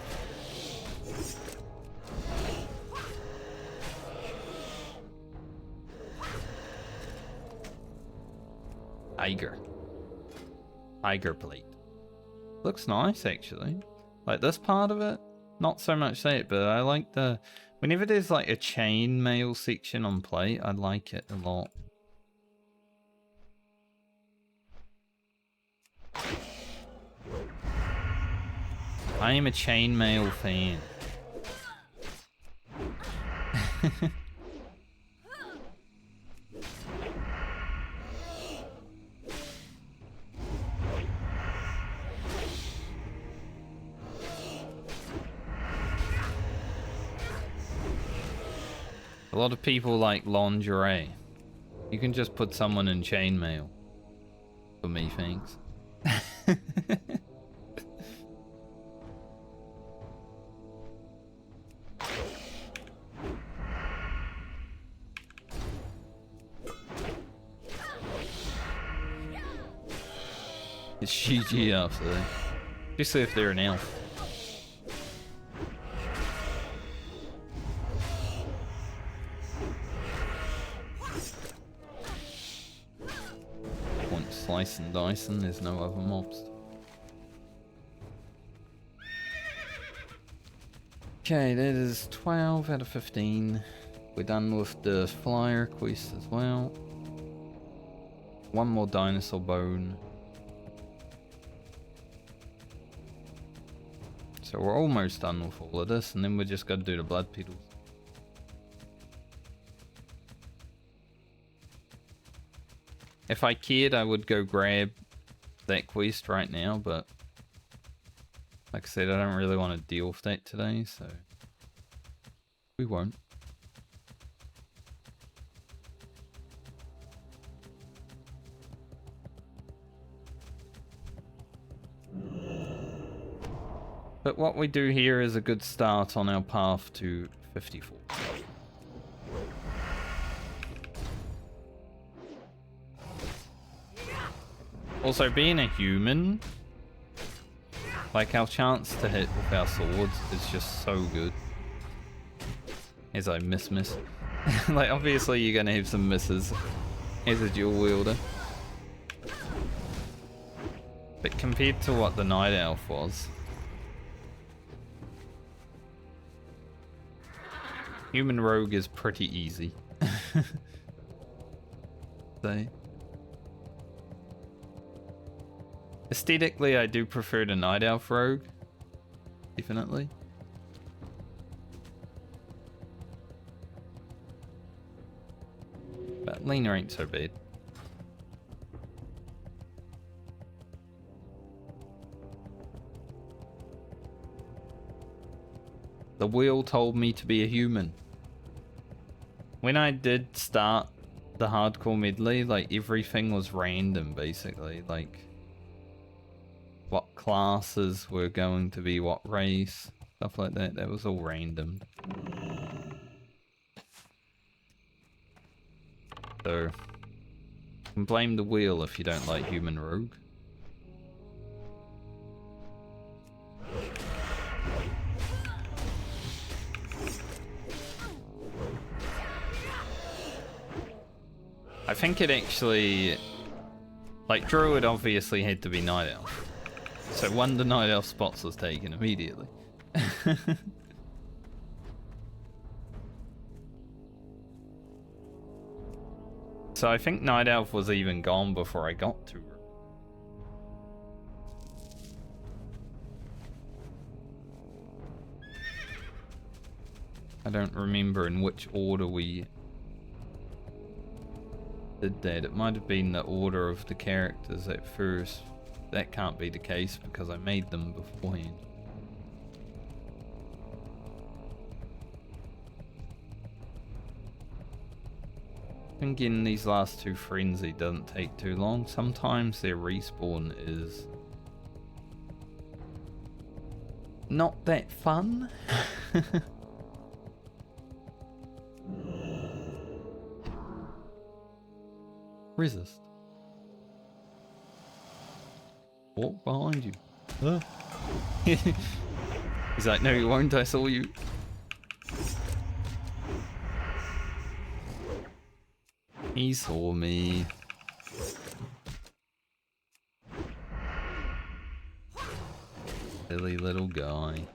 Tiger plate. Looks nice actually. Like this part of it, not so much that, but I like the whenever there's like a chain mail section on plate, I like it a lot. I am a chainmail fan. A lot of people like lingerie. You can just put someone in chainmail. For me, thanks. It's GG after that. Especially if they're an elf. Point slice and dicing, there's no other mobs. Okay, that is 12 out of 15. We're done with the flyer quest as well. One more dinosaur bone. So we're almost done with all of this, and then we just got to do the blood petals. If I cared, I would go grab that quest right now, but like I said, I don't really want to deal with that today, so we won't. But what we do here is a good start on our path to 54. Also, being a human, like our chance to hit with our swords is just so good. As I miss. Like obviously you're gonna have some misses as a dual wielder. But compared to what the Night Elf was, human rogue is pretty easy. So, aesthetically, I do prefer the Night Elf rogue. Definitely. Lena ain't so bad. The wheel told me to be a human. When I did start the hardcore medley, like everything was random basically. Like what classes were going to be what race, stuff like that. That was all random. So you can blame the wheel if you don't like human rogue. I think it actually, like, Druid obviously had to be Night Elf. So one of the Night Elf spots was taken immediately. So I think Night Elf was even gone before I got to her. I don't remember in which order we did that. It might have been the order of the characters at first. That can't be the case because I made them beforehand. I think getting these last two frenzy doesn't take too long. Sometimes their respawn is not that fun. Resist. Walk behind you. Huh? He's like, no you won't, I saw you. He saw me. Silly little guy.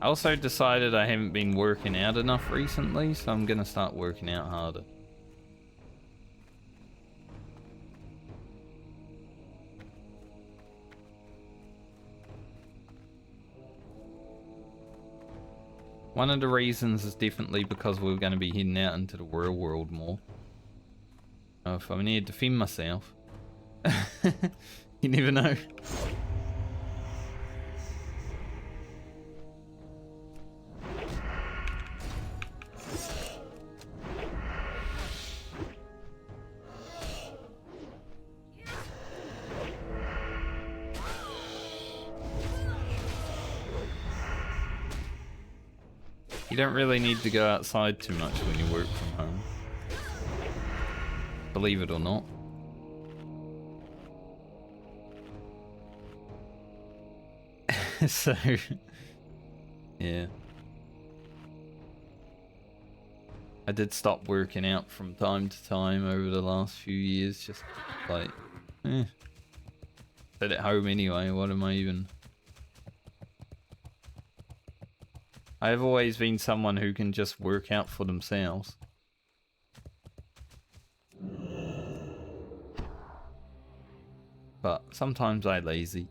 I also decided I haven't been working out enough recently, so I'm gonna start working out harder. One of the reasons is definitely because we're going to be heading out into the real world more. If I need to defend myself. You never know. You don't really need to go outside too much when you work from home. Believe it or not. So, yeah. I did stop working out from time to time over the last few years, just like, sit at home anyway, what am I even... I've always been someone who can just work out for themselves. But sometimes I lazy.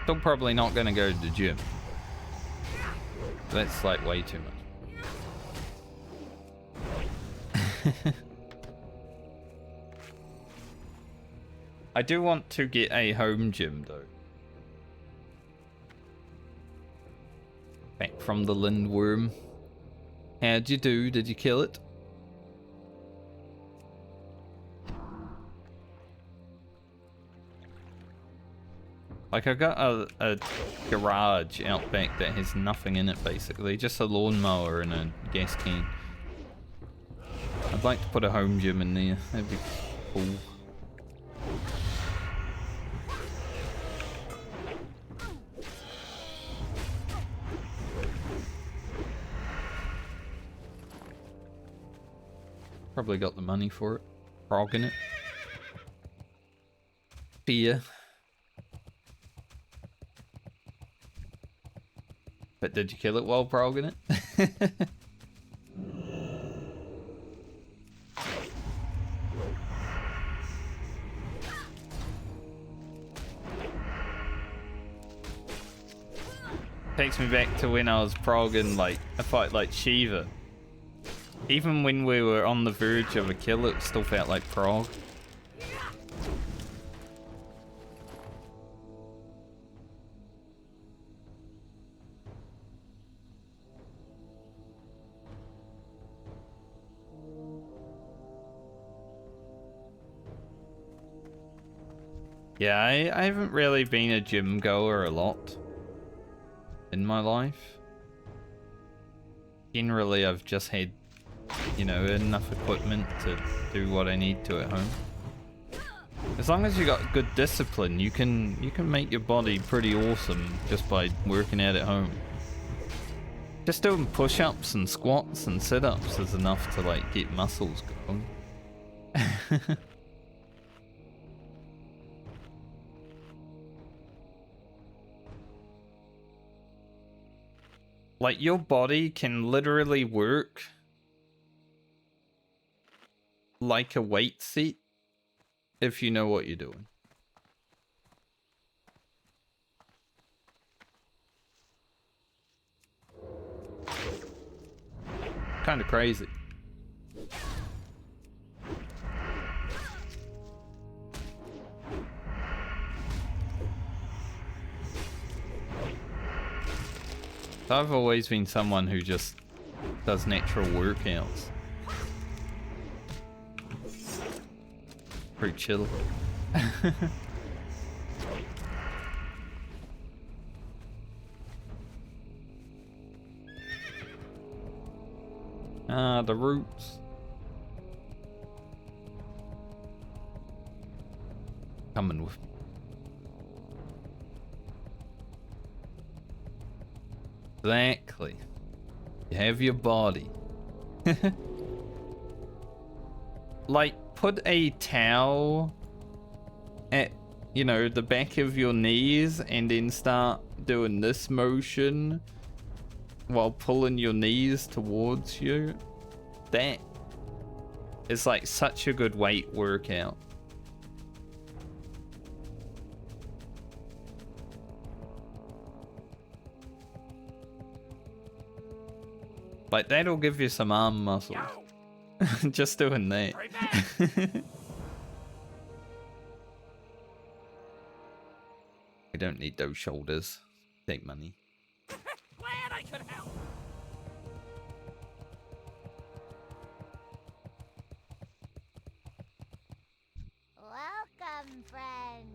Still probably not going to go to the gym. That's like way too much. I do want to get a home gym though. Back from the Lindworm. How'd you do? Did you kill it? Like, I've got a garage out back that has nothing in it, basically. Just a lawnmower and a gas can. I'd like to put a home gym in there. That'd be cool. Probably got the money for it. Progging it. Fear. But did you kill it while progging it? Takes me back to when I was progging like a fight like Shiva. Even when we were on the verge of a kill, it still felt like prog. Yeah, I haven't really been a gym goer a lot in my life. Generally, I've just had, you know, enough equipment to do what I need to at home. As long as you got good discipline, you can make your body pretty awesome just by working out at home. Just doing push-ups and squats and sit-ups is enough to like get muscles going. Like, your body can literally work like a weight seat if you know what you're doing. Kind of crazy. I've always been someone who just does natural workouts. Pretty chill. Ah, the roots. Coming with me. Exactly. You have your body. Like, put a towel at, you know, the back of your knees and then start doing this motion while pulling your knees towards you. That is like such a good weight workout. Like, that'll give you some arm muscles. Just doing that. We don't need those shoulders. Take money. Glad I could help. Welcome, friend.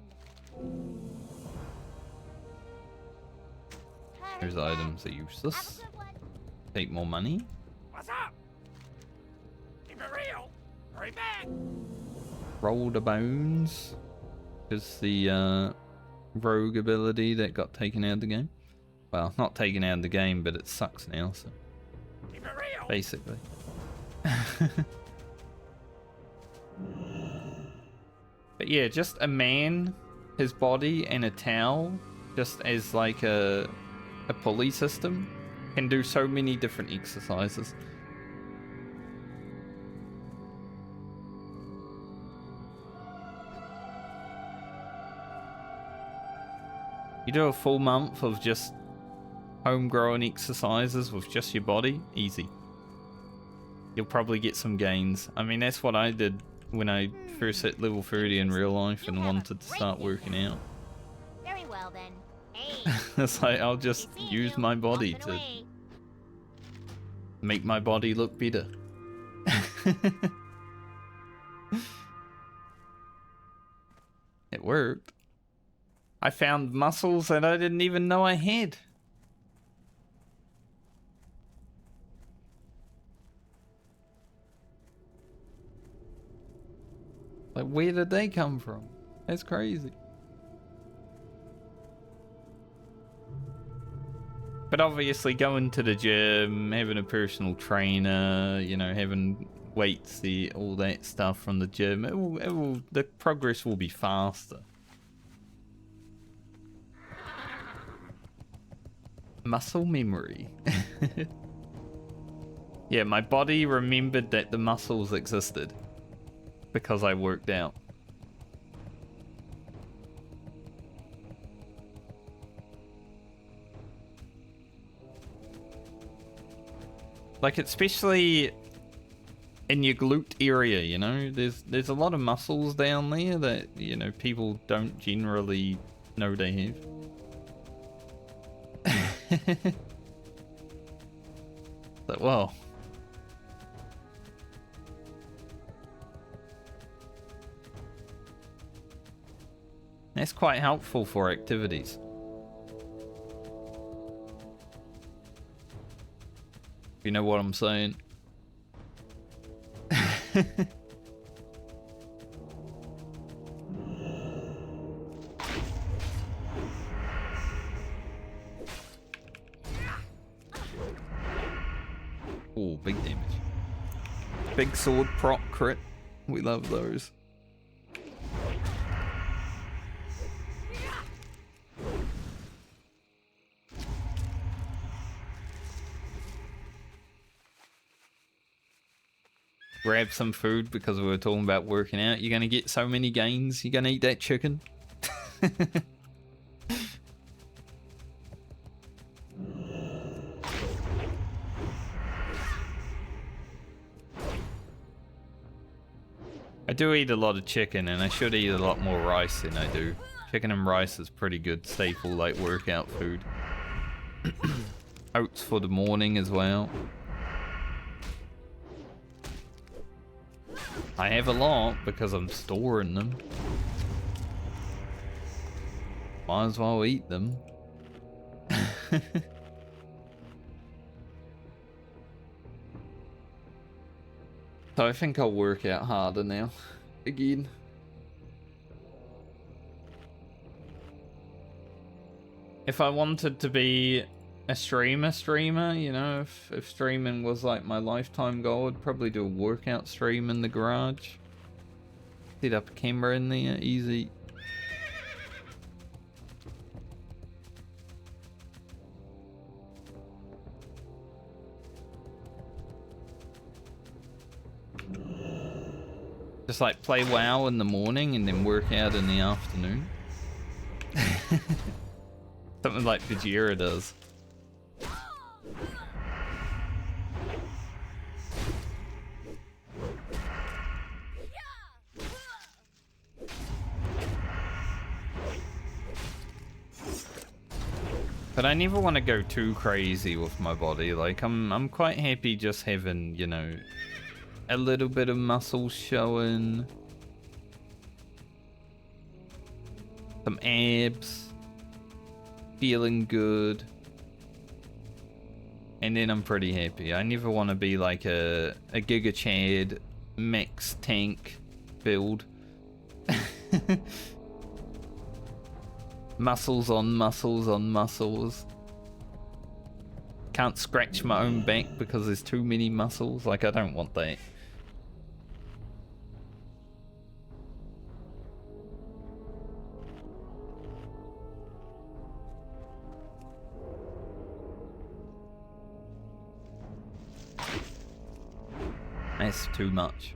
Those items are useless. Have a good one. Take more money. What's up? Keep it real. Hurry back. Roll the bones. Is the rogue ability that got taken out of the game. Well, not taken out of the game, but it sucks now, so Keep it real. basically. But yeah, just a man, his body, and a towel, just as like a pulley system, can do so many different exercises. You do a full month of just homegrown exercises with just your body, easy. You'll probably get some gains. I mean, that's what I did when I first hit level 30 in real life and wanted to start working out. Very well then. Hey. It's like, I'll just see use you. my body Off and to away. make my body look better. It worked. I found muscles that I didn't even know I had. Like, where did they come from? That's crazy. But obviously going to the gym, having a personal trainer, you know, having weights, all that stuff from the gym, the progress will be faster. Muscle memory. Yeah, my body remembered that the muscles existed because I worked out. Like, especially in your glute area, you know, there's a lot of muscles down there that, you know, people don't generally know they have. But, well. That's quite helpful for activities. You know what I'm saying? Oh, big damage. Big sword proc crit. We love those. Grab some food because we were talking about working out. You're gonna get so many gains. You're gonna eat that chicken. I do eat a lot of chicken, and I should eat a lot more rice than I do. Chicken and rice is pretty good staple, like, workout food. Oats for the morning as well. I have a lot because I'm storing them. Might as well eat them. So I think I'll work out harder now. Again. If I wanted to be a streamer, you know, if streaming was like my lifetime goal, I'd probably do a workout stream in the garage. Set up a camera in there, easy. Just like play WoW in the morning and then work out in the afternoon. Something like Vegeta does. But I never want to go too crazy with my body. Like, I'm quite happy just having, you know, a little bit of muscle showing. Some abs. Feeling good. And then I'm pretty happy. I never want to be like a Giga Chad max tank build. Muscles on muscles on muscles. Can't scratch my own back because there's too many muscles. Like, I don't want that. That's too much.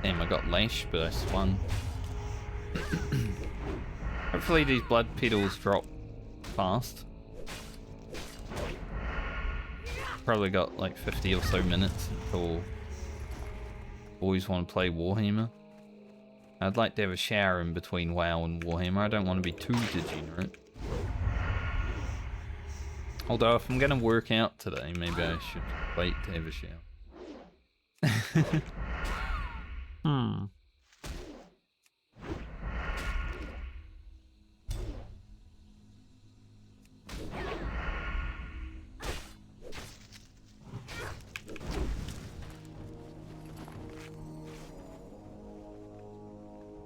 Damn, I got lash, but I swung. Hopefully these blood petals drop fast. Probably got like 50 or so minutes until boys want to play Warhammer. I'd like to have a shower in between WoW and Warhammer. I don't want to be too degenerate. Although if I'm going to work out today, maybe I should wait to have a shower.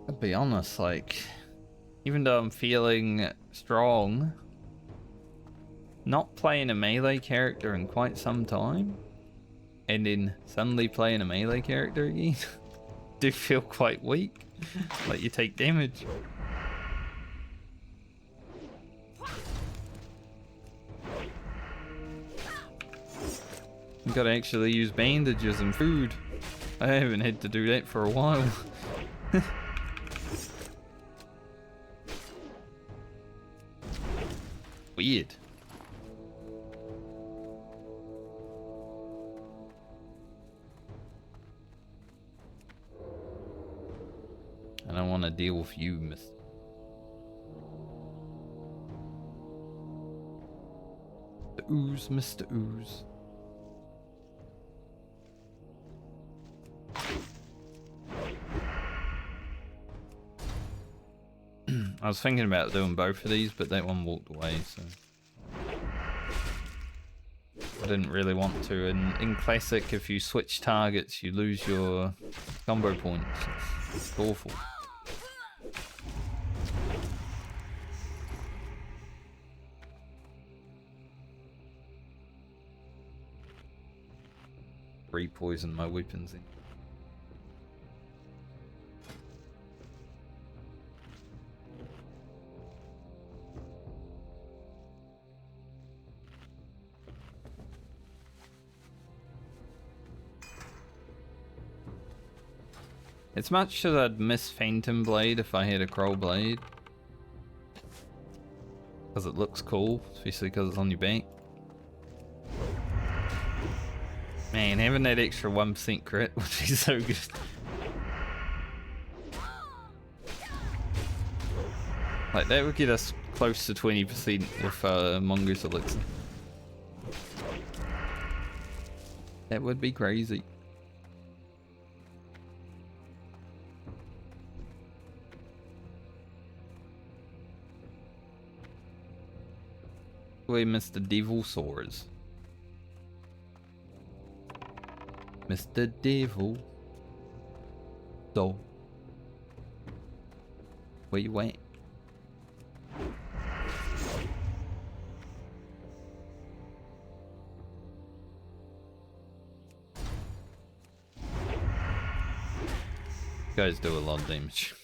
I'll be honest, like, even though I'm feeling strong, not playing a melee character in quite some time, and then suddenly playing a melee character again, do feel quite weak. Like, you take damage. You gotta actually use bandages and food. I haven't had to do that for a while. Weird. I don't want to deal with you, Mr. Ooze, Mr. Ooze. I was thinking about doing both of these, but that one walked away, so I didn't really want to. And in Classic, if you switch targets, you lose your combo points. It's awful. Re-poison my weapons in. It's much as I'd miss Phantom Blade if I had a Crow Blade. Because it looks cool, especially because it's on your back. Man, having that extra 1% crit would be so good. Like, that would get us close to 20% with Mongoose Elixir. That would be crazy. Where Mr. Devil Swords. Mr. Devil. So. Where you at? You guys do a lot of damage.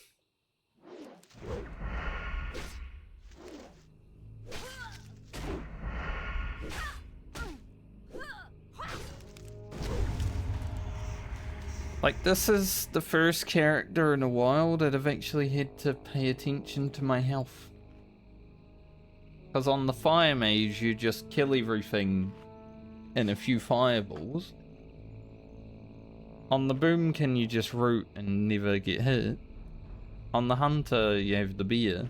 Like, this is the first character in a while that I've actually had to pay attention to my health. Because on the Fire Mage, you just kill everything in a few fireballs. On the Boomkin, you just root and never get hit. On the Hunter, you have the beer.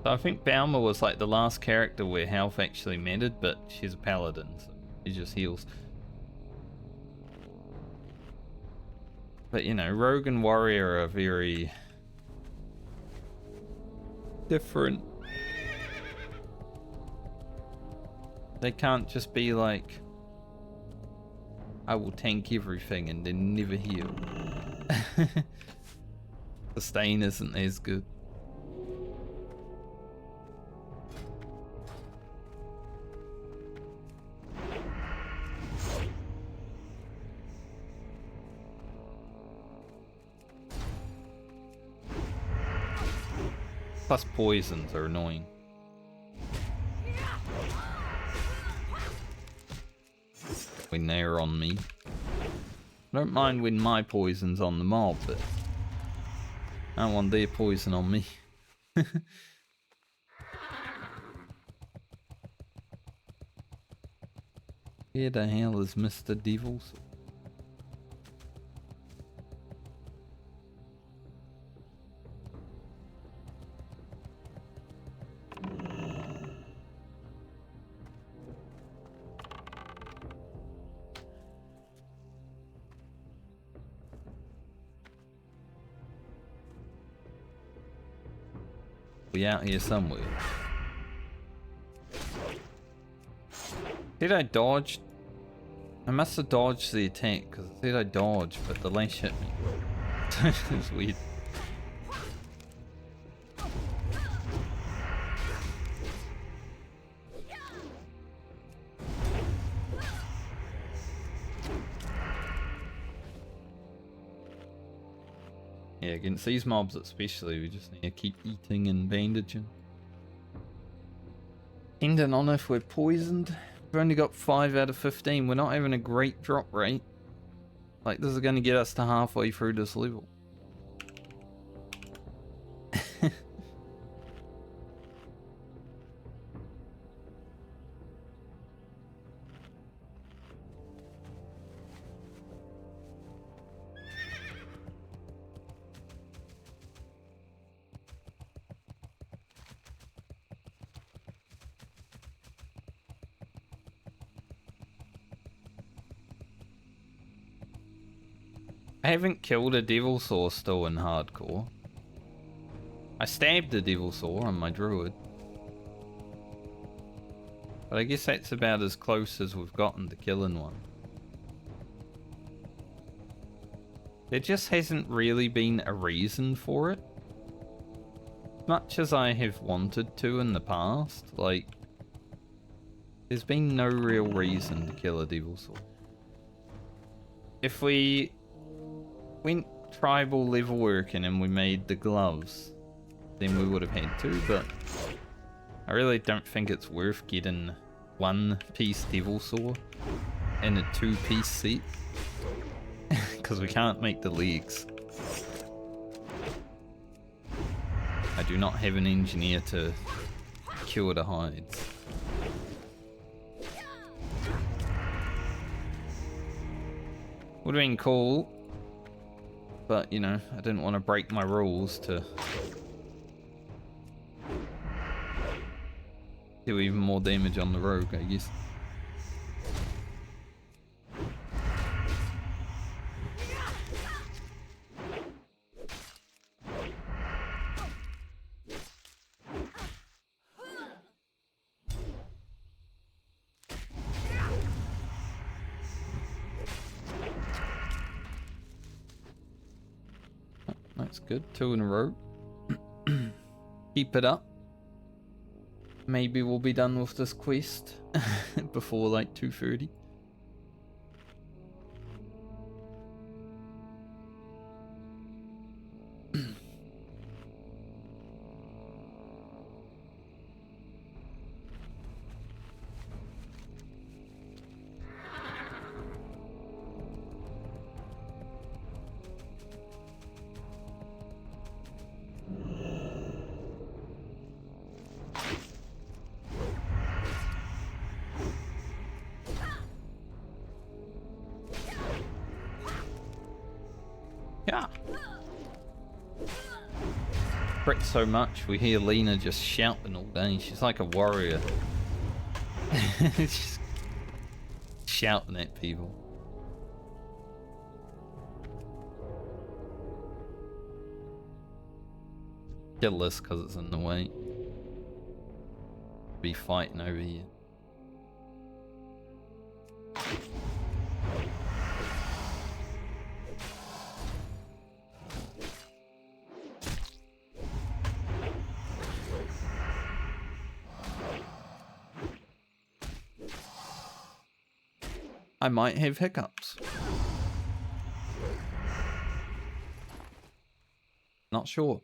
So I think Balmer was like the last character where health actually mattered, but she's a paladin, so she just heals. But you know, Rogue and Warrior are very different. They can't just be like, I will tank everything and then never heal. Sustain isn't as good. Plus poisons are annoying. When they're on me. I don't mind when my poison's on the mob, but I don't want their poison on me. Where the hell is Mr. Devils? We out here somewhere. Did I dodge? I must have dodged the attack because I said I dodged, but the lash hit me. It's weird. Yeah, against these mobs especially, we just need to keep eating and bandaging. Depending on if we're poisoned. We've only got 5 out of 15. We're not having a great drop rate. Like, this is going to get us to halfway through this level. I haven't killed a devil saw still in hardcore. I stabbed a devil saw on my druid. But I guess that's about as close as we've gotten to killing one. There just hasn't really been a reason for it. As much as I have wanted to in the past, like, there's been no real reason to kill a devil saw. If we went tribal level working and we made the gloves, then we would have had to, but I really don't think it's worth getting 1-piece devil saw in a 2-piece set because we can't make the legs. I do not have an engineer to cure the hides. Would have been cool, but you know, I didn't want to break my rules to do even more damage on the rogue, I guess. That's good. 2 in a row. Keep it up. Maybe we'll be done with this quest before like 2:30. Yeah. Crit so much, we hear Lena just shouting all day. She's like a warrior. Just shouting at people. Kill this because it's in the way. Be fighting over here. I might have hiccups. Not sure.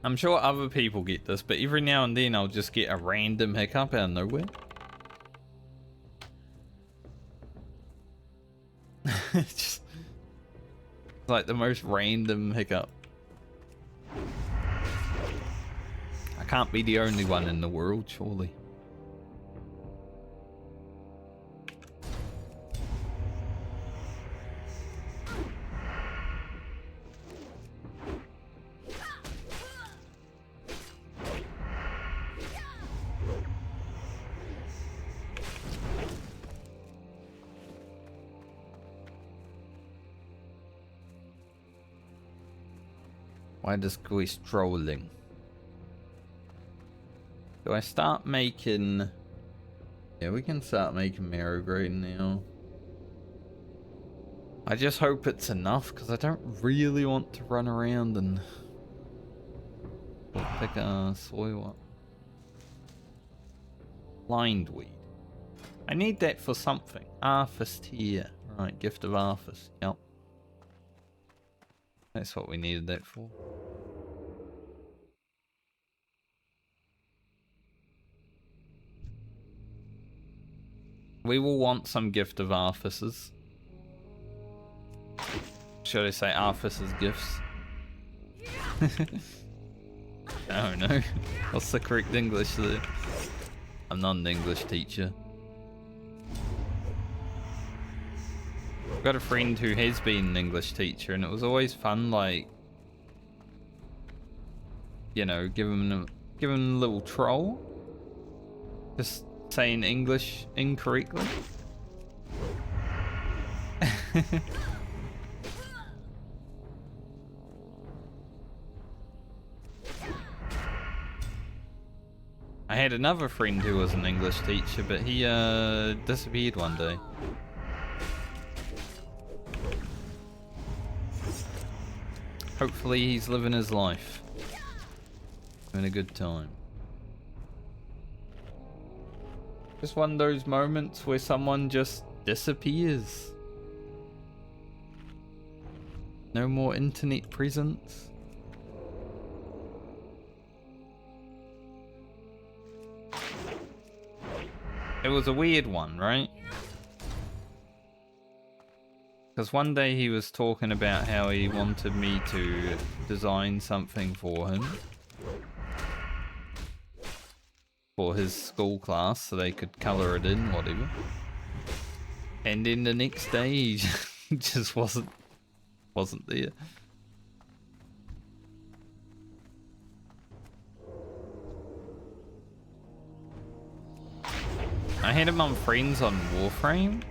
I'm sure other people get this, but every now and then I'll just get a random hiccup out of nowhere. Just like the most random hiccup. I can't be the only one in the world, surely. Why does quest trolling? Do I start making... Yeah, we can start making marrow grain now. I just hope it's enough, because I don't really want to run around and pick a soil up. Blind weed. I need that for something. Fist here. Right, Gift of Arthas. Yep. That's what we needed that for. We will want some Gift of Arthas's. Should I say Arthas's gifts? I don't know. What's the correct English there? I'm not an English teacher. I've got a friend who has been an English teacher, and it was always fun, like, you know, give him a little troll. Just saying English incorrectly. I had another friend who was an English teacher, but he disappeared one day. Hopefully he's living his life. Having a good time. Just one of those moments where someone just disappears. No more internet presence. It was a weird one, right? Because one day he was talking about how he wanted me to design something for him. For his school class, so they could colour it in, whatever. And then the next day he just wasn't there. I had him on Friends on Warframe,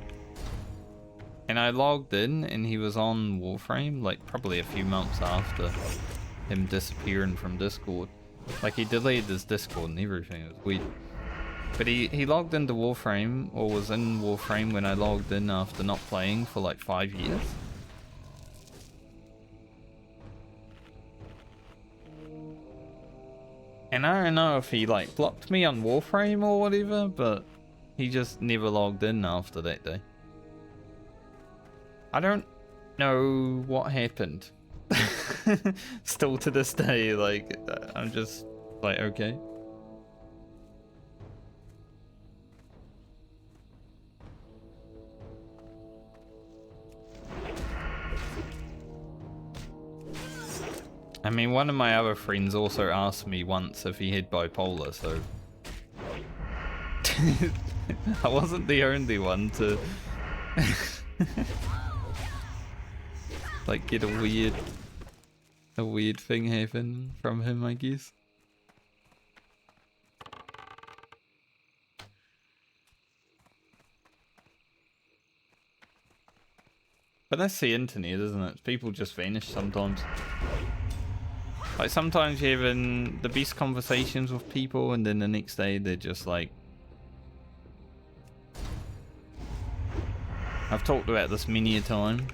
and I logged in and he was on Warframe, like probably a few months after him disappearing from Discord. Like he deleted his Discord and everything, it was weird. But he logged into Warframe, or was in Warframe when I logged in after not playing for like 5 years. And I don't know if he like blocked me on Warframe or whatever, but he just never logged in after that day. I don't know what happened. Still to this day, like, I'm just like, okay. I mean, one of my other friends also asked me once if he had bipolar, so I wasn't the only one to like get a weird thing happen from him, I guess. But that's the internet, isn't it? People just vanish sometimes. Like sometimes you're having the best conversations with people and then the next day they're just like... I've talked about this many a time.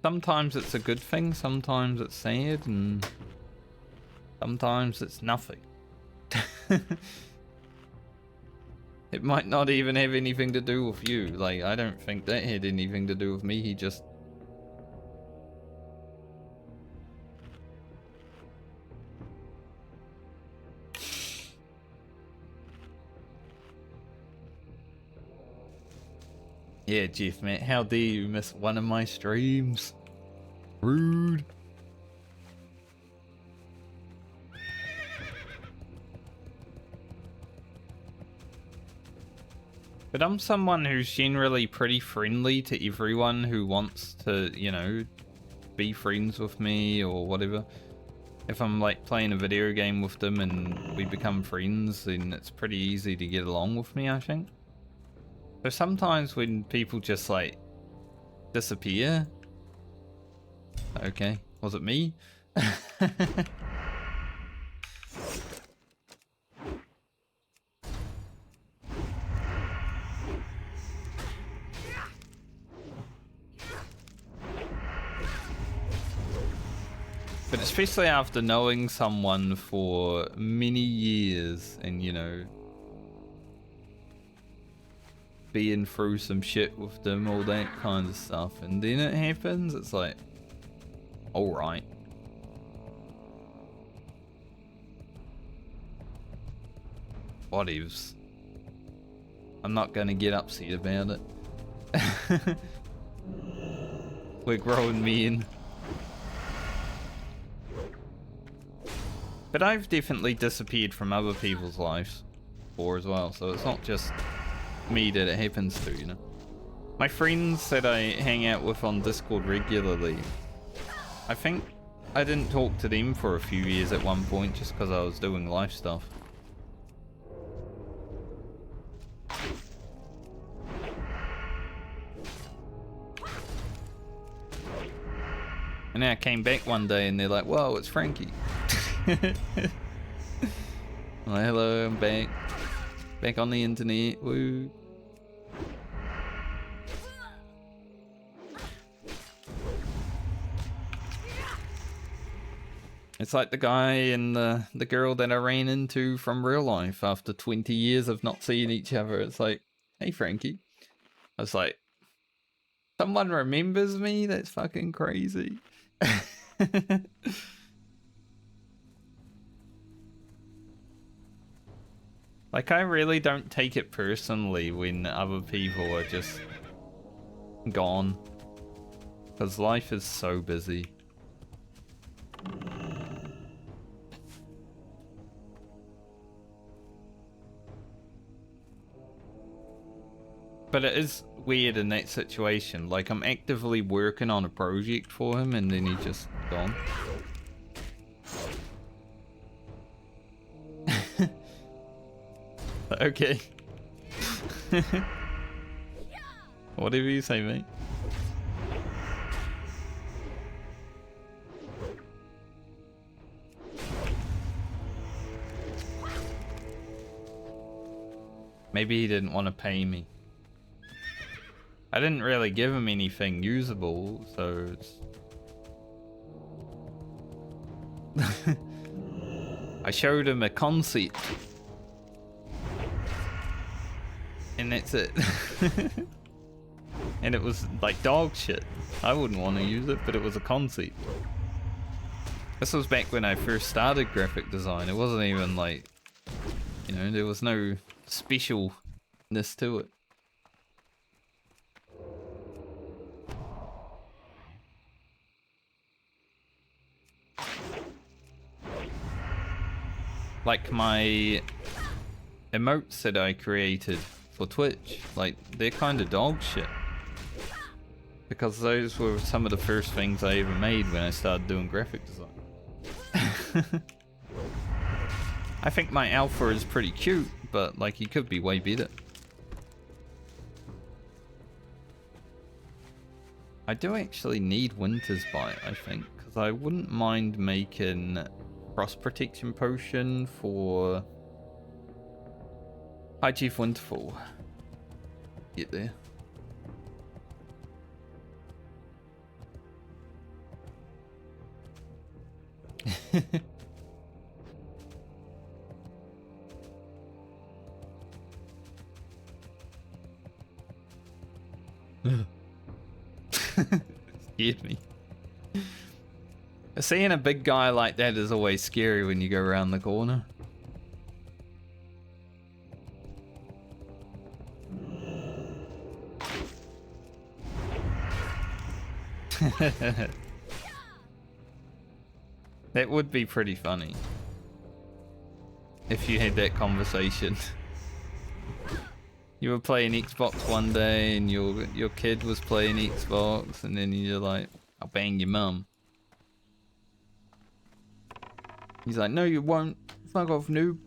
Sometimes it's a good thing, sometimes it's sad, and sometimes it's nothing. It might not even have anything to do with you. Like, I don't think that had anything to do with me. He just... Yeah, Jeff, mate, how dare you miss one of my streams? Rude. But I'm someone who's generally pretty friendly to everyone who wants to, you know, be friends with me or whatever. If I'm like playing a video game with them and we become friends, then it's pretty easy to get along with me, I think. So sometimes when people just like disappear... Okay, was it me? But especially after knowing someone for many years and, you know, being through some shit with them, all that kind of stuff, and then it happens, it's like, alright. Whatevs. I'm not gonna get upset about it. We're growing men. But I've definitely disappeared from other people's lives before as well, so it's not just me that it happens to, you know. My friends that I hang out with on Discord regularly, I think I didn't talk to them for a few years at one point just because I was doing life stuff. And then I came back one day and they're like, whoa, it's Frankie. I'm like, hello, I'm back. Back on the internet, woo. It's like the guy and the girl that I ran into from real life after 20 years of not seeing each other. It's like, hey Frankie. I was like, someone remembers me? That's fucking crazy. Like, I really don't take it personally when other people are just gone. Because life is so busy. But it is weird in that situation. Like, I'm actively working on a project for him and then he's just gone. Okay. Whatever you say, mate. Maybe he didn't want to pay me. I didn't really give him anything usable, so it's... I showed him a concept. And that's it. And it was like dog shit. I wouldn't want to use it, but it was a concept. This was back when I first started graphic design. It wasn't even like, you know, there was no specialness to it. Like my emotes that I created for Twitch, like, they're kind of dog shit. Because those were some of the first things I ever made when I started doing graphic design. I think my alpha is pretty cute, but like, he could be way better. I do actually need Winter's Bite, I think, because I wouldn't mind making Frost Protection Potion for High Chief Winterfall. Get there. Scared me. Seeing a big guy like that is always scary when you go around the corner. That would be pretty funny if you had that conversation. You were playing Xbox one day and your kid was playing Xbox, and then you're like, I'll bang your mum. He's like, no you won't. Fuck off, noob.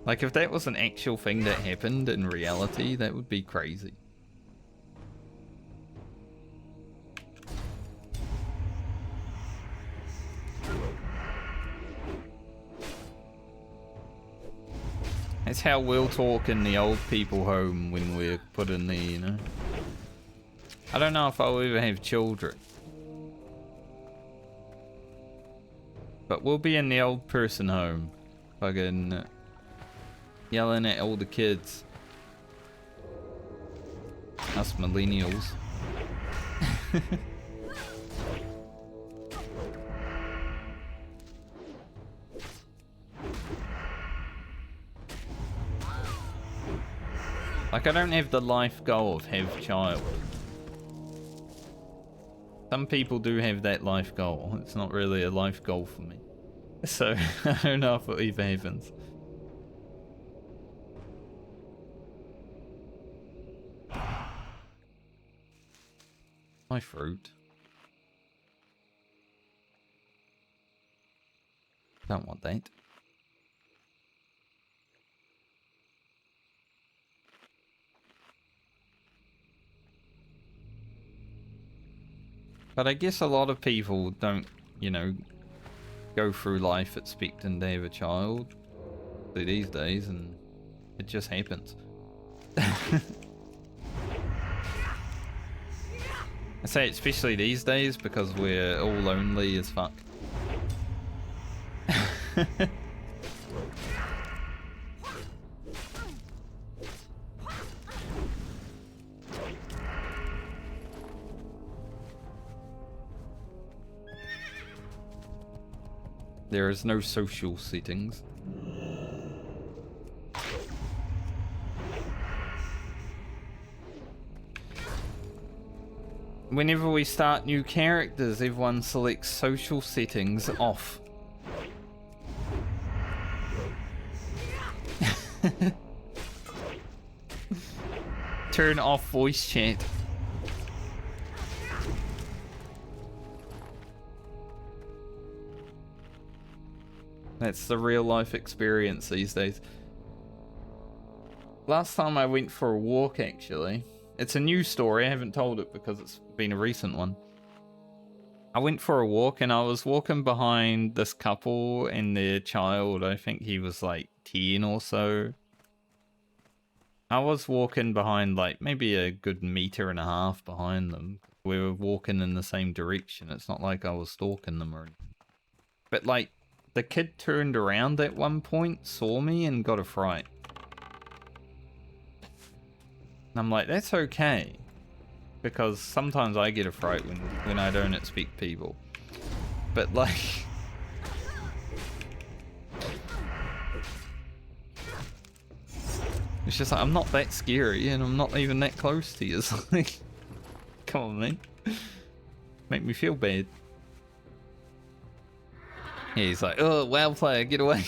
Like, if that was an actual thing that happened in reality, that would be crazy. It's how we'll talk in the old people home when we're put in there, you know. I don't know if I'll ever have children. But we'll be in the old person home. Fucking yelling at older kids. Us millennials. Like, I don't have the life goal of have child. Some people do have that life goal. It's not really a life goal for me. So, I don't know if it even happens. My fruit. Don't want that. But I guess a lot of people don't, you know, go through life expecting to have a child these days, and it just happens. I say especially these days because we're all lonely as fuck. There is no social settings. Whenever we start new characters, everyone selects social settings off. Turn off voice chat. That's the real life experience these days. Last time I went for a walk, actually. It's a new story, I haven't told it because it's been a recent one. I went for a walk and I was walking behind this couple and their child. I think he was like 10 or so. I was walking behind like maybe a good meter and a half behind them. We were walking in the same direction. It's not like I was stalking them or anything. But like, the kid turned around at one point, saw me, and got a fright. And I'm like, that's okay. Because sometimes I get a fright when I don't expect people. But like... it's just like, I'm not that scary, and I'm not even that close to you. It's like, come on, man. Make me feel bad. Yeah, he's like, oh, WoW player, get away.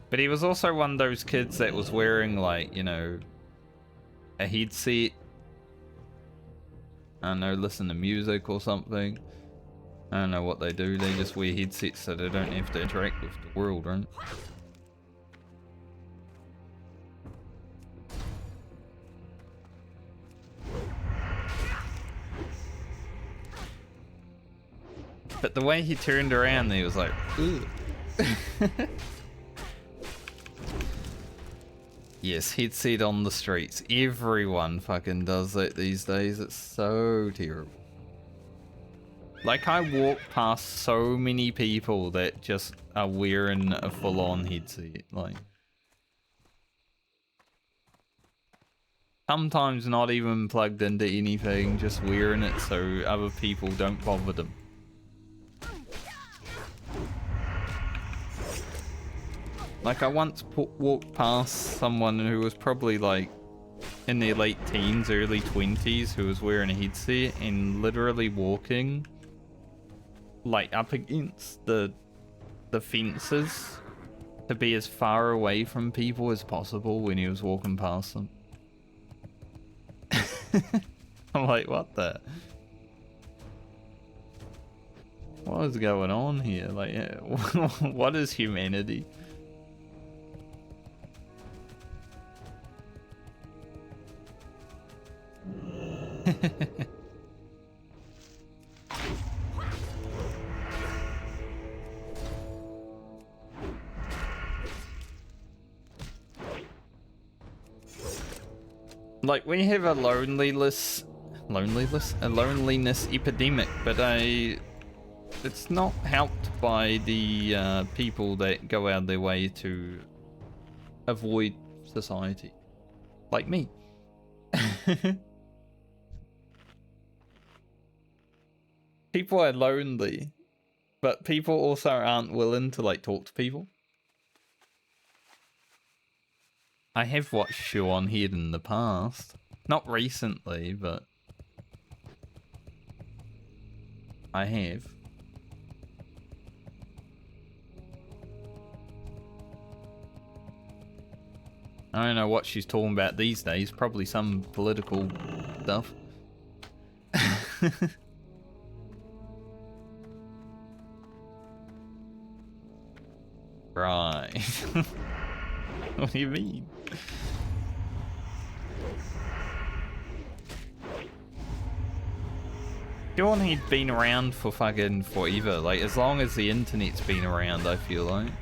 But he was also one of those kids that was wearing, like, you know, a headset. I don't know, listen to music or something. I don't know what they do. They just wear headsets so they don't have to interact with the world, right? But the way he turned around, he was like, ooh. Yes, headset on the streets. Everyone fucking does that these days. It's so terrible. Like, I walk past so many people that just are wearing a full-on headset. Like, sometimes not even plugged into anything, just wearing it so other people don't bother them. Like, I once walked past someone who was probably like in their late teens, early 20s, who was wearing a headset and literally walking like up against the fences to be as far away from people as possible when he was walking past them. I'm like, what the? What is going on here? Like, what is humanity? Like, we have a loneliness epidemic, but it's not helped by the people that go out of their way to avoid society, like me. People are lonely, but people also aren't willing to like talk to people. I have watched Shoe on Head in the past. Not recently, but I have. I don't know what she's talking about these days. Probably some political stuff. Right. What do you mean? Sean, he'd been around for fucking forever. Like, as long as the internet's been around, I feel like.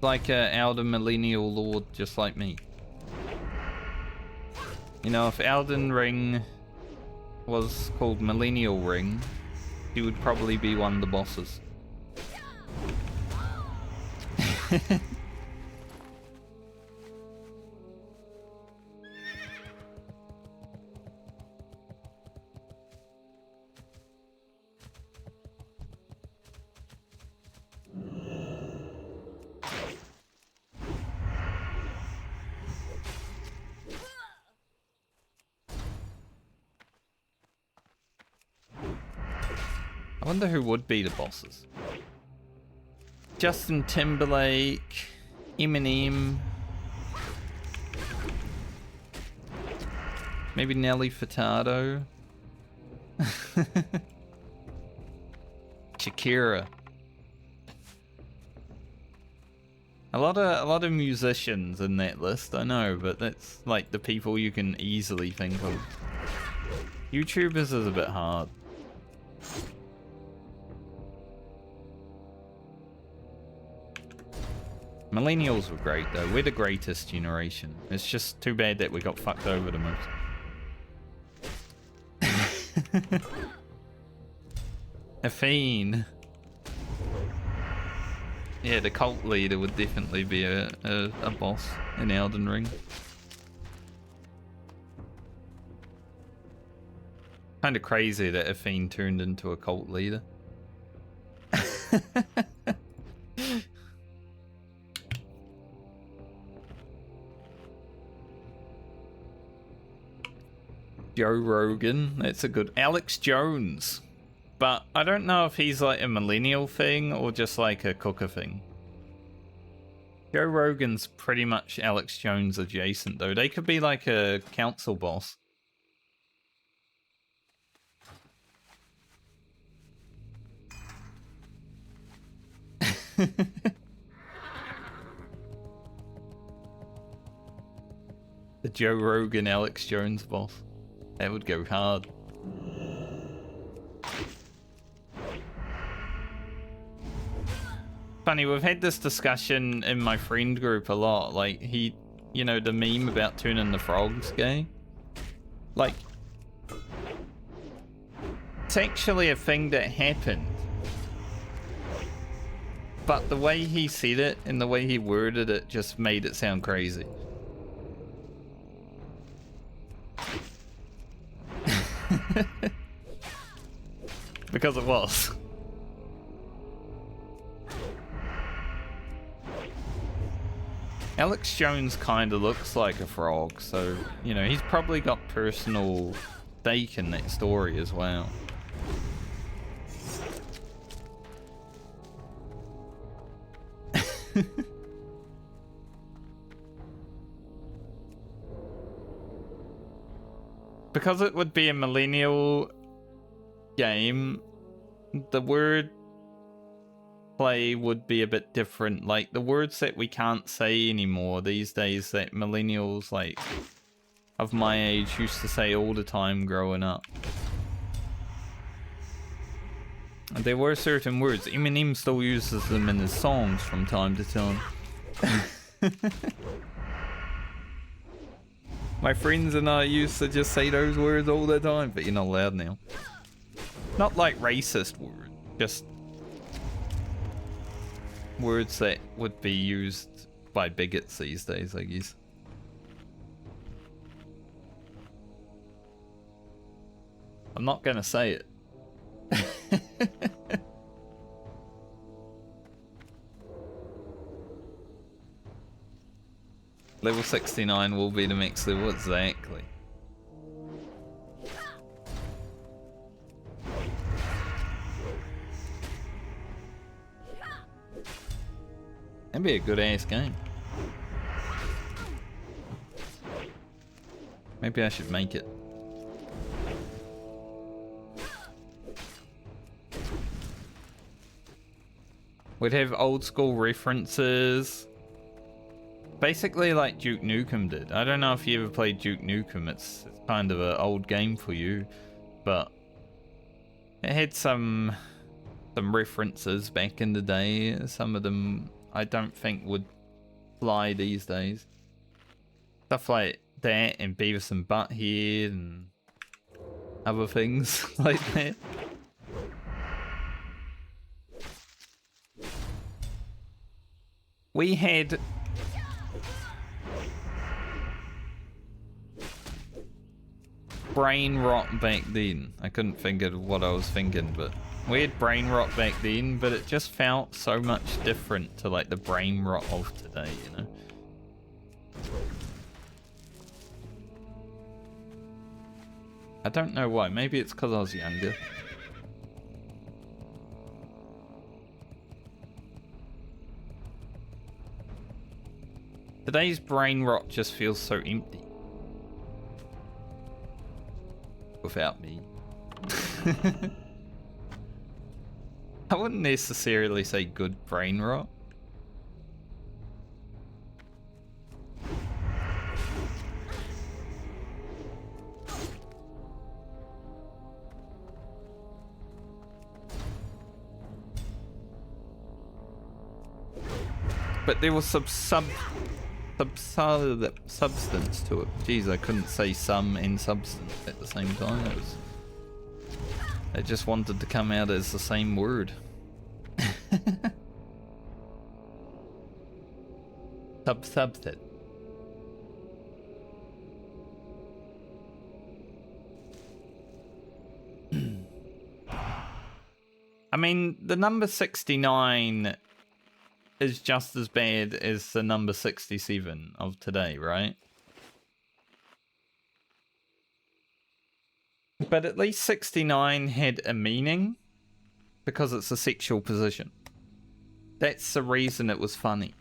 Like a elder millennial lord, just like me. You know, if Elden Ring was called Millennial Ring, he would probably be one of the bosses. I wonder who would be the bosses. Justin Timberlake, Eminem, maybe Nelly Furtado, Shakira. A lot of musicians in that list, I know, but that's like the people you can easily think of. YouTubers is a bit hard. Millennials were great though. We're the greatest generation. It's just too bad that we got fucked over the most. Athene. Yeah, the cult leader would definitely be a boss in Elden Ring. Kind of crazy that Athene turned into a cult leader. Joe Rogan, that's a good... Alex Jones. But I don't know if he's like a millennial thing or just like a cooker thing. Joe Rogan's pretty much Alex Jones adjacent though. They could be like a council boss. The Joe Rogan Alex Jones boss. That would go hard. Funny, we've had this discussion in my friend group a lot. Like, he, you know, the meme about turning the frogs gay. Like, it's actually a thing that happened. But the way he said it and the way he worded it just made it sound crazy. Because it was. Alex Jones kind of looks like a frog, so, you know, he's probably got personal stake in that story as well. Because it would be a millennial game, the word play would be a bit different. Like the words that we can't say anymore these days that millennials like of my age used to say all the time growing up. And there were certain words. Eminem still uses them in his songs from time to time. My friends and I used to just say those words all the time, but you're not allowed now. Not like racist words, just words that would be used by bigots these days, I guess. I'm not gonna say it. Level 69 will be the next level, exactly. That'd be a good ass game. Maybe I should make it. We'd have old school references. Basically like Duke Nukem did. I don't know if you ever played Duke Nukem. It's kind of an old game for you. But it had some references back in the day. Some of them I don't think would fly these days. Stuff like that and Beavis and Butthead and other things like that. We had brain rot back then. I couldn't think of what I was thinking, but we had brain rot back then, but it just felt so much different to like the brain rot of today, you know? I don't know why. Maybe it's because I was younger. Today's brain rot just feels so empty. Without me. I wouldn't necessarily say good brain rot. But there was some substance to it. Jeez, I couldn't say some and substance at the same time. It just wanted to come out as the same word. Substance. I mean, the number 69 is just as bad as the number 67 of today, right? But at least 69 had a meaning because it's a sexual position. That's the reason it was funny.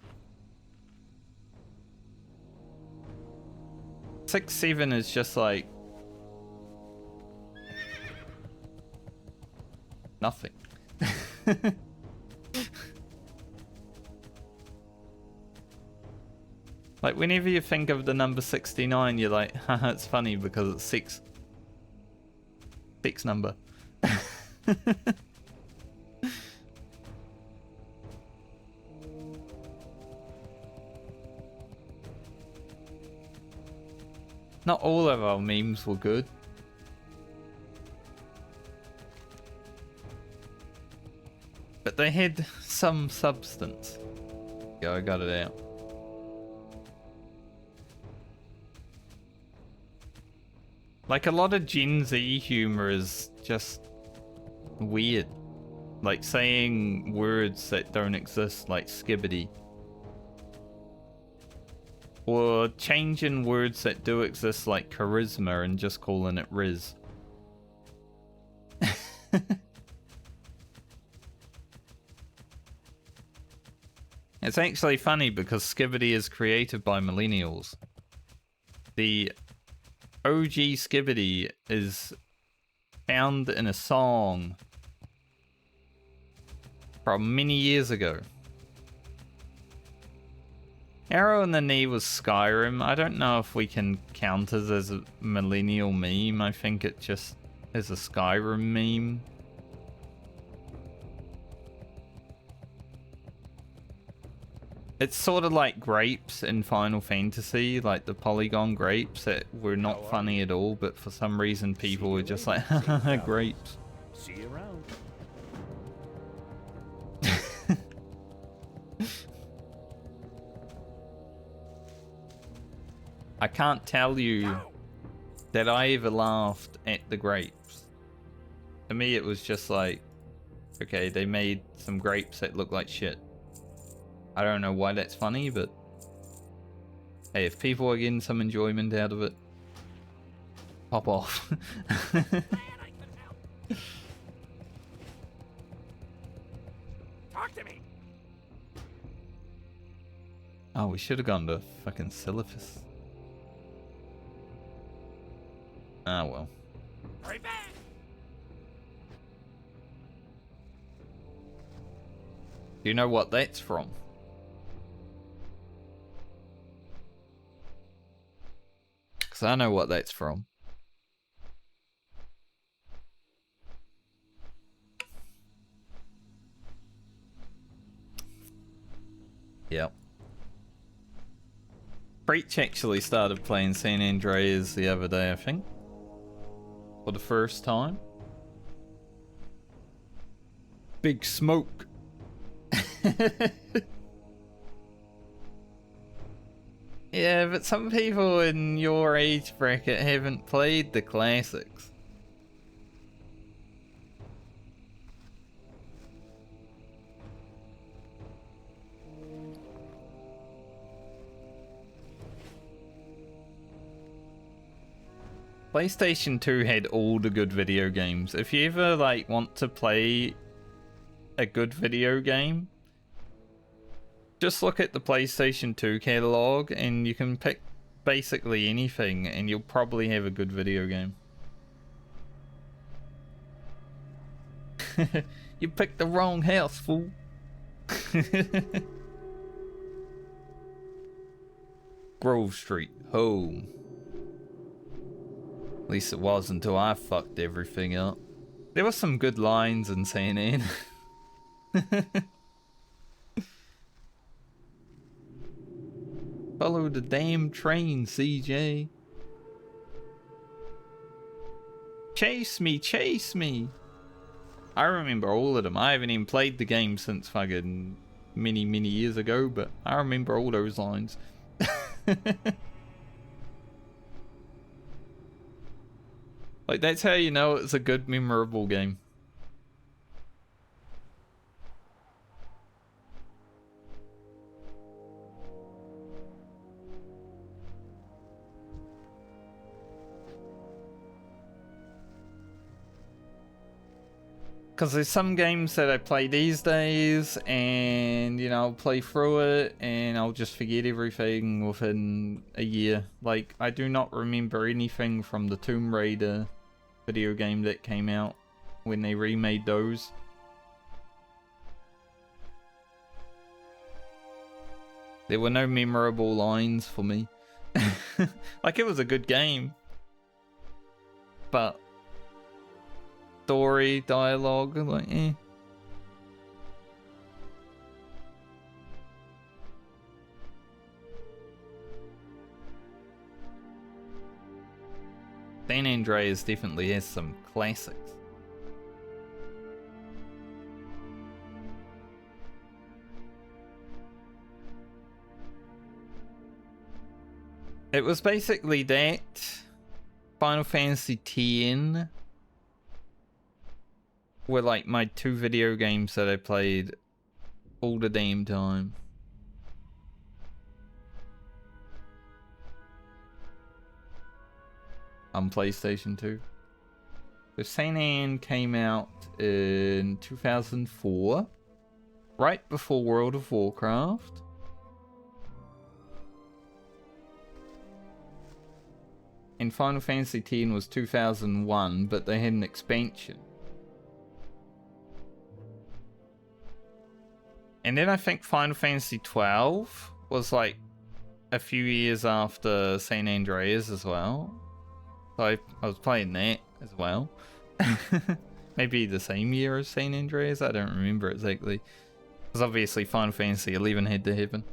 67 is just like nothing. Like, whenever you think of the number 69, you're like, haha, it's funny because it's sex. Sex number. Not all of our memes were good. But they had some substance. Yeah, I got it out. Like, a lot of Gen Z humor is just weird. Like saying words that don't exist, like skibbity. Or changing words that do exist, like charisma, and just calling it Riz. It's actually funny because skibbity is created by millennials. The OG skibbity is found in a song from many years ago. Arrow in the Knee was Skyrim. I don't know if we can count it as a millennial meme. I think it just is a Skyrim meme. It's sort of like grapes in Final Fantasy, like the polygon grapes that were not funny at all, but for some reason people were just like, haha, grapes. See you around. I can't tell you that I ever laughed at the grapes. To me, it was just like, okay, they made some grapes that look like shit. I don't know why that's funny, but hey, if people are getting some enjoyment out of it, pop off. Talk to me. Oh, we should have gone to fucking Silphus. Ah, well. Hurry back. Do you know what that's from? Because I know what that's from. Yep. Preach actually started playing San Andreas the other day, I think. For the first time. Big smoke. Yeah, but some people in your age bracket haven't played the classics. PlayStation 2 had all the good video games. If you ever like want to play a good video game, just look at the PlayStation 2 catalog and you can pick basically anything and you'll probably have a good video game. You picked the wrong house, fool. Grove Street, home. At least it was until I fucked everything up. There were some good lines in San Ann. Follow the damn train, CJ. Chase me, chase me. I remember all of them. I haven't even played the game since fucking many years ago, but I remember all those lines. Like, that's how you know it's a good, memorable game. Because there's some games that I play these days and, you know, I'll play through it and I'll just forget everything within a year. Like, I do not remember anything from the Tomb Raider video game that came out when they remade those. There were no memorable lines for me. Like, it was a good game, but story, dialogue, like, eh. San Andreas definitely has some classics. It was basically that, Final Fantasy X were like my two video games that I played all the damn time. On PlayStation 2. So San Ann came out in 2004, right before World of Warcraft. And Final Fantasy X was 2001, but they had an expansion. And then I think Final Fantasy 12 was like a few years after San Andreas as well. So I was playing that as well. Maybe the same year as San Andreas, I don't remember exactly. Because obviously Final Fantasy 11 had to happen.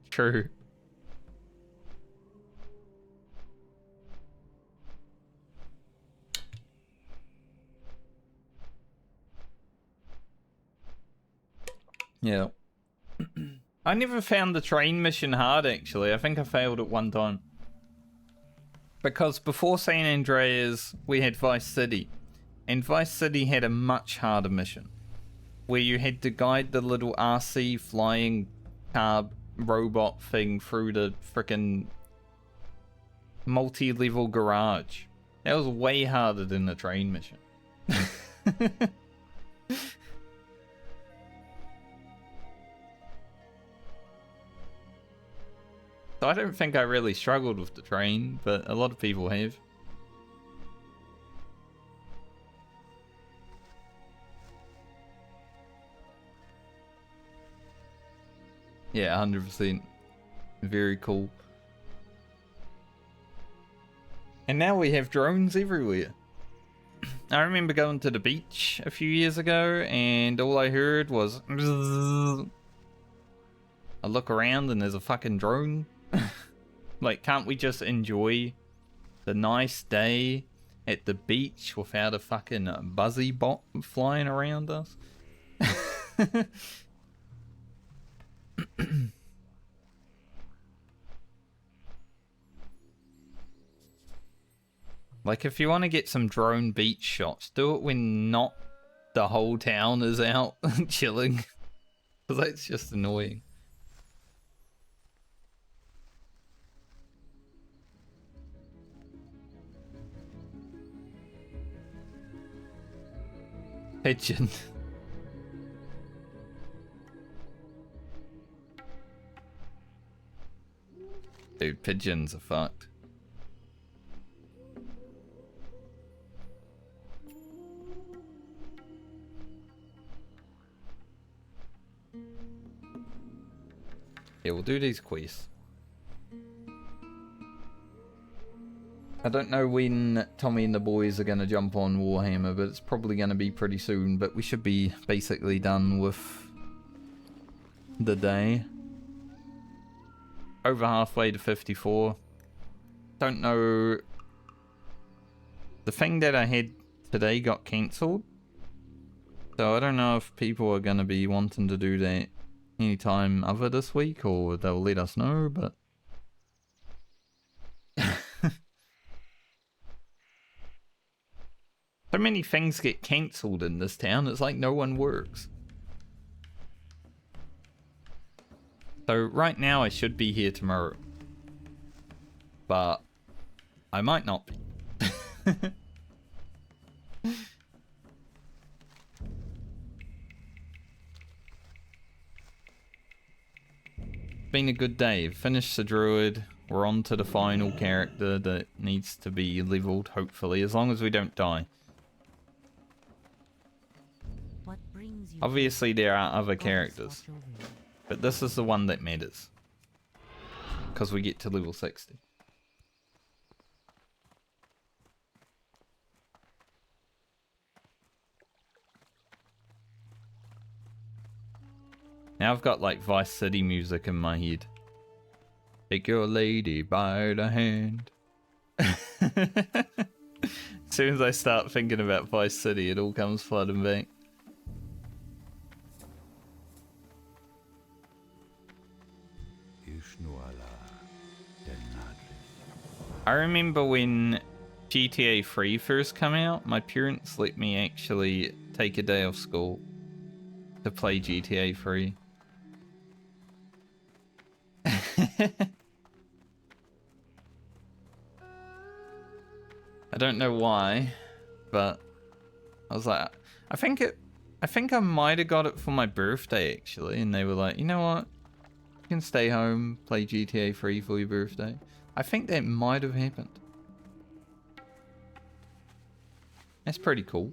True. Yeah. I never found the train mission hard, actually. I think I failed it one time. Because before San Andreas, we had Vice City. And Vice City had a much harder mission. Where you had to guide the little RC flying car robot thing through the frickin' multi-level garage. That was way harder than the train mission. So I don't think I really struggled with the train, but a lot of people have. Yeah, 100%. Very cool. And now we have drones everywhere. I remember going to the beach a few years ago, and all I heard was... I look around and there's a fucking drone. Like, can't we just enjoy the nice day at the beach without a fucking buzzy bot flying around us? Like, if you want to get some drone beach shots, do it when not the whole town is out chilling. Because that's just annoying. Pigeon. Dude, pigeons are fucked. Yeah, we'll do these quests. I don't know when Tommy and the boys are going to jump on Warhammer, but it's probably going to be pretty soon. But we should be basically done with the day. Over halfway to 54. Don't know. The thing that I had today got cancelled. So I don't know if people are going to be wanting to do that anytime other this week, or they'll let us know, but... So many things get cancelled in this town, it's like no one works. So right now I should be here tomorrow. But I might not be. Been a good day. Finished the Druid. We're on to the final character that needs to be leveled, hopefully, as long as we don't die. What brings you Obviously there are other Gods characters, watch over you. but this is the one that matters. Because we get to level 60. Now I've got like Vice City music in my head. Take your lady by the hand. As soon as I start thinking about Vice City, it all comes flooding back. I remember when GTA 3 first came out, my parents let me actually take a day off school to play GTA 3. I don't know why, but I was like, I think I might have got it for my birthday actually, and they were like, you know what? You can stay home, play GTA 3 for your birthday. I think that might have happened. That's pretty cool.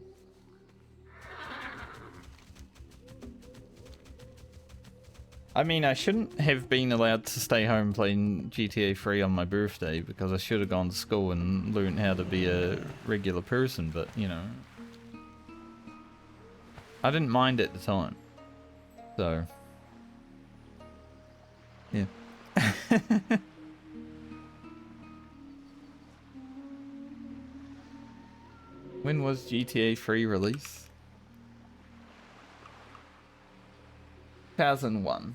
I mean, I shouldn't have been allowed to stay home playing GTA 3 on my birthday because I should have gone to school and learned how to be a regular person, but, you know. I didn't mind at the time. So. Yeah. When was GTA 3 released? 2001.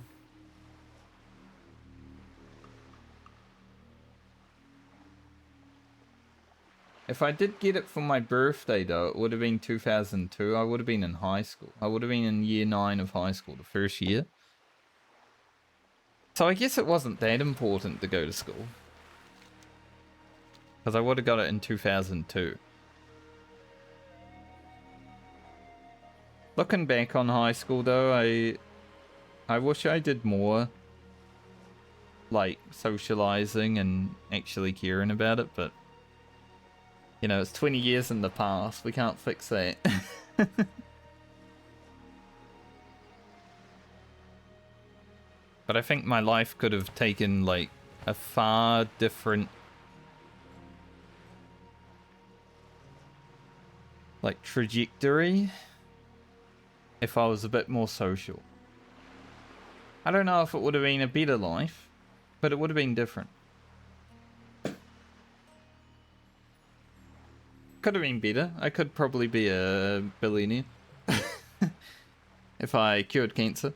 If I did get it for my birthday, though, it would have been 2002. I would have been in high school. I would have been in year 9 of high school, the first year. So I guess it wasn't that important to go to school. Because I would have got it in 2002. Looking back on high school, though, I wish I did more, like, socializing and actually caring about it, but, you know, it's 20 years in the past. We can't fix that. But I think my life could have taken, like, a far different, like, trajectory if I was a bit more social. I don't know if it would have been a better life, but it would have been different. Could have been better. I could probably be a billionaire if I cured cancer.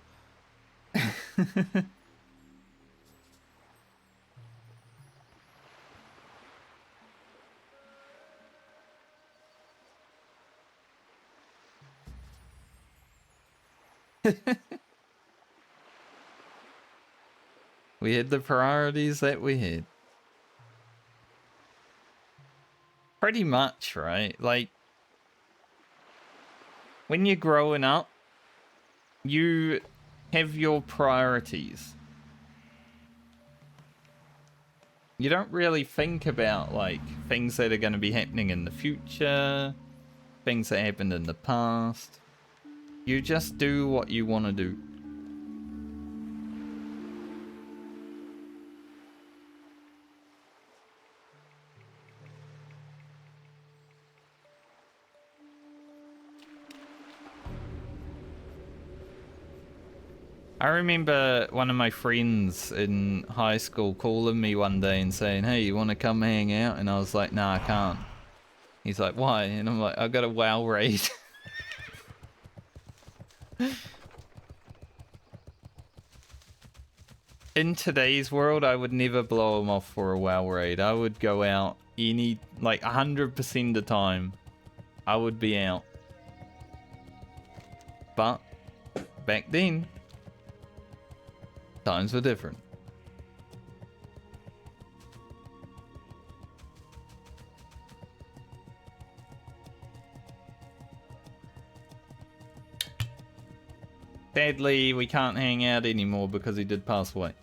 We had the priorities that we had. Pretty much, right? Like, when you're growing up, you have your priorities. You don't really think about, like, things that are going to be happening in the future, things that happened in the past. You just do what you want to do. I remember one of my friends in high school calling me one day and saying, hey, you want to come hang out? And I was like, nah, I can't. He's like, why? And I'm like, I got a WoW raid. In today's world, I would never blow him off for a WoW raid. I would go out any, like 100% of the time. I would be out. But back then, times were different. Sadly, we can't hang out anymore because he did pass away.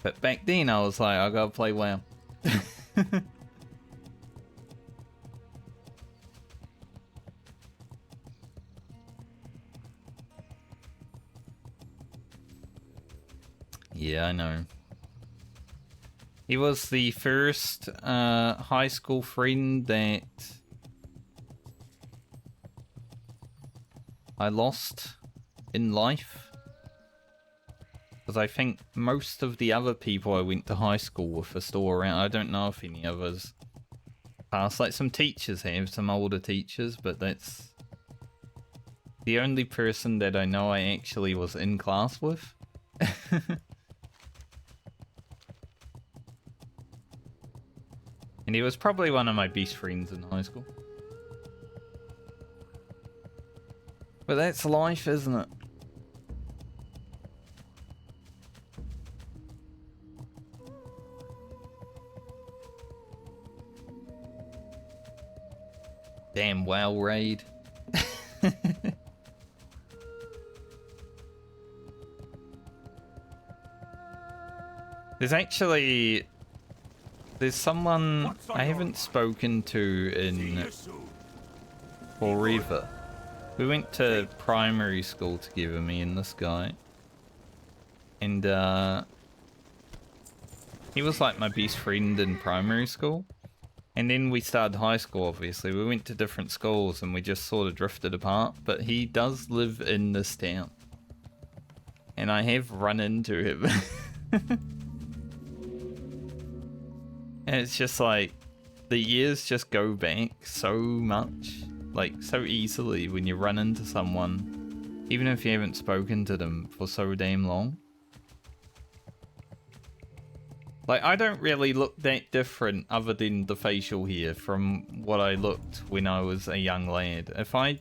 But back then, I was like, I gotta play WoW. Yeah, I know. He was the first high school friend that I lost in life. Because I think most of the other people I went to high school with are still around. I don't know if any others passed. Like some teachers have, some older teachers, but that's the only person that I know I actually was in class with. And he was probably one of my best friends in high school. But that's life, isn't it? Damn WoW raid. There's someone I haven't spoken to in forever. We went to primary school together, me and this guy. And he was like my best friend in primary school. And then we started high school, obviously. We went to different schools and we just sort of drifted apart. But he does live in this town. And I have run into him. And it's just like, the years just go back so much. Like, so easily when you run into someone. Even if you haven't spoken to them for so damn long. Like, I don't really look that different other than the facial hair from what I looked when I was a young lad. If I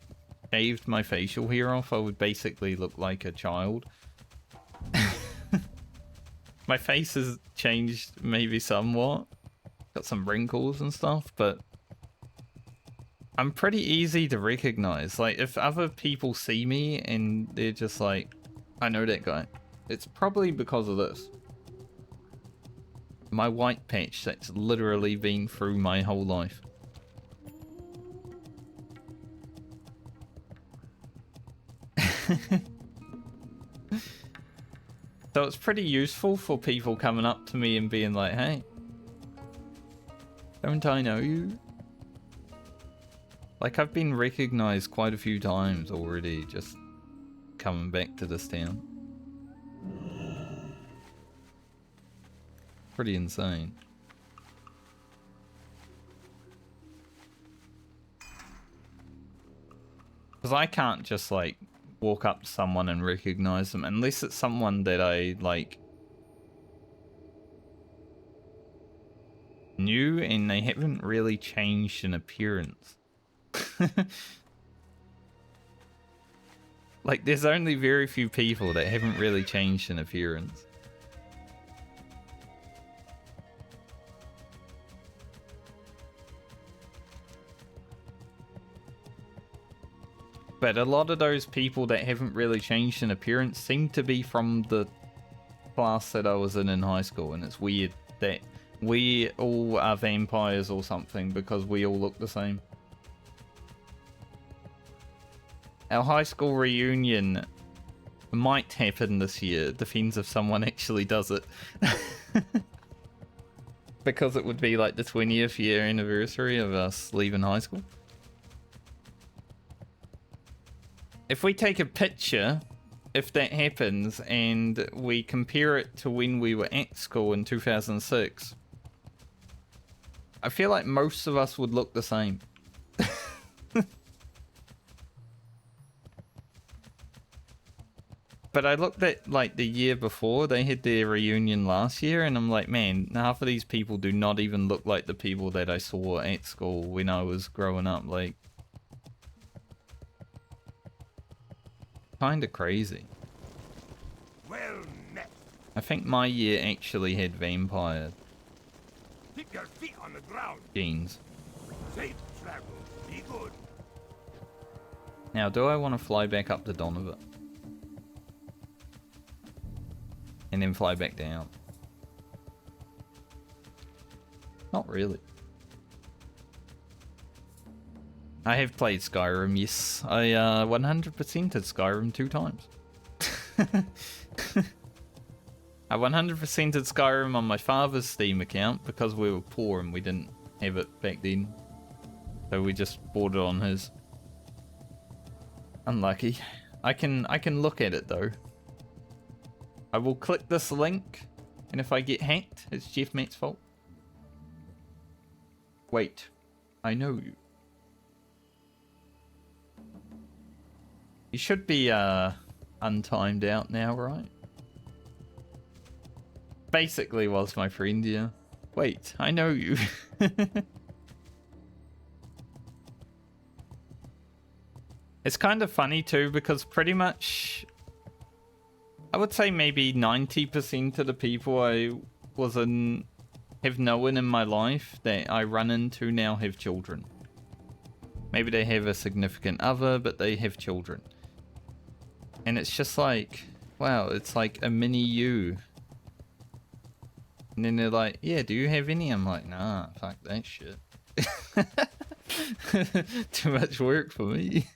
shaved my facial hair off, I would basically look like a child. My face has changed maybe somewhat. Got some wrinkles and stuff, but I'm pretty easy to recognize. Like, if other people see me and they're just like, I know that guy, it's probably because of this. My white patch that's literally been through my whole life. So it's pretty useful for people coming up to me and being like, hey, don't I know you? Like, I've been recognized quite a few times already just coming back to this town. Pretty insane. Because I can't just, like, walk up to someone and recognize them unless it's someone that I, like, knew and they haven't really changed in appearance. Like, there's only very few people that haven't really changed in appearance. But a lot of those people that haven't really changed in appearance seem to be from the class that I was in high school, and it's weird that we all are vampires or something because we all look the same. Our high school reunion might happen this year. It depends if someone actually does it. Because it would be like the 20th year anniversary of us leaving high school. If we take a picture, if that happens, and we compare it to when we were at school in 2006, I feel like most of us would look the same. But I looked at, like, the year before, they had their reunion last year, and I'm like, man, half of these people do not even look like the people that I saw at school when I was growing up, like... Kinda crazy. Well met. I think my year actually had vampire Keep your feet on the ground. genes. Safe travel. Be good. Now, do I want to fly back up to Donovan? And then fly back down? Not really. I have played Skyrim, yes. I 100%ed Skyrim 2 times. I 100%ed Skyrim on my father's Steam account because we were poor and we didn't have it back then. So we just bought it on his. Unlucky. I can look at it though. I will click this link, and if I get hacked, it's Jeff Matt's fault. Wait, I know you. You should be untimed out now, right? Basically was my friend, yeah. Wait, I know you. It's kind of funny too, because pretty much, I would say maybe 90% of the people I have known in my life that I run into now have children. Maybe they have a significant other, but they have children. And it's just like, wow, it's like a mini you. And then they're like, yeah, do you have any? I'm like, nah, fuck that shit. Too much work for me.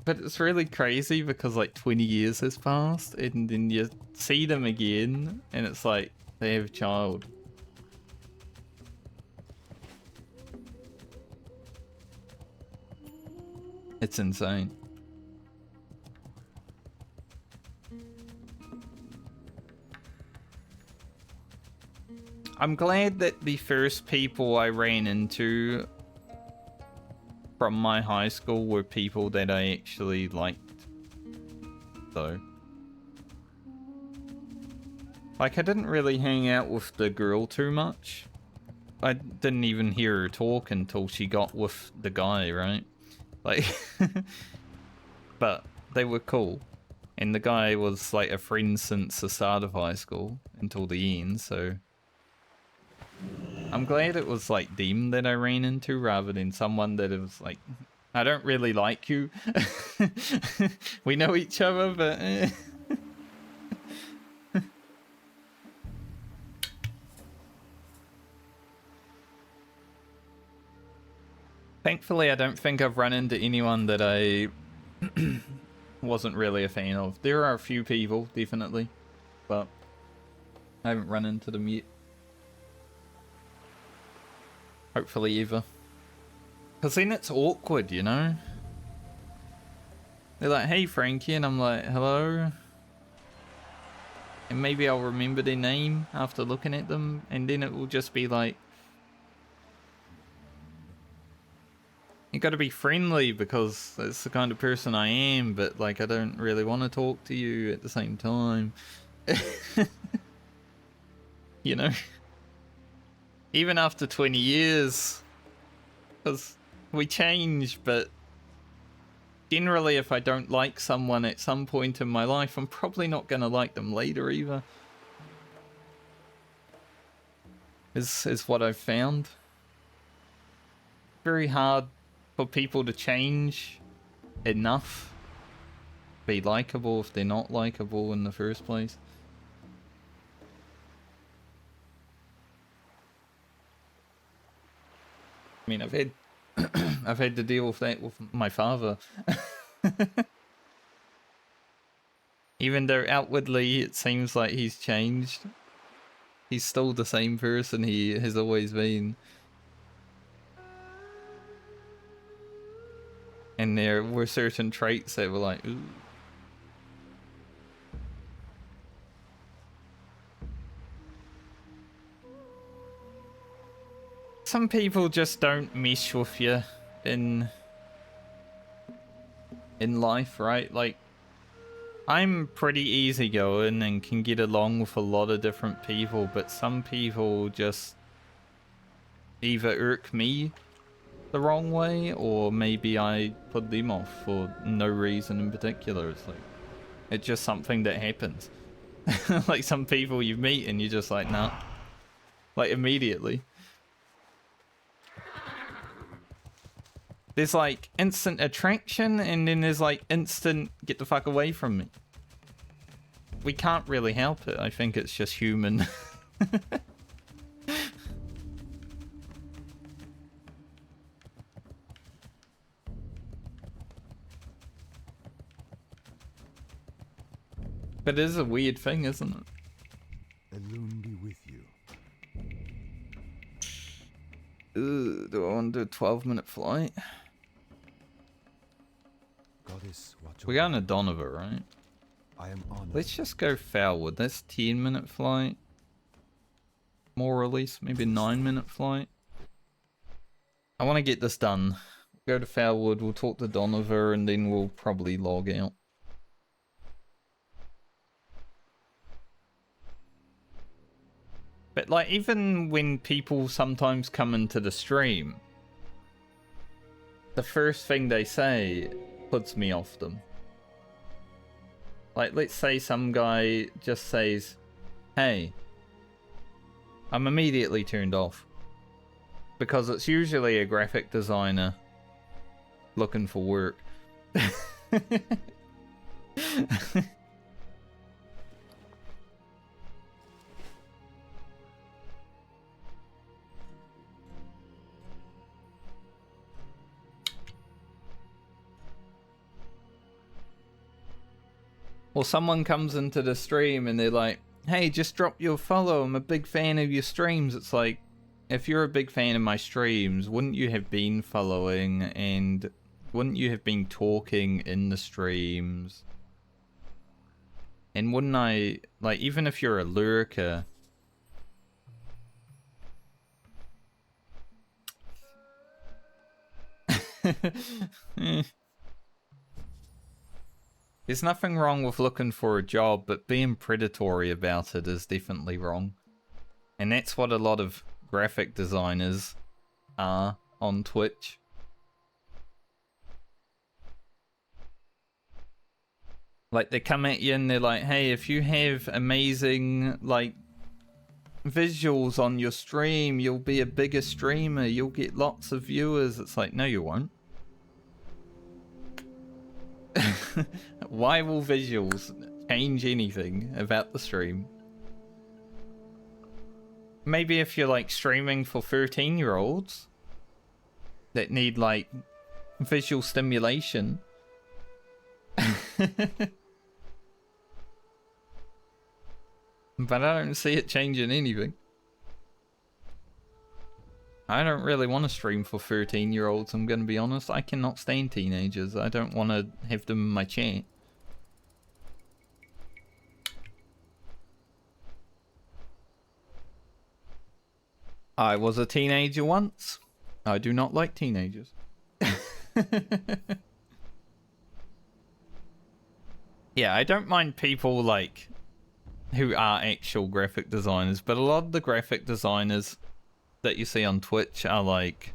But it's really crazy because like 20 years has passed and then you see them again and it's like they have a child. It's insane. I'm glad that the first people I ran into from my high school were people that I actually liked. Though. Like, I didn't really hang out with the girl too much. I didn't even hear her talk until she got with the guy, right? Like, but they were cool. And the guy was like a friend since the start of high school until the end, so... I'm glad it was like them that I ran into rather than someone that was like, I don't really like you. We know each other, but... Thankfully, I don't think I've run into anyone that I wasn't really a fan of. There are a few people, definitely, but I haven't run into them yet. Hopefully ever. Because then it's awkward, you know? They're like, hey Frankie, and I'm like, hello? And maybe I'll remember their name after looking at them, and then it will just be like, you gotta be friendly because that's the kind of person I am, but like I don't really want to talk to you at the same time. You know? Even after 20 years, because we change, but generally if I don't like someone at some point in my life, I'm probably not going to like them later either. Is what I've found. Very hard for people to change enough. Be likable if they're not likable in the first place. I mean, I've had to deal with that with my father. Even though outwardly it seems like he's changed, he's still the same person he has always been. And there were certain traits that were like, ooh. Some people just don't mesh with you in life, right? Like, I'm pretty easygoing and can get along with a lot of different people, but some people just either irk me the wrong way, or maybe I put them off for no reason in particular. It's like, it's just something that happens. Like some people you meet and you're just like, nah. Like immediately. There's like instant attraction and then there's like instant get the fuck away from me. We can't really help it. I think it's just human. But it is a weird thing, isn't it? Alone be with you. Ooh, do I want to do a 12-minute flight? Goddess, watch We're going to Donovan, right? I am honored. Let's just go Foulwood. That's 10-minute flight. More or less, maybe 9-minute flight. I want to get this done. Go to Foulwood, we'll talk to Donovan, and then we'll probably log out. But like, even when people sometimes come into the stream, the first thing they say puts me off them. Like, let's say some guy just says, hey, I'm immediately turned off. Because it's usually a graphic designer looking for work. Or someone comes into the stream and they're like, hey, just drop your follow, I'm a big fan of your streams. It's like, if you're a big fan of my streams, wouldn't you have been following and wouldn't you have been talking in the streams? And wouldn't I, like, even if you're a lurker, there's nothing wrong with looking for a job, but being predatory about it is definitely wrong. And that's what a lot of graphic designers are on Twitch. Like, they come at you and they're like, hey, if you have amazing, like, visuals on your stream, you'll be a bigger streamer, you'll get lots of viewers. It's like, no, you won't. Why will visuals change anything about the stream? Maybe if you're like streaming for 13-year-olds that need like visual stimulation. But I don't see it changing anything. I don't really want to stream for 13-year-olds, I'm going to be honest. I cannot stand teenagers. I don't want to have them in my chat. I was a teenager once. I do not like teenagers. Yeah, I don't mind people like who are actual graphic designers, but a lot of the graphic designers that you see on Twitch are like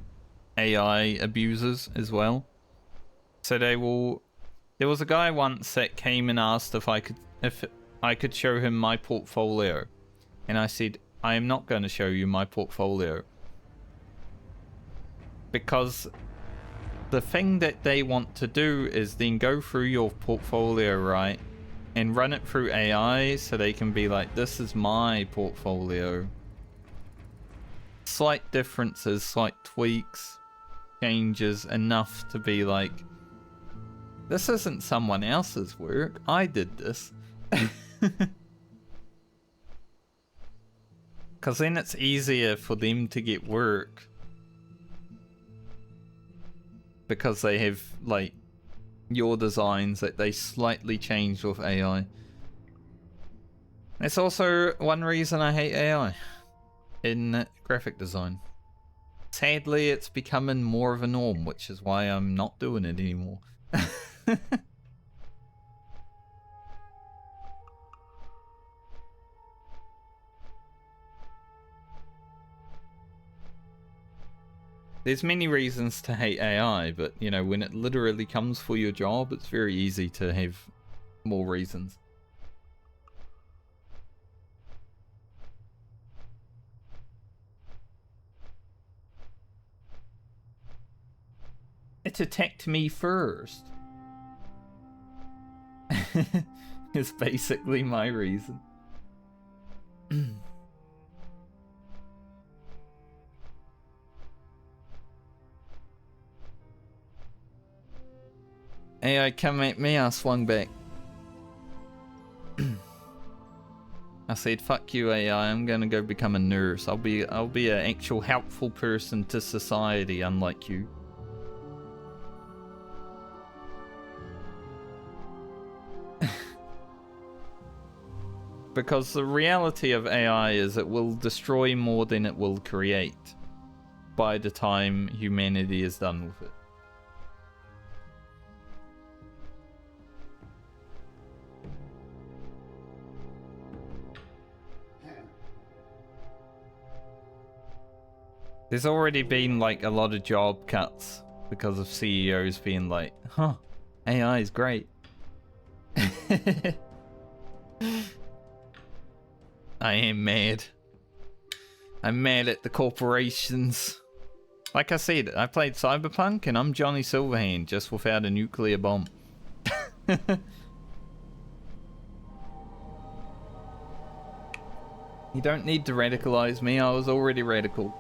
AI abusers as well. So they will. There was a guy once that came and asked if I could show him my portfolio, and I said, I am not going to show you my portfolio, because the thing that they want to do is then go through your portfolio, right, and run it through AI so they can be like, this is my portfolio. Slight differences, slight tweaks, changes enough to be like, this isn't someone else's work, I did this. Because then it's easier for them to get work. Because they have, like, your designs that they slightly changed with AI. That's also one reason I hate AI in graphic design. Sadly, it's becoming more of a norm, which is why I'm not doing it anymore. There's many reasons to hate AI, but, you know, when it literally comes for your job, it's very easy to have more reasons. It attacked me first. It's basically my reason. AI come at me, I swung back. I said, fuck you AI, I'm gonna go become a nurse. I'll be an actual helpful person to society, unlike you. Because the reality of AI is it will destroy more than it will create by the time humanity is done with it. There's already been like a lot of job cuts because of CEOs being like, huh, AI is great. I am mad. I'm mad at the corporations Like I said, I played Cyberpunk and I'm Johnny Silverhand, just without a nuclear bomb. You don't need to radicalize me, I was already radical.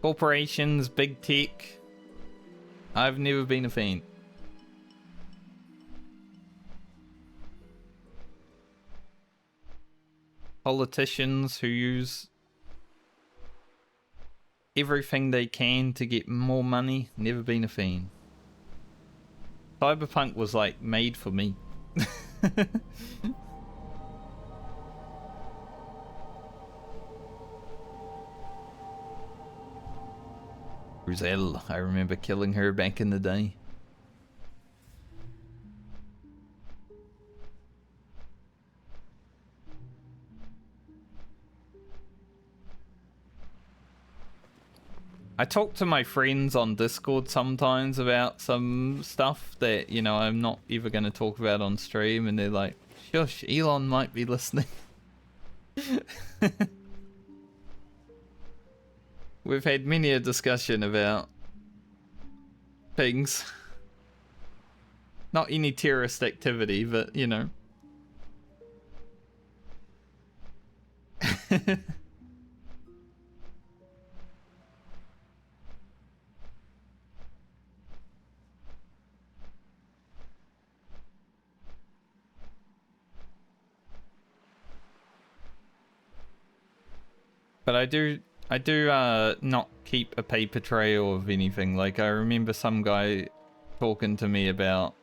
Corporations, big tech. I've never been a fan. Politicians who use everything they can to get more money, never been a fan. Cyberpunk was like made for me. Roselle, I remember killing her back in the day. I talk to my friends on Discord sometimes about some stuff that, you know, I'm not ever going to talk about on stream, and they're like, shush, Elon might be listening. We've had many a discussion about things. Not any terrorist activity, but, you know. But I do not keep a paper trail of anything. Like, I remember some guy talking to me about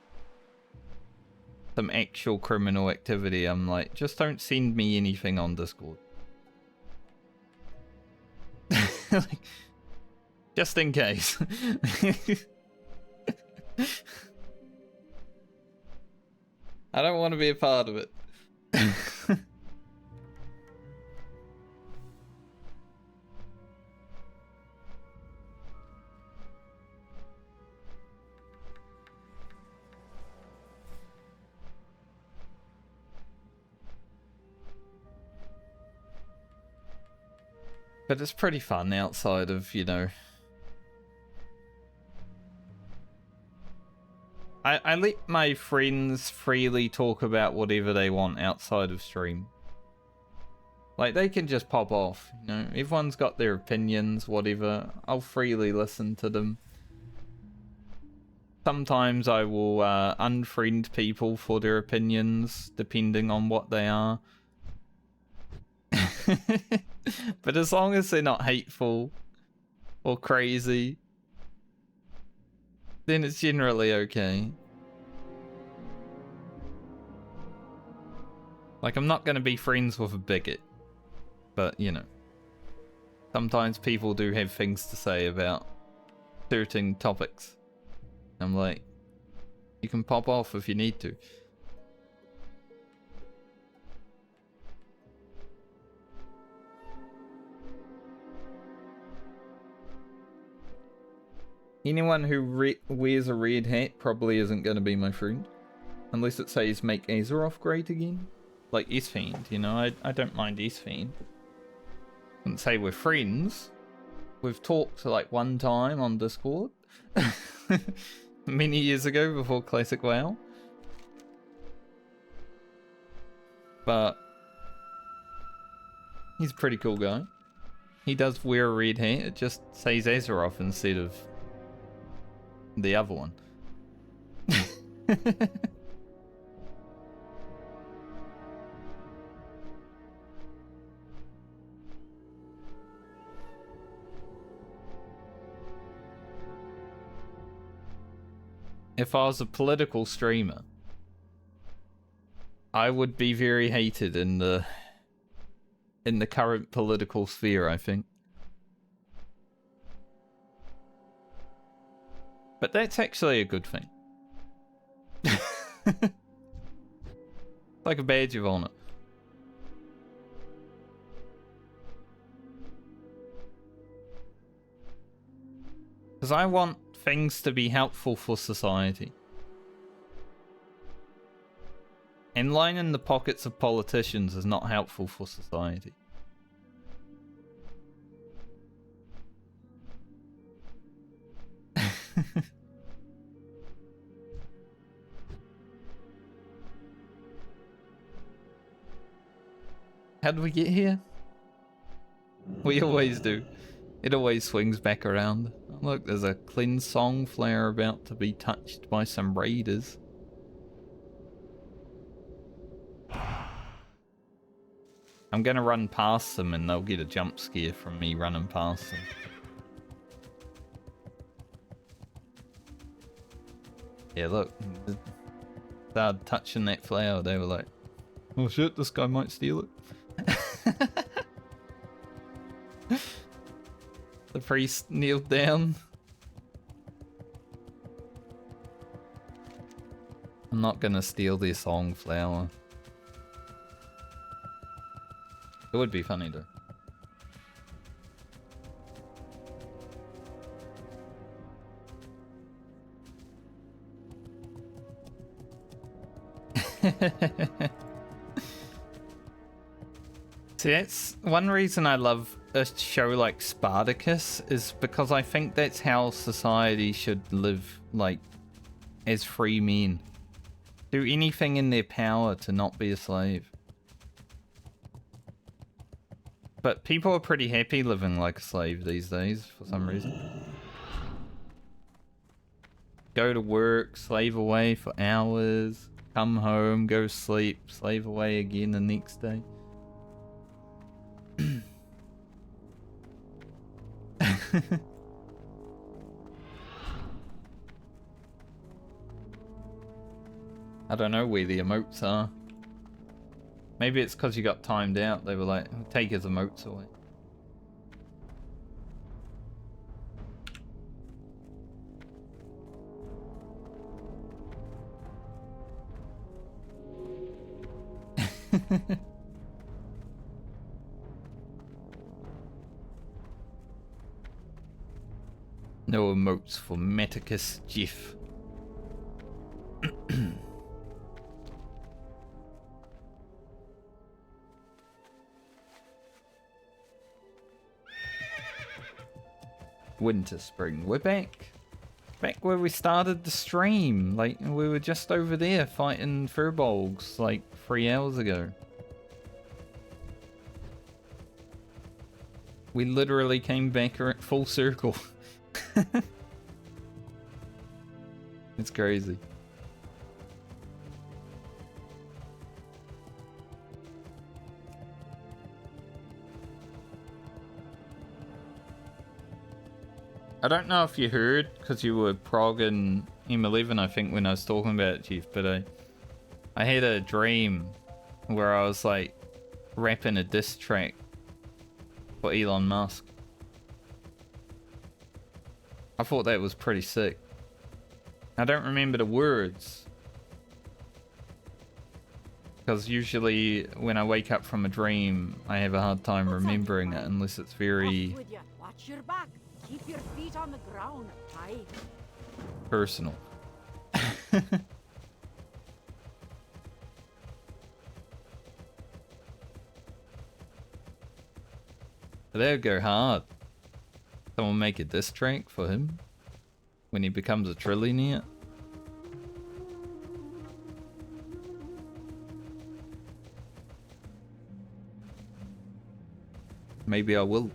some actual criminal activity. I'm like, just don't send me anything on Discord. Like, just in case. I don't want to be a part of it. But it's pretty fun outside of, you know... I let my friends freely talk about whatever they want outside of stream. Like, they can just pop off, you know? Everyone's got their opinions, whatever. I'll freely listen to them. Sometimes I will unfriend people for their opinions, depending on what they are. But as long as they're not hateful or crazy, then it's generally okay. Like, I'm not going to be friends with a bigot, but, you know, sometimes people do have things to say about certain topics. I'm like, you can pop off if you need to. Anyone who wears a red hat probably isn't going to be my friend. Unless it says make Azeroth great again. Like Esfand, you know, I don't mind Esfand. Wouldn't say we're friends. We've talked like one time on Discord. Many years ago before Classic WoW. But he's a pretty cool guy. He does wear a red hat, it just says Azeroth instead of the other one. If I was a political streamer, I would be very hated in the current political sphere, I think. But that's actually a good thing. Like a badge of honor. Because I want things to be helpful for society. And lining the pockets of politicians is not helpful for society. How did we get here? We always do. It always swings back around. Look, there's a cleanse song flare about to be touched by some raiders. I'm gonna run past them and they'll get a jump scare from me running past them. Yeah, look. Started touching that flower, they were like, oh shit, this guy might steal it. The priest kneeled down. I'm not gonna steal their song flower. It would be funny though. See, that's one reason I love a show like Spartacus, is because I think that's how society should live, like, as free men. Do anything in their power to not be a slave. But people are pretty happy living like a slave these days, for some reason. Go to work, slave away for hours, come home, go sleep, slave away again the next day. I don't know where the emotes are. Maybe it's because you got timed out. They were like, take his emotes away. No emotes for Meticus Jiff. Winter spring. We're back. Back where we started the stream. Like, we were just over there fighting furbolgs like 3 hours ago. We literally came back full circle. It's crazy. I don't know if you heard, because you were progging M11, I think, when I was talking about it, Chief, but I had a dream where I was, like, rapping a diss track for Elon Musk. I thought that was pretty sick. I don't remember the words, because usually when I wake up from a dream, I have a hard time remembering it unless it's very... Off with ya. Watch your back. Keep your feet on the ground. Aye. personal. That would go hard. Someone make a diss track for him when he becomes a trillionaire. Maybe I will.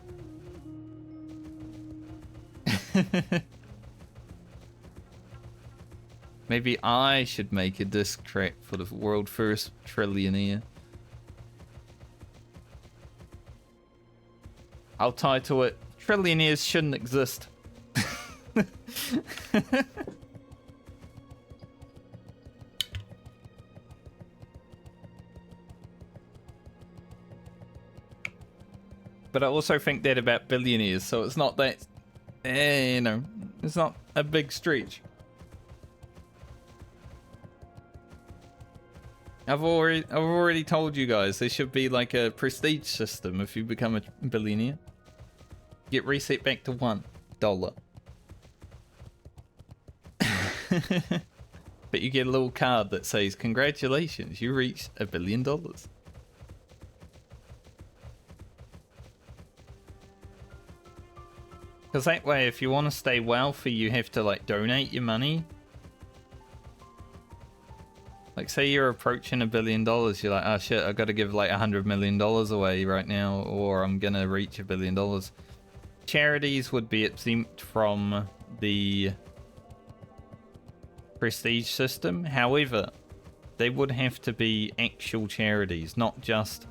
Maybe I should make a disc track for the world first trillionaire. I'll title it Trillionaires Shouldn't Exist. But I also think that about billionaires, so it's not that, you know, it's not a big stretch. I've already told you guys there should be like a prestige system if you become a billionaire. Get reset back to $1. But you get a little card that says, congratulations, you reached $1 billion. Because that way, if you want to stay wealthy, you have to like donate your money. Like say you're approaching $1 billion, you're like, oh shit, I've got to give like $100 million away right now, or I'm going to reach $1 billion. Charities would be exempt from the prestige system. However, they would have to be actual charities, not just,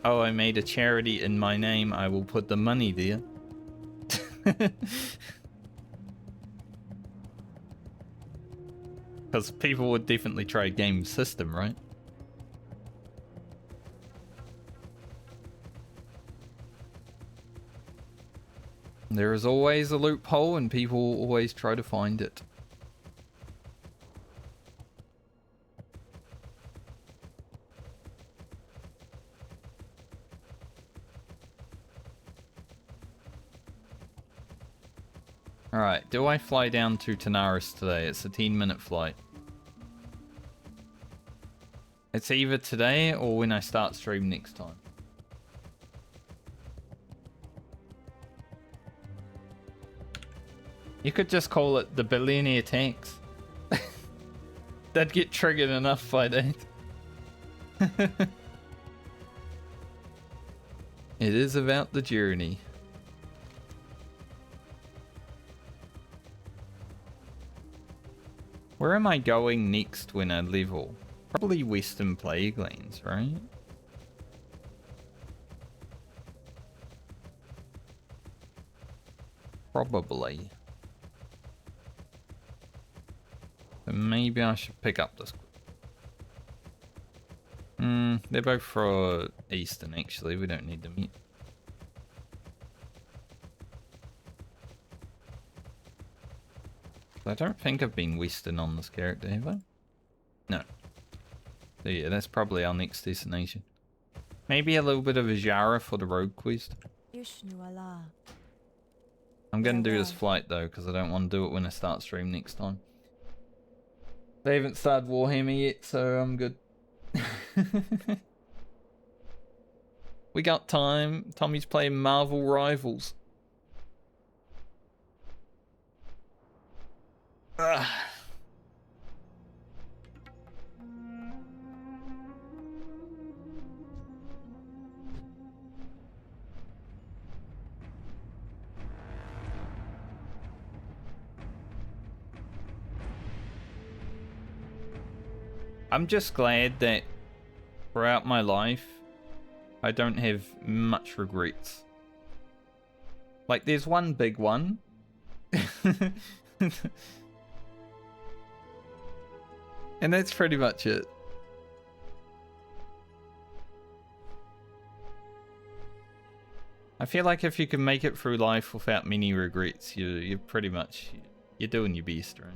oh, I made a charity in my name, I will put the money there. Because people would definitely try a game system, right? There is always a loophole and people always try to find it. Alright, do I fly down to Tanaris today? It's a 10-minute flight. It's either today or when I start stream next time. You could just call it the billionaire tax. That'd get triggered enough by that. It is about the journey. Where am I going next when I level? Probably Western Plaguelands, right? Probably. So maybe I should pick up this. They're both for Eastern actually, we don't need them yet. I don't think I've been Western on this character, have I? No. So yeah, that's probably our next destination. Maybe a little bit of a Jara for the road quest. I'm gonna do this flight though, because I don't want to do it when I start stream next time. They haven't started Warhammer yet, so I'm good. We got time. Tommy's playing Marvel Rivals. Ugh. I'm just glad that throughout my life, I don't have much regrets. Like, there's one big one. And that's pretty much it. I feel like if you can make it through life without many regrets, you're pretty much, you're doing your best, right?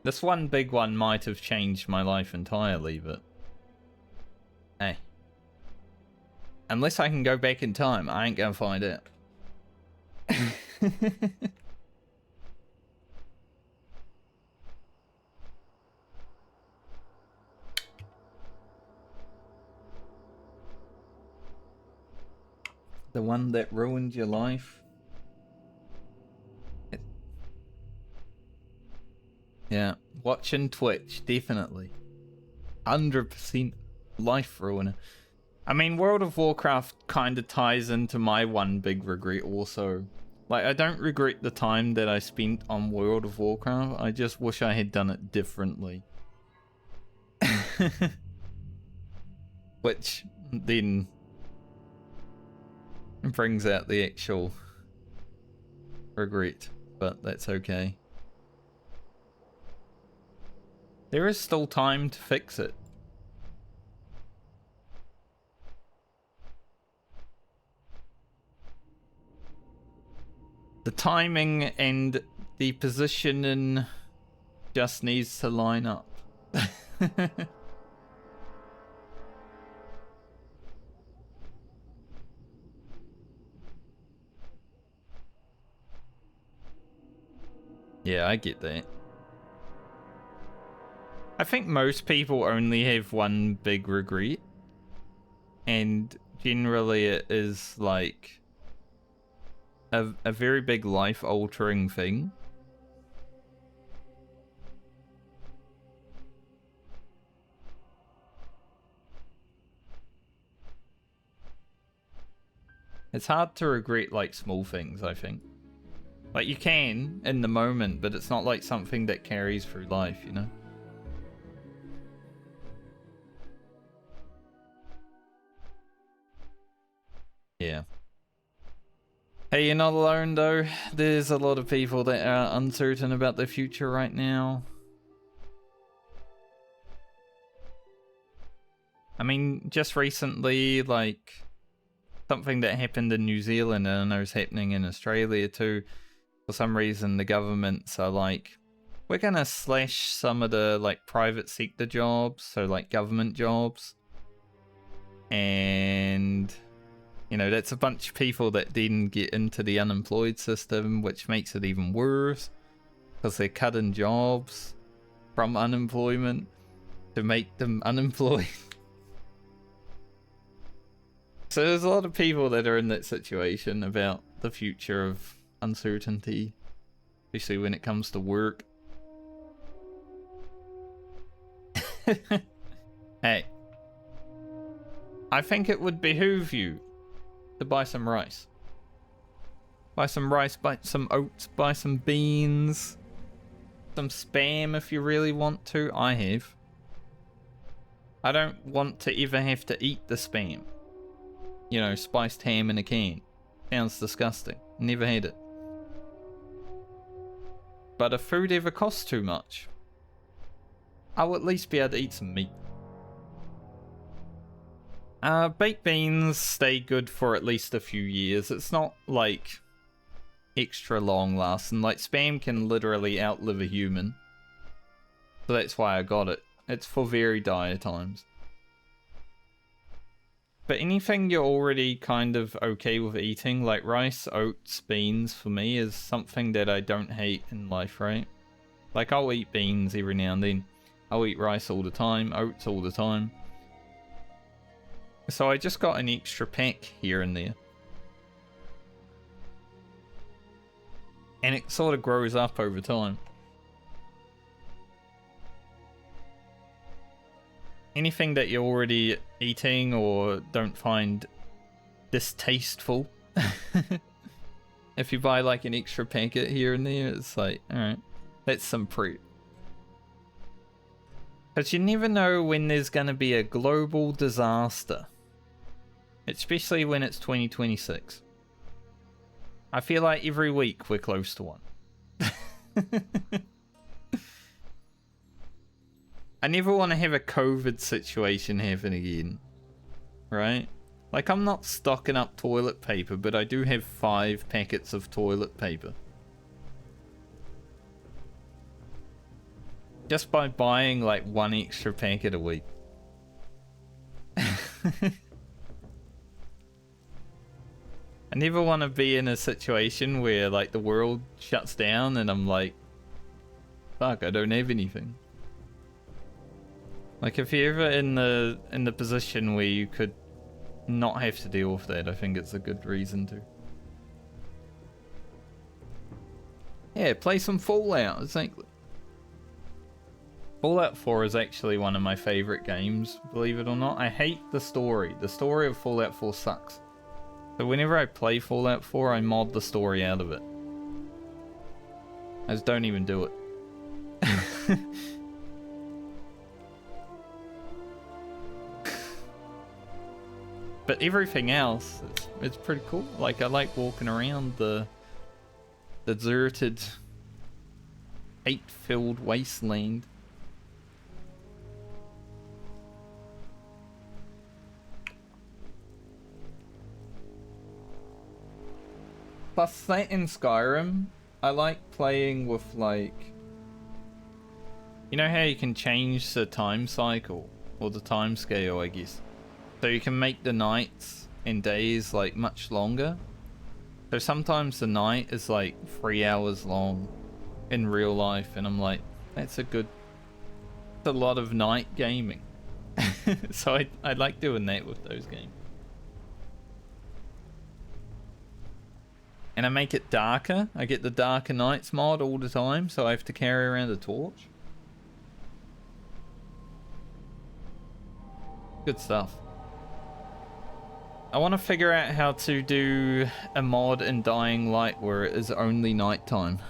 This one big one might have changed my life entirely, but hey. Unless I can go back in time, I ain't gonna find out. The one that ruined your life? Yeah, watching Twitch, definitely. 100% life ruiner. I mean, World of Warcraft kind of ties into my one big regret also. Like, I don't regret the time that I spent on World of Warcraft. I just wish I had done it differently. Which then brings out the actual regret, but that's okay. There is still time to fix it. The timing and the positioning just needs to line up. Yeah, I get that. I think most people only have one big regret. And generally it is like a very big life-altering thing. It's hard to regret like small things, I think. Like you can in the moment, but it's not like something that carries through life, you know? Yeah. Hey, you're not alone though. There's a lot of people that are uncertain about their future right now. I mean, just recently, like, something that happened in New Zealand, and I know is happening in Australia too. For some reason, the governments are like, we're gonna slash some of the, like, private sector jobs, so, like, government jobs. And, you know, that's a bunch of people that then get into the unemployed system, which makes it even worse, because they're cutting jobs from unemployment to make them unemployed. So there's a lot of people that are in that situation about the future of uncertainty, especially when it comes to work. Hey, I think it would behoove you to buy some rice. Buy some rice, buy some oats, buy some beans, some spam if you really want to. I have. I don't want to ever have to eat the spam. You know, spiced ham in a can. Sounds disgusting. Never had it. But if food ever costs too much, I'll at least be able to eat some meat. Baked beans stay good for at least a few years. It's not like extra long lasting. Like spam can literally outlive a human. So that's why I got it. It's for very dire times. But anything you're already kind of okay with eating, like rice, oats, beans, for me, is something that I don't hate in life, right? Like, I'll eat beans every now and then. I'll eat rice all the time, oats all the time. So I just got an extra pack here and there. And it sort of grows up over time. Anything that you're already eating or don't find distasteful, if you buy like an extra packet here and there, it's like, alright, that's some fruit. But you never know when there's going to be a global disaster. Especially when it's 2026. I feel like every week we're close to one. I never want to have a COVID situation happen again, right? Like, I'm not stocking up toilet paper, but I do have 5 packets of toilet paper. Just by buying, like, 1 extra packet a week. I never want to be in a situation where, like, the world shuts down and I'm like, fuck, I don't have anything. Like, if you're ever in the position where you could not have to deal with that, I think it's a good reason to. Yeah, play some Fallout, exactly. Fallout 4 is actually one of my favorite games, believe it or not. I hate the story. The story of Fallout 4 sucks. So whenever I play Fallout 4, I mod the story out of it. I just don't even do it. But everything else, it's pretty cool. Like, I like walking around the deserted, hate-filled wasteland. Plus that in Skyrim, I like playing with, like, you know how you can change the time cycle, or the time scale, I guess. So you can make the nights and days, like, much longer. So sometimes the night is, like, 3 hours long. in real life, and I'm like, that's a lot of night gaming. So I like doing that with those games. And I make it darker. I get the Darker Nights mod all the time, so I have to carry around a torch. Good stuff. I want to figure out how to do a mod in Dying Light where it is only nighttime.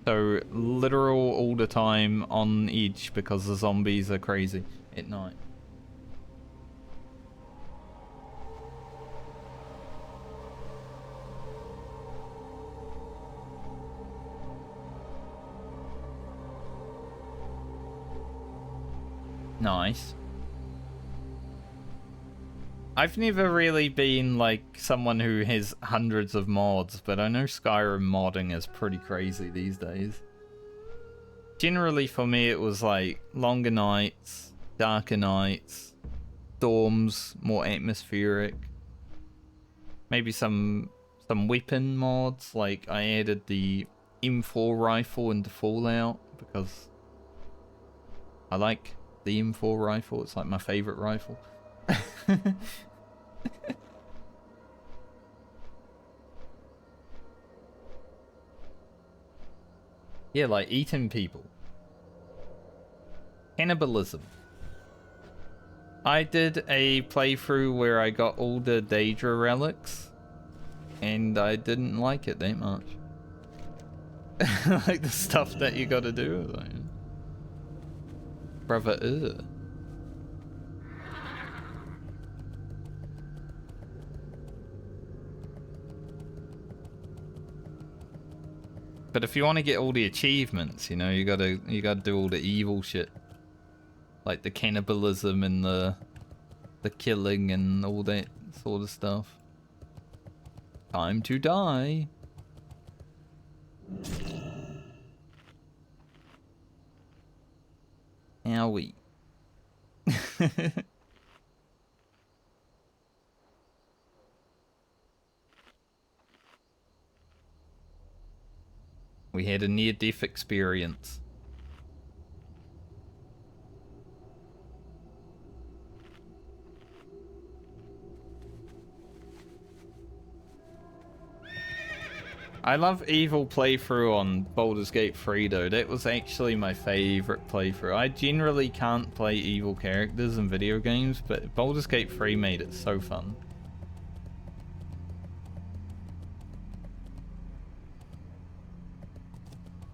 So literal all the time on edge because the zombies are crazy at night. Nice. I've never really been like someone who has hundreds of mods, but I know Skyrim modding is pretty crazy these days. Generally for me it was like longer nights, darker nights, storms, more atmospheric. Maybe some weapon mods, like I added the M4 rifle into Fallout because I like the M4 rifle. It's like my favorite rifle. Yeah, like eating people. Cannibalism. I did a playthrough where I got all the Daedra relics, and I didn't like it that much. Like the stuff that you gotta do. Like, brother, ugh. But if you want to get all the achievements, you know, you gotta do all the evil shit, like the cannibalism and the killing and all that sort of stuff. Time to die. Owie. We had a near-death experience. I love evil playthrough on Baldur's Gate 3 though. That was actually my favorite playthrough. I generally can't play evil characters in video games, but Baldur's Gate 3 made it so fun.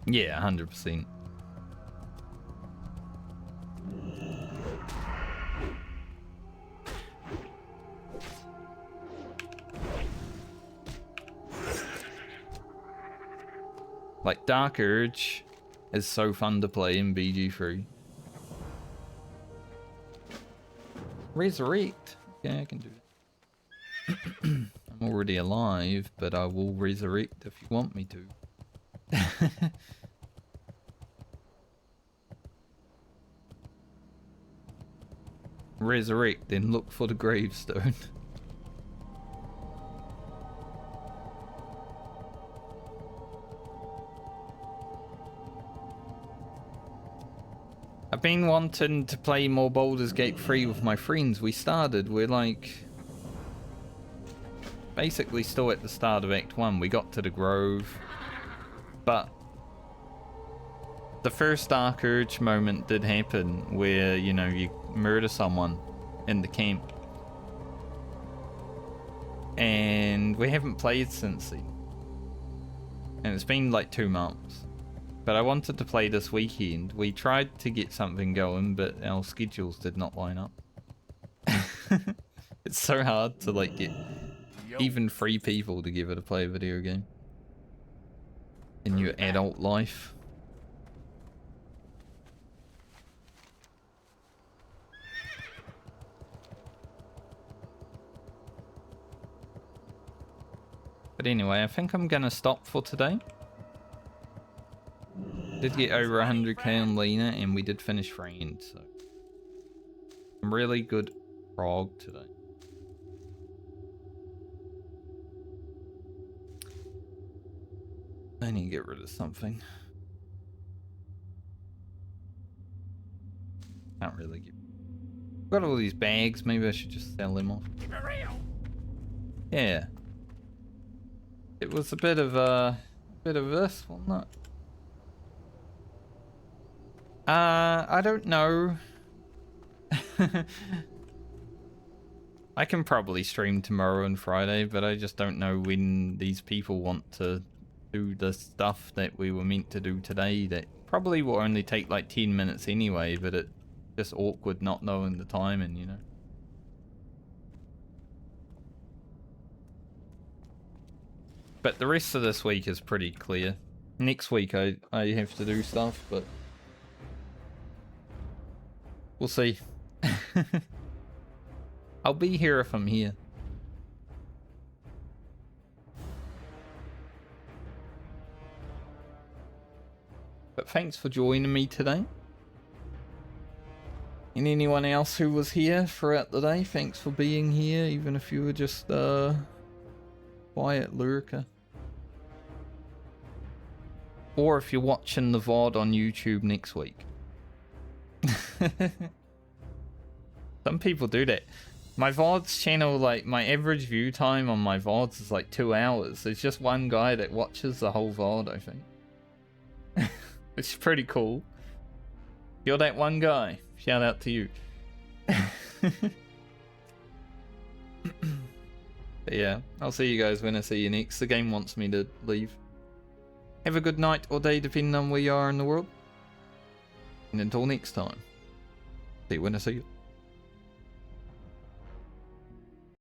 Yeah, 100%. Like Dark Urge is so fun to play in BG3. Resurrect. Yeah, I can do that. I'm already alive, but I will resurrect if you want me to. Resurrect, then look for the gravestone. I've been wanting to play more Baldur's Gate 3 with my friends. We're like basically still at the start of Act 1. We got to the Grove, but the first Dark Urge moment did happen where, you know, you murder someone in the camp. And we haven't played since then. And it's been like 2 months. But I wanted to play this weekend. We tried to get something going, but our schedules did not line up. It's so hard to like get even 3 people together to play a video game in your adult life. But anyway, I think I'm gonna stop for today. Did get over 100k on Lena, and we did finish Friend, so I'm really good prog today. I need to get rid of something. Can't really get... Got all these bags, maybe I should just sell them off. Keep it real. Yeah. It was a bit of this, wasn't it? I don't know. I can probably stream tomorrow and Friday, but I just don't know when these people want to do the stuff that we were meant to do today. That probably will only take like 10 minutes anyway, but it's just awkward not knowing the timing, you know. But the rest of this week is pretty clear. Next week I have to do stuff, but we'll see. I'll be here if I'm here. But thanks for joining me today. And anyone else who was here throughout the day, thanks for being here, even if you were just quiet lurker. Or if you're watching the VOD on YouTube next week. Some people do that. My VODs channel, like, my average view time on my VODs is like 2 hours. There's just one guy that watches the whole VOD, I think. Which is pretty cool. You're that one guy. Shout out to you. But yeah, I'll see you guys when I see you next. The game wants me to leave. Have a good night or day, depending on where you are in the world. And until next time, see you when I see you.